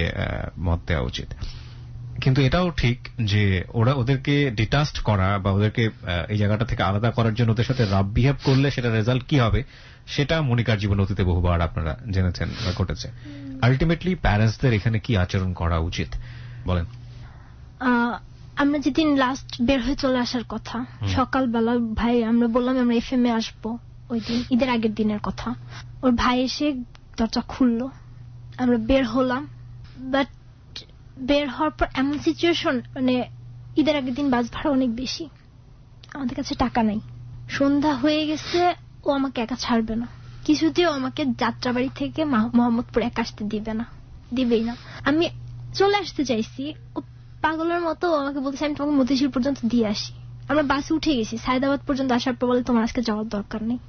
মত দেওয়া উচিত। কিন্তু এটাও ঠিক যে ওদেরকে ডিটাচড করা বা ওদেরকে এই জায়গাটা থেকে আলাদা করার জন্য ওদের সাথে রাফ বিহেভ করলে সেটা রেজাল্ট কি হবে সেটা মনিকার জীবন অতীতে বহুবার আপনারা জেনেছেন বা ঘটেছে। আলটিমেটলি প্যারেন্টসদের এখানে কি আচরণ করা উচিত বলেন? আমরা যেদিন লাস্ট বের হয়ে চলে আসার কথা, সকালবেলা ভাই আমরা বললাম আমরা এফএমএ আসবো, ওই দিন ঈদের আগের দিনের কথা। ওর ভাই এসে দরজা খুললো, আমরা বের হলাম। বাট বের হওয়ার পর এমন সিচুয়েশন, মানে ঈদের আগের দিন বাস ভাড়া অনেক বেশি, আমাদের কাছে টাকা নাই, সন্ধ্যা হয়ে গেছে, ও আমাকে একা ছাড়বে না, কিছুতেও আমাকে যাত্রাবাড়ি থেকে মোহাম্মদপুর একা আসতে দিবেই না। আমি চলে আসতে চাইছি, ও পাগলের মতো আমাকে বলতেছে আমি তোমাকে মতিঝিল পর্যন্ত দিয়ে আসি। আমরা বাসে উঠে গেছি, সায়দাবাদ পর্যন্ত আসার পর বলে তোমার আজকে যাওয়ার দরকার নেই।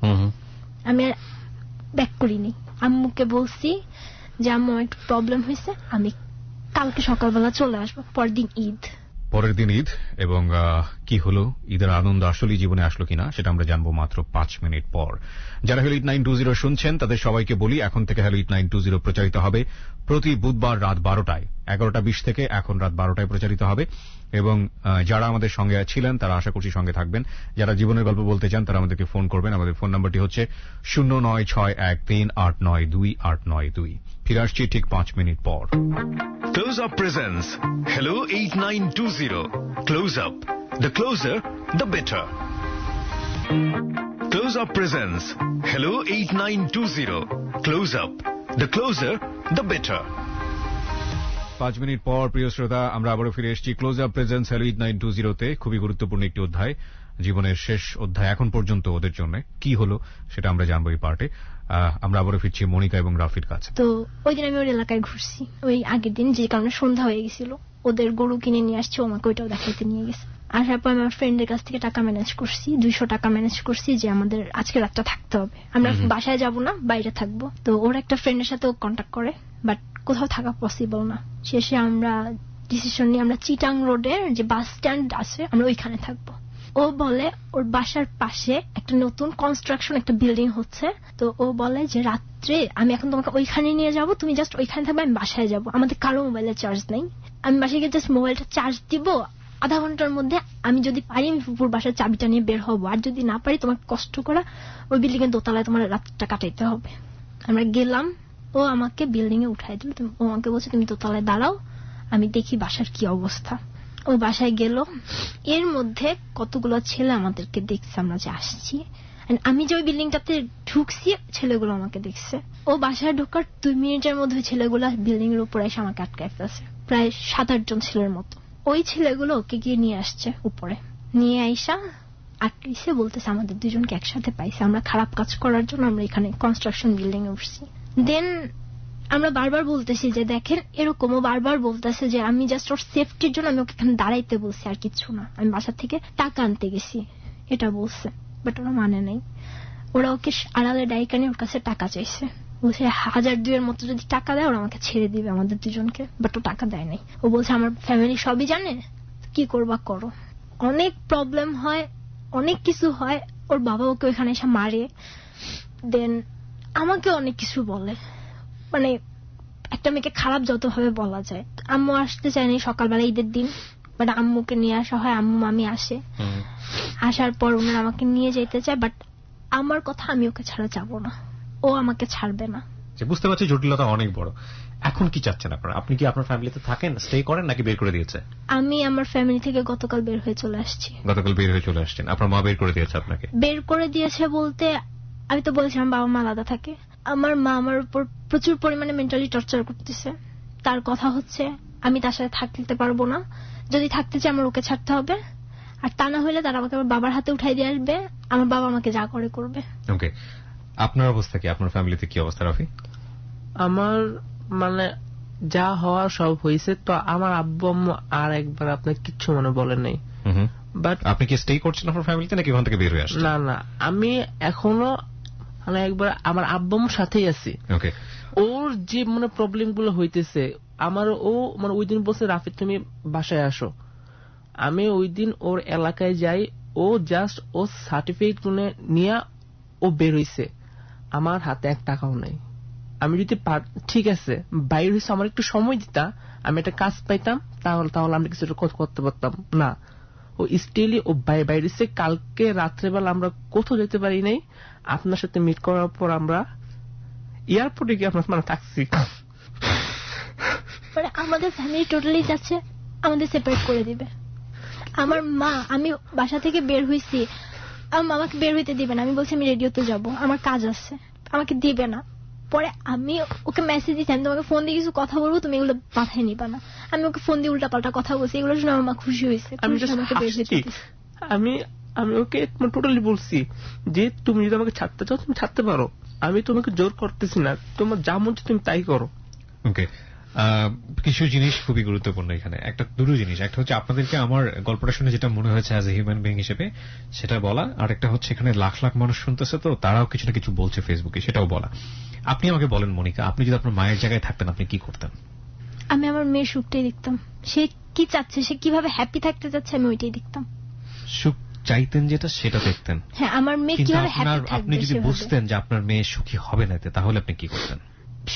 আমি আর ব্যাক করিনি, আম্মুকে বলছি যে আম্মু একটু প্রবলেম হয়েছে, আমি কালকে সকালবেলা চলে আসবো, পরদিন ঈদ। পরের দিন ঈদ এবং কি হলো, ঈদের আনন্দ আসলেই জীবনে আসলো কিনা সেটা আমরা জানবো মাত্র 5 মিনিট পর। যারা হ্যালো 8920 শুনছেন তাদের সবাইকে বলি, এখন থেকে হ্যালো 8920 প্রচারিত হবে প্রতি বুধবার রাত 12টায়, 11:20 থেকে এখন রাত 12টায় প্রচারিত হবে। এবং যারা আমাদের সঙ্গে ছিলেন তারা আশা করছি সঙ্গে থাকবেন। যারা জীবনের গল্প বলতে চান তারা আমাদেরকে ফোন করবেন। আমাদের ফোন নাম্বারটি হচ্ছে 09613892 ফিরে আসছি ঠিক 5 মিনিট পর। Close Up presents Hello 8920. Close Up. The closer, the better. Close Up presents Hello 8920. Close Up. The closer, the better. 5 minute পর প্রিয় শ্রোতা, আমরা আবারও ফিরে এসেছি ক্লোজ আপ প্রেজেন্স হ্যালো 8920 তে। খুবই গুরুত্বপূর্ণ একটি অধ্যায়, জীবনের শেষ অধ্যায় এখন পর্যন্ত ওদের জন্য কি হলো সেটা আমরা জানবো এই পার্টে। আমরা আবারও ফিরছি মনিকা এবং রাফির কাছে। তো ওই দিন আমি ওর এলাকায় ঘুরছি, ওই আগের দিন যে কারণে সন্ধ্যা হয়ে গেছিল, ওদের গরু কিনে নিয়ে আসছে, আমাকে ওইটাও দেখাইতে নিয়ে গেছে। আসার পর আমার ফ্রেন্ডের কাছ থেকে টাকা ম্যানেজ করছি, 200 টাকা ম্যানেজ করছি যে আমাদের আজকে রাতটা থাকতে হবে, আমরা বাসায় যাব না, বাইরে থাকবো। তো ওর একটা ফ্রেন্ডের সাথে ও কন্ট্যাক্ট করে, বাট কোথাও থাকা পসিবল না। শেষে আমরা ডিসিশন নিয়ে আমরা চিটাং রোডের যে বাস স্ট্যান্ড আছে আমরা ওইখানে থাকবো। ও বলে ওর বাসার পাশে একটা নতুন কনস্ট্রাকশন একটা বিল্ডিং হচ্ছে, তো ও বলে যে রাত্রে আমি এখন তোমাকে ওইখানে নিয়ে যাব, তুমি জাস্ট ওইখানে থাকবে, আমি বাসায় যাব, আমাদের কারো মোবাইলে চার্জ নেই, আমি বাসায় গিয়ে জাস্ট মোবাইলটা চার্জ দিব, আধা ঘন্টার মধ্যে আমি যদি পারি আমি ফুপুর বাসার চাবিটা নিয়ে বের হবো, আর যদি না পারি তোমাকে কষ্ট করা ওই বিল্ডিং এর দোতলায় তোমার রাতটা কাটাইতে হবে। আমরা গেলাম, ও আমাকে বিল্ডিং এ উঠাই দিল, ও আমাকে বলছে তুমি দোতলায় দাঁড়াও, আমি দেখি বাসার কি অবস্থা। ও বাসায় গেল, এর মধ্যে কতগুলো ছেলে আমাদেরকে দেখছে আমরা যে আসছি, আমি যে ওই বিল্ডিংটাতে ঢুকছি ছেলেগুলো আমাকে দেখছে। ও বাসায় ঢোকার 2 মিনিটের মধ্যে ছেলেগুলো বিল্ডিং এর উপরে এসে আমাকে আটকায় ফেলছে, প্রায় 7-8 জন ছেলের মতো। ওই ছেলেগুলো ওকে গিয়ে নিয়ে আসছে উপরে, নিয়ে আইসা আটকাইছে, বলতেছে আমাদের 2 জনকে একসাথে পাইছে, আমরা খারাপ কাজ করার জন্য আমরা এখানে কনস্ট্রাকশন বিল্ডিং এ উঠছি। দেন আমরা বারবার বলতেছি যে দেখেন এরকমও বারবার বলতেছে যে আমি জাস্ট ওর সেফটির জন্য আমি ওকে এখানে দাঁড়াইতে বলছি, আর কিছু না, আমি বাসা থেকে টাকা আনতে গেছি এটা বলছে, বাট ওরা মানে নাই। ওরা ওকে আড়ালে ডাইকা নিয়ে ওর কাছে টাকা চাইছে, বলছে 1000-2 মতো যদি টাকা দেয় ওরা আমাকে ছেড়ে দিবে আমাদের 2 জনকে, বাট ও টাকা দেয় নাই। ও বলছে আমার ফ্যামিলি সবই জানে, কি করবা করো। অনেক প্রবলেম হয়, অনেক কিছু হয়, ওর বাবা ওকে ওখানে এসে মারে, দেন আমাকে অনেক কিছু বলে, মানে একটা মেয়েকে খারাপ যতভাবে বলা যায়। আম্মু আসতে চায়নি সকালবেলা ঈদের দিন, বাট আম্মুকে নিয়ে আসা হয়, আম্মু মামি আসে, আসার পর ওনারা আমাকে নিয়ে যেতে চায়, বাট আমার কথা আমি ওকে ছাড়া যাব না, ও আমাকে ছাড়বে না। বুঝতে পারছি জটিলতা অনেক বড়। এখন কি চাচ্ছেন আপনারা? আপনি কি আপনার ফ্যামিলিতে থাকেন, স্টে করেন, নাকি বের করে দিয়েছে? আমি আমার ফ্যামিলি থেকে গতকাল বের হয়ে চলে আসছি। গতকাল বের হয়ে চলে আসছেন, আপনার মা বের করে দিয়েছে আপনাকে? বের করে দিয়েছে বলতে আমি তো বলেছিলাম বাবা মা আলাদা থাকে, আমার মা আমার উপর প্রচুর পরিমাণে মেন্টালি টর্চার করতেছে। তার কথা হচ্ছে আমি তার সাথে থাকতে পারবো না, যদি থাকতে চাই আমার ওকে ছাড়তে হবে, আর তা না হলে তারা আমাকে আমার বাবার হাতে উঠাই দিয়ে আসবে, আমার বাবা আমাকে যা করে করবে। ওকে, আপনার অবস্থা কি? আপনার ফ্যামিলিতে কি অবস্থা রাফি? আমার মানে যা হওয়ার সব হয়েছে, তো আমার আব্বু আম্মু আর একবার আপনার কিচ্ছু মনে বলেন নাই। বাট আপনি কি স্টে করছেন আপনার ফ্যামিলিতে নাকি ওখান থেকে বের হয়ে আসছেন? না না, আমি এখনো মানে একবার আমার আব্বু আম্মুর সাথেই আছি। ওকে, ওর যে মানে প্রবলেম গুলো হইতেছে আমার, ও মানে ওই দিন বলছে রাফি তুমি বাসায় আসো, আমি ওই দিন ওর এলাকায় যাই, ও জাস্ট ও সার্টিফিকেট নিয়ে ও বের হইছে, আমার হাতে 1 টাকাও নাই। আমি যদি ঠিক আছে বাইরে হইছে, আমার একটু সময় দিতা, আমি একটা কাজ পাইতাম, তাহলে আমি কিছু করতে পারতাম না। ও স্টিলি ও বাইরে হইছে। কালকে রাত্রেবেলা আমরা কোথাও যেতে পারি নাই, আপনার সাথে মিট করার পর আমরা এয়ারপোর্টে গিয়ে আপনার মানে থাকছি। আমাদের ফ্যামিলি টোটালি যাচ্ছে আমাদের সেপারেট করে দিবে। আমার মা, আমি বাসা থেকে বের হইছি, আমার আমাকে বের হইতে দিবে না, আমি বলছি আমি রেডিওতে যাব, আমার কাজ আছে, আমাকে দিবে না। পরে আমি ওকে মেসেজ দিচ্ছি আমি তোমাকে ফোন দিয়ে কিছু কথা বলবো, তুমি এগুলো মাথায় নিবা না। আমি ওকে ফোন দিয়ে উল্টাপাল্টা কথা বলছি, এগুলো শুনে আমার মা খুশি হয়েছে। আমি ওকে টোটালি বলছি যে তুমি যদি আমাকে ছাড়তে চাও তুমি ছাড়তে পারো, আমি তোমাকে জোর করতেছি না, তোমার যা মন তুমি তাই করো। ওকে, কিছু জিনিস খুবই গুরুত্বপূর্ণ এখানে। দুটো জিনিস, একটা হচ্ছে আপনাদেরকে আমার গল্পটা শুনে যেটা মনে হয়েছে অ্যাজ এ হিউম্যান বিং হিসেবে সেটা বলা, আর একটা হচ্ছে এখানে লাখ লাখ মানুষ শুনতেছে, তো তারাও কিছু না কিছু বলছে ফেসবুকে, সেটাও বলা। আপনি আমাকে বলেন মনিকা, আপনি যদি আপনার মায়ের জায়গায় থাকতেন আপনি কি করতেন? আমি আমার মেয়ের সুখটাই দেখতাম, সে কি চাচ্ছে, সে কিভাবে হ্যাপি থাকতে চাচ্ছে, আমি ওইটাই দেখতাম। সুখ চাইতেন যেটা, সেটা দেখতেন। হ্যাঁ, আমার মেয়ে কিভাবে হ্যাপি থাকবে। আপনি যদি বুঝতেন যে আপনার মেয়ে সুখী হবে না, তাহলে আপনি কি করতেন?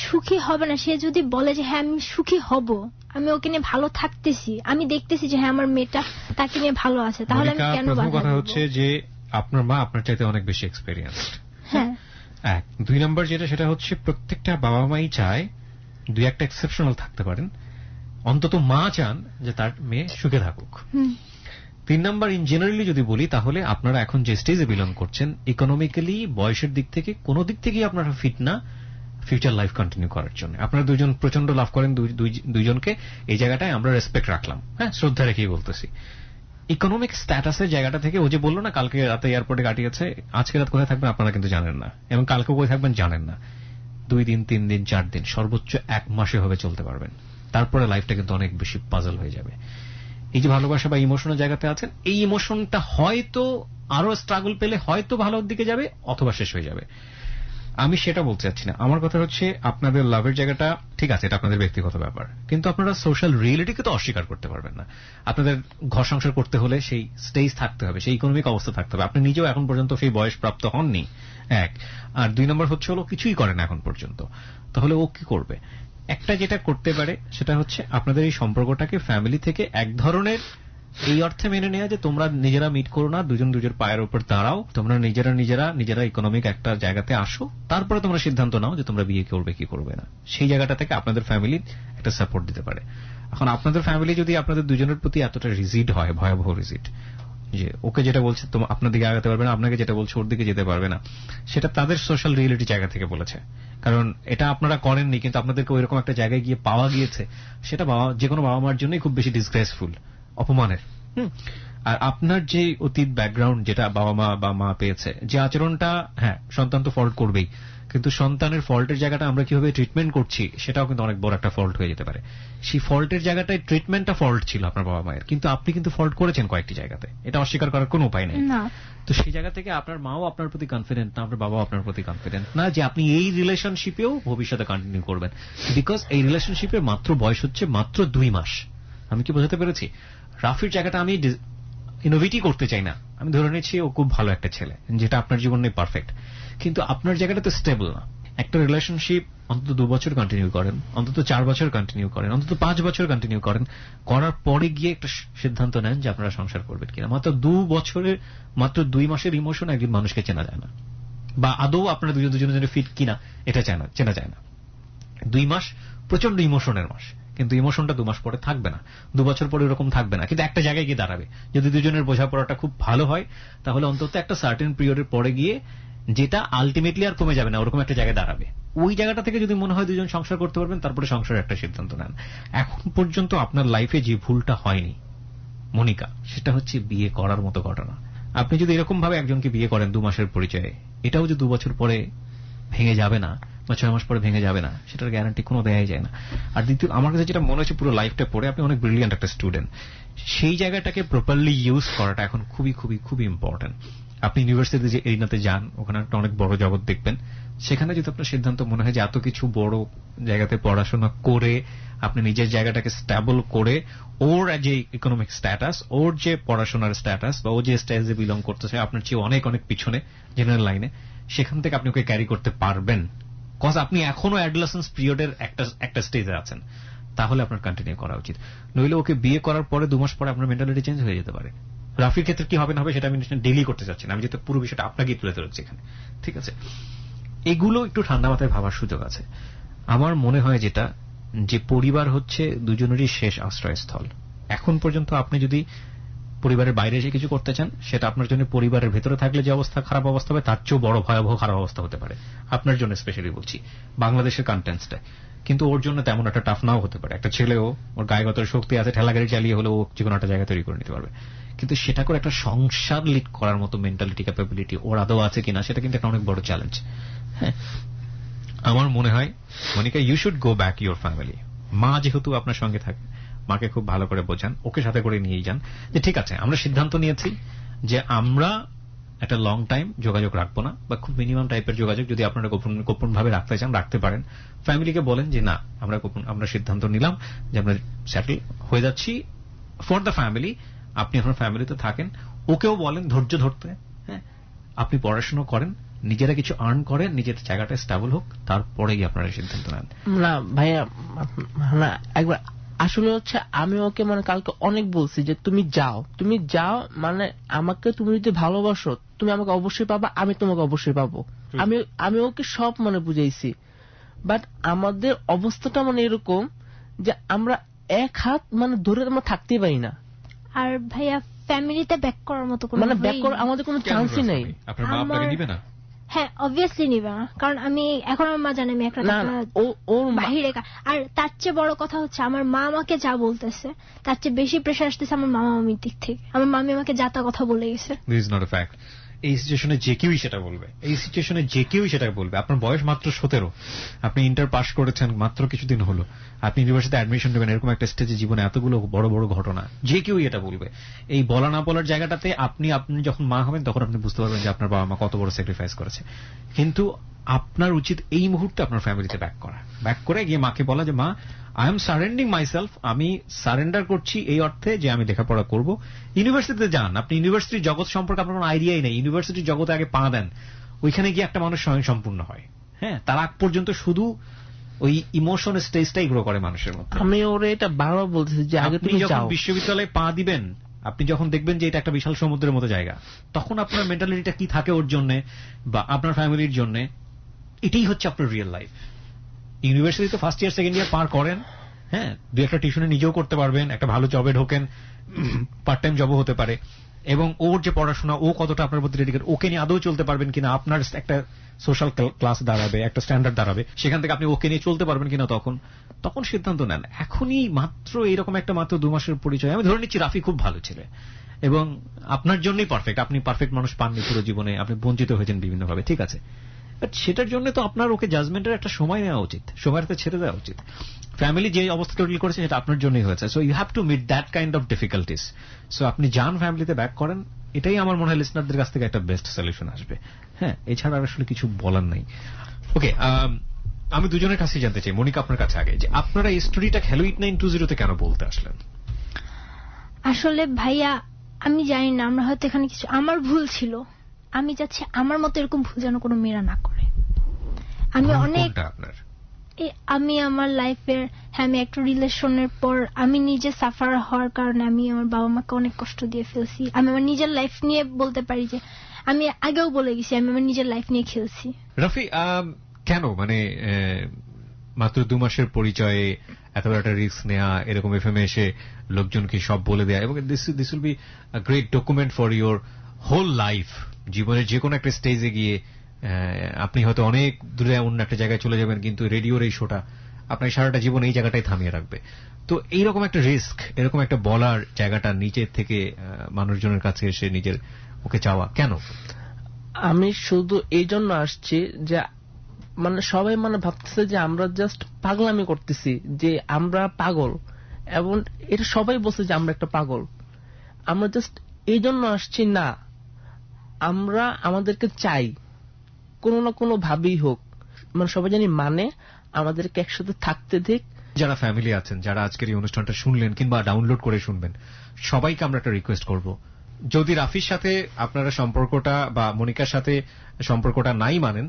সুখী হবে না, সে যদি বলে যে হ্যাঁ আমি সুখী হব, আমি ওকে নিয়ে ভালো থাকতেছি, আমি দেখতেছি যে হ্যাঁ আমার মেয়েটা তাকে নিয়ে ভালো আছে, তাহলে আমি কেন বাধা দেব? প্রথম কথা হচ্ছে যে আপনার মা আপনার চাইতে অনেক বেশি এক্সপেরিয়েন্সড। হ্যাঁ। এক, 2 নম্বর যেটা, সেটা হচ্ছে প্রত্যেকটা বাবা মাই চায়, 2-1টা এক্সেপশনাল থাকতে পারেন, অন্তত মা চান যে তার মেয়ে সুখে থাকুক। 3 নম্বর, ইন জেনারেলি যদি বলি, তাহলে আপনারা এখন যে স্টেজে বিলং করছেন, ইকোনমিক্যালি, বয়সের দিক থেকে, কোন দিক থেকেই আপনারা ফিট না ফিউচার লাইফ কন্টিনিউ করার জন্য। আপনারা দুজন প্রচন্ড লাভ করেন দুইজনকে, এই জায়গাটায় আমরা রেসপেক্ট রাখলাম, হ্যাঁ, শ্রদ্ধা রেখেই বলতেছি। ইকোনমিক স্ট্যাটাসের জায়গাটা থেকে, ও যে বললো না কালকে রাতে এয়ারপোর্টে কাটিয়েছে, আজকে রাত কোথায় থাকবেন আপনারা কিন্তু জানেন না, এবং কালকে কোথায় থাকবেন জানেন না। 2 দিন, 3 দিন, 4 দিন, সর্বোচ্চ 1 মাসে হবে চলতে পারবেন, তারপরে লাইফটা কিন্তু অনেক বেশি পাজল হয়ে যাবে। এই যে ভালোবাসা বা ইমোশনের জায়গাতে আছেন, এই ইমোশনটা হয়তো আরো স্ট্রাগল পেলে হয়তো ভালোর দিকে যাবে, অথবা শেষ হয়ে যাবে। আমি সেটা বলতে চাচ্ছি না। আমার কথা হচ্ছে আপনাদের লাভের জায়গাটা ঠিক আছে, এটা আপনাদের ব্যক্তিগত ব্যাপার, কিন্তু আপনারা সোশ্যাল রিয়েলিটিকে তো অস্বীকার করতে পারবেন না। আপনাদের ঘর সংসার করতে হলে সেই স্টেজ থাকতে হবে, সেই ইকোনমিক অবস্থা থাকতে হবে। আপনি নিজেও এখন পর্যন্ত সেই বয়স প্রাপ্ত হননি, 1। আর 2 নম্বর হচ্ছে হলো কিছুই করেন এখন পর্যন্ত, তাহলে ও কি করবে? একটা যেটা করতে পারে সেটা হচ্ছে আপনাদের এই সম্পর্কটাকে ফ্যামিলি থেকে এক ধরনের এই অর্থে মেনে নেওয়া যে তোমরা নিজেরা মিট করো না, দুজন দুজনের পায়ের উপর দাঁড়াও, তোমরা নিজেরা ইকোনমিক একটা জায়গাতে আসো, তারপরে তোমরা সিদ্ধান্ত নাও যে তোমরা বিয়ে করবে কি করবে না। সেই জায়গাটা থেকে আপনাদের ফ্যামিলি একটা সাপোর্ট দিতে পারে। এখন আপনাদের ফ্যামিলি যদি আপনাদের দুজনের প্রতি এতটা রিজিড হয়, ভয়াবহ রিজিড, যে ওকে যেটা বলছে তোমার আপনার দিকে আগাতে পারবে না, আপনাকে যেটা বলছে ওর দিকে যেতে পারবে না, সেটা তাদের সোশ্যাল রিয়েলিটি জায়গা থেকে বলেছে। কারণ এটা আপনারা করেননি, কিন্তু আপনাদেরকে ওইরকম একটা জায়গায় গিয়ে পাওয়া গিয়েছে, সেটা যে কোনো বাবা মার জন্যই খুব বেশি ডিসগ্রেসফুল, অপমানের। আর আপনার যে অতীত ব্যাকগ্রাউন্ড, যেটা বাবা মা বা মা পেয়েছে, যে আচরণটা, হ্যাঁ সন্তান তো ফল্ট করবেই, কিন্তু সন্তানের ফল্টের জায়গাটা আমরা কিভাবে ট্রিটমেন্ট করছি সেটাও কিন্তু অনেক বড় একটা ফল্ট হয়ে যেতে পারে। সেই ফল্টের জায়গাটায় ট্রিটমেন্টটা ফল্ট ছিল আপনার বাবা মায়ের, কিন্তু আপনি কিন্তু ফল্ট করেছেন কয়েকটি জায়গাতে, এটা অস্বীকার করার কোনো উপায় নেই। তো সেই জায়গা থেকে আপনার মাও আপনার প্রতি কনফিডেন্ট না, আপনার বাবাও আপনার প্রতি কনফিডেন্ট না যে আপনি এই রিলেশনশিপেও ভবিষ্যতে কন্টিনিউ করবেন, বিকজ এই রিলেশনশিপের মাত্র বয়স হচ্ছে মাত্র 2 মাস। আমি কি বোঝাতে পেরেছি? রাফির জায়গাটা আমি ইনোভেটই করতে চাই না, আমি ধরে নিচ্ছি ও খুব ভালো একটা ছেলে, যেটা আপনার জীবনে পারফেক্ট, কিন্তু আপনার জায়গাটা তো স্টেবল না। একটা রিলেশনশিপ অন্তত 2 বছর কন্টিনিউ করেন, অন্তত 4 বছর কন্টিনিউ করেন, অন্তত 5 বছর কন্টিনিউ করেন, করার পরে গিয়ে একটা সিদ্ধান্ত নেন যে আপনারা সংসার করবেন কিনা। মাত্র 2 মাসের ইমোশন একজন মানুষকে চেনা যায় না, বা আদৌ আপনারা দুজনের ফিট কিনা এটা চেনা যায় না। 2 মাস প্রচন্ড ইমোশনের মাস, কিন্তু ইমোশনটা 2 মাস পরে থাকবে না, 2 বছর পরে এরকম থাকবে না, কিন্তু একটা জায়গায় গিয়ে দাঁড়াবে। যদি দুজনের বোঝাপড়াটা খুব ভালো হয়, তাহলে অন্তত একটা সার্টেন পিরিয়ডের পরে গিয়ে, যেটা আলটিমেটলি আর কমে যাবে না, ওরকম একটা জায়গায় দাঁড়াবে। ওই জায়গাটা থেকে যদি মনে হয় দুজন সংসার করতে পারবেন, তারপরে সংসারের একটা সিদ্ধান্ত নেন। এখন পর্যন্ত আপনার লাইফে যে ভুলটা হয়নি মনিকা, সেটা হচ্ছে বিয়ে করার মতো ঘটনা। আপনি যদি এরকম ভাবে একজনকে বিয়ে করেন 2 মাসের পরিচয়ে, এটাও যে 2 বছর পরে ভেঙে যাবে না বা 6 মাস পরে ভেঙে যাবে না, সেটার গ্যারান্টি কোনো দেয়াই যায় না। আর দ্বিতীয়, আমার কাছে যেটা মনে হচ্ছে, পুরো লাইফটা পরে আপনি অনেক ব্রিলিয়ান্ট একটা স্টুডেন্ট, সেই জায়গাটাকে প্রপারলি ইউজ করাটা এখন খুবই খুবই খুবই ইম্পর্টেন্ট। আপনি ইউনিভার্সিটিতে যে এরিনাতে যান, ওখানে একটা অনেক বড় জগৎ দেখবেন, সেখানে যদি আপনার সিদ্ধান্ত মনে হয় যে এত কিছু বড় জায়গাতে পড়াশোনা করে আপনি নিজের জায়গাটাকে স্ট্যাবল করে, ওর যে ইকোনমিক স্ট্যাটাস, ওর যে পড়াশোনার স্ট্যাটাস, বা ও যে স্টেজে বিলং করতেছে আপনার চেয়ে অনেক অনেক পিছনে জেনারেল লাইনে, সেখান থেকে আপনি ওকে ক্যারি করতে পারবেন, কজ আপনি এখনো অ্যাডোলেসেন্স পিরিয়ডের একটা স্টেজে আছেন, তাহলে আপনার কন্টিনিউ করা উচিত। নইলে ওকে বিয়ে করার পরে 2 মাস পরে আপনার মেন্টালিটি চেঞ্জ হয়ে যেতে পারে। রাফির ক্ষেত্রে কি হবে না হবে সেটা আমি ডেইলি করতে চাচ্ছি না, আমি যেহেতু পুরো বিষয়টা আপনাকেই তুলে ধরেছি এখানে, ঠিক আছে? এগুলো একটু ঠান্ডা মাথায় ভাবার সুযোগ আছে। আমার মনে হয় যেটা, যে পরিবার হচ্ছে দুজনেরই শেষ আশ্রয়স্থল। এখন পর্যন্ত আপনি যদি পরিবারের বাইরে এসে কিছু করতে চান, সেটা আপনার জন্য পরিবারের ভেতরে থাকলে যে অবস্থা, খারাপ অবস্থা হবে, তার চেয়েও বড় ভয়াবহ খারাপ অবস্থা হতে পারে আপনার জন্য, স্পেশালি বলছি বাংলাদেশের কন্টেন্টসটা। কিন্তু ওর জন্য তেমন একটা টাফ নাও হতে পারে। একটা ছেলেও, ওর গায়েগত শক্তি আছে, ঠেলা গাড়ি চালিয়ে হলেও যে কোনো একটা জায়গা তৈরি করে নিতে পারবে, কিন্তু সেটা করে একটা সংসার লিড করার মতো মেন্টালিটি, ক্যাপাবিলিটি ওর আদৌ আছে কিনা, সেটা কিন্তু একটা অনেক বড় চ্যালেঞ্জ। হ্যাঁ, আমার মনে হয় Monica, you should go back your family. মা যেহেতু আপনার সঙ্গে থাকে, মাকে খুব ভালো করে বোঝান, ওকে সাথে করে নিয়েই যান যে ঠিক আছে, আমরা সিদ্ধান্ত নিয়েছি যে আমরা একটা লং টাইম যোগাযোগ রাখবো না, বা খুব মিনিমাম টাইপের যোগাযোগ যদি আপনারা গোপন ভাবে রাখতে চান রাখতে পারেন। ফ্যামিলিকে বলেন যে না, আমরা সিদ্ধান্ত নিলাম যে আমরা সেটেল হয়ে যাচ্ছি, ফর দ্য ফ্যামিলি, আপনি আপনার ফ্যামিলিতে থাকেন, ওকেও বলেন ধৈর্য ধরতে, হ্যাঁ, আপনি পড়াশোনা করেন, নিজেরা কিছু আর্ন করেন, নিজের জায়গাটা স্টেবল হোক, তারপরেই আপনারা সিদ্ধান্ত নেন। না ভাইয়া, না একবার আসলে হচ্ছে আমি ওকে মানে কালকে অনেক বলছি যে তুমি যাও, মানে আমাকে তুমি যদি ভালোবাসো তুমি আমাকে অবশ্যই পাবা, আমি তোমাকে অবশ্যই পাবো। আমি ওকে সব মানে বুঝাইছি, বাট আমাদের অবস্থাটা মানে এরকম যে আমরা এক হাত মানে ধরে আমরা থাকতেই পারি না। আর ভাইয়া ফ্যামিলিতে ব্যাক করার মতো কোনো মানে ব্যাক করার আমাদের কোনো চান্সই নাই। আপনার মা আপনাকে দিবে না? হ্যাঁ, অবভিয়াসলি নিবে না, কারণ আমি এখন আমার মা জানে আমি একটা বাহিরে। আর তার চেয়ে বড় কথা হচ্ছে আমার মা আমাকে যা বলতেছে তার চেয়ে বেশি প্রেশার আসতেছে আমার মামা মামির দিক থেকে। আমার মামি আমাকে যা তা কথা বলে গেছে। This is not a fact. এই সিচুয়েশনে যে কেউই সেটা বলবে, আপনার বয়স মাত্র 17, আপনি ইন্টার পাস করেছেন মাত্র কিছুদিন হলো, আপনি ইউনিভার্সিটিতে অ্যাডমিশন নেবেন, এরকম একটা স্টেজে জীবনে এতগুলো বড় বড় ঘটনা, যে কেউই এটা বলবে। এই বলা না বলার জায়গাটাতে আপনি যখন মা হবেন তখন আপনি বুঝতে পারবেন যে আপনার বাবা মা কত বড় স্যাক্রিফাইস করেছে। কিন্তু আপনার উচিত এই মুহূর্তে আপনার ফ্যামিলিতে ব্যাক করে গিয়ে মাকে বলা যে মা, আই এম সারেন্ডিং মাইসেলফ, আমি সারেন্ডার করছি এই অর্থে যে আমি লেখাপড়া করব। ইউনিভার্সিটিতে যান, আপনি ইউনিভার্সিটির জগৎ সম্পর্কে আপনার কোনো আইডিয়াই নেই, ইউনিভার্সিটির জগতে আগে পা দেন, ওইখানে গিয়ে একটা মানুষ স্বয়ং সম্পূর্ণ হয়। হ্যাঁ, তার আগ পর্যন্ত শুধু ওই ইমোশন স্টেজটাই গ্রো করে মানুষের মধ্যে। আমি ওরে এটা বারবার বলতেছি যে আগে তুমি যখন বিশ্ববিদ্যালয়ে পা দিবেন, আপনি যখন দেখবেন যে এটা একটা বিশাল সমুদ্রের মতো জায়গা, তখন আপনার মেন্টালিটিটা কি থাকে ওর জন্য বা আপনার ফ্যামিলির জন্য, এটাই হচ্ছে আপনার রিয়েল লাইফ। ইউনিভার্সিটিতে ফার্স্ট ইয়ার সেকেন্ড ইয়ার পার করেন, হ্যাঁ, দু একটা টিউশনে নিজেও করতে পারবেন, একটা ভালো জবে ঢোকেন, পার্ট টাইম জবও হতে পারে, এবং ওর যে পড়াশোনা ও কতটা আপনার প্রতি ডেডিকেট, ওকে নিয়ে আদৌ চলতে পারবেন কিনা, আপনার একটা সোশ্যাল ক্লাস দাঁড়াবে, একটা স্ট্যান্ডার্ড দাঁড়াবে, সেখান থেকে আপনি ওকে নিয়ে চলতে পারবেন কিনা তখন সিদ্ধান্ত নেন। এখনই মাত্র এইরকম একটা মাত্র 2 মাসের পরিচয়, আমি ধরে নিচ্ছি রাফি খুব ভালো ছেলে এবং আপনার জন্যই পারফেক্ট, আপনি পারফেক্ট মানুষ পাননি পুরো জীবনে, আপনি বঞ্চিত হয়েছেন বিভিন্নভাবে, ঠিক আছে, বাট সেটার জন্য তো আপনার ওকে জাজমেন্টের একটা সময় নেওয়া উচিত, সময়টা ছেড়ে দেওয়া উচিত। ফ্যামিলি যে অবস্থা তৈরি করেছে সেটা আপনার জন্যই হয়েছে, so you have to meet that kind of difficulties. So আপনি যান, ফ্যামিলিতে ব্যাক করেন, এটাই আমার মনে হয় লিসনারদের কাছ থেকে একটা বেস্ট সলিউশন আসবে। হ্যাঁ, এছাড়া আসলে কিছু বলার নাই। ওকে, আমি দুজনের কাছে জানতে চাই, মনিকা আপনার কাছে আগে, যে আপনারা এই স্টোরিটা হ্যালো 8920 কেন বলতে আসলেন? আসলে ভাইয়া আমি জানি না, আমরা হয়তো এখানে কিছু আমার ভুল ছিল, আমি চাচ্ছি আমার মতো এরকম ভুল যেন কোনো মেয়েরা না করে। আমি আমার লাইফের, হ্যাঁ, আমি একটা রিলেশনের পর আমি নিজে সাফার হওয়ার কারণে আমি আমার বাবা মাকে অনেক কষ্ট দিয়ে ফেলছি। আমি আমার নিজের লাইফ নিয়ে বলতে পারি যে আমি আগেও বলে গেছি আমি আমার নিজের লাইফ নিয়ে খেলছি। রাফি, কেন মানে মাত্র 2 মাসের পরিচয়ে এত বড় একটা রিস্ক নেওয়া, এরকম এফএমএ এসে লোকজনকে সব বলে দেয়া, এবং this will be a great document for your whole life. জীবনের যে কোনো একটা স্টেজে গিয়ে আপনি হয়তো অনেক দূরে অন্য একটা জায়গায় চলে যাবেন, কিন্তু রেডিওর এই শোটা আপনার সারাটা জীবন এই জায়গাটাই থামিয়ে রাখবে। তো এইরকম একটা রিস্ক, এরকম একটা বলার জায়গাটা নিজের থেকে মানুষজনের কাছে এসে নিজের ওকে চাওয়া কেন? আমি শুধু এই জন্য আসছি যে মানে সবাই মানে ভাবতেছে যে আমরা জাস্ট পাগলামি করতেছি, যে আমরা পাগল, এবং এটা সবাই বলছে যে আমরা একটা পাগল। আমরা জাস্ট এই জন্য আসছি না, আমরা আমাদেরকে চাই কোনো না কোনো ভাবেই হোক, মানে সবাই জানি মানে আমাদেরকে একসাথে থাকতে দিক। যারা ফ্যামিলি আছেন, যারা আজকের এই অনুষ্ঠানটা শুনলেন কিংবা ডাউনলোড করে শুনবেন, সবাইকে আমরা একটা রিকোয়েস্ট করব, যদি রাফির সাথে আপনারা সম্পর্কটা বা মনিকার সাথে সম্পর্কটা নাই মানেন,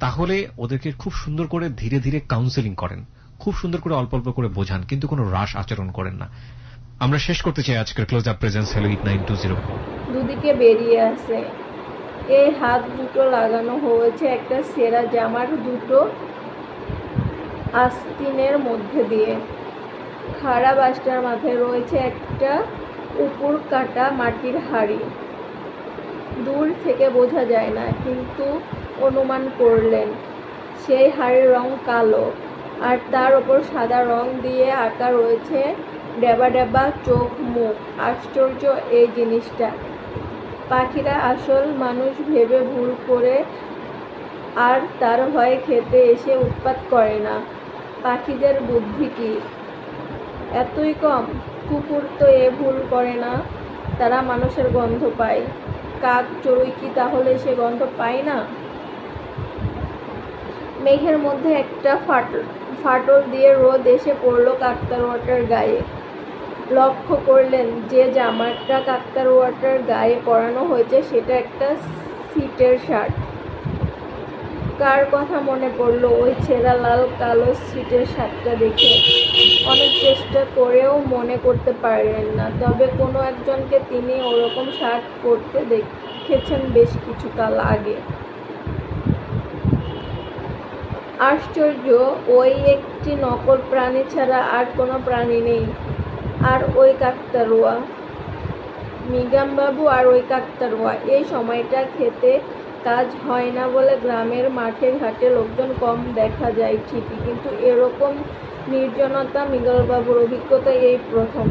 তাহলে ওদেরকে খুব সুন্দর করে ধীরে ধীরে কাউন্সেলিং করেন, খুব সুন্দর করে অল্প অল্প করে বোঝান, কিন্তু কোনো রাশ আচরণ করেন না। আমরা শেষ করতে চাই আজকের ক্লোজ আপ প্রেজেন্স হ্যালো 8920। দুদিকে বেরিয়ে আসে, এই হাত দুটো লাগানো হয়েছে একটা সেরা জামার দুটো আস্তিনের মধ্যে দিয়ে। খাড়া বাসটার মাথায় রয়েছে একটা উপর কাটা মাটির হাড়ি। দূর থেকে বোঝা যায় না, কিন্তু অনুমান করলেন সেই হাড়ির রং কালো, আর তার ওপর সাদা রং দিয়ে আঁকা রয়েছে ডেবা ডেবা চোখ মুখ। আশ্চর্য এই জিনিসটা, পাখিরা আসল মানুষ ভেবে ভুল করে আর তার ভয়ে খেতে এসে উৎপাত করে না। পাখিদের বুদ্ধি কি এতই কম? কুকুর তো এ ভুল করে না, তারা মানুষের গন্ধ পায়। কাক চড়ুই কি তাহলে সে গন্ধ পায় না? মেঘের মধ্যে একটা ফাটল দিয়ে রোদ এসে পড়ল কাকতাড়ুয়াটার গায়ে। লক্ষ্য করলেন যে জামাটা কাকতাড়ুয়াটার গায়ে পরানো হয়েছে সেটা একটা সিটের শার্ট। কার কথা মনে পড়লো ওই ছেঁড়া লাল কালো সিটের শার্টটা দেখে? অনেক চেষ্টা করেও মনে করতে পারলেন না, তবে কোনো একজনকে তিনি ওরকম শার্ট পরতে দেখেছেন বেশ কিছুকাল আগে। আশ্চর্য, ওই একটি নকল প্রাণী ছাড়া আর কোনো প্রাণী নেই। আর ওই কাকতাড়ুয়া, মৃগামবাবু আর ওই কাকতাড়ুয়া। এই সময়টা খেতে কাজ হয় না বলে গ্রামের মাঠে ঘাটে লোকজন কম দেখা যায় ঠিকই, কিন্তু এরকম নির্জনতা মৃগালবাবুর অভিজ্ঞতা এই প্রথম।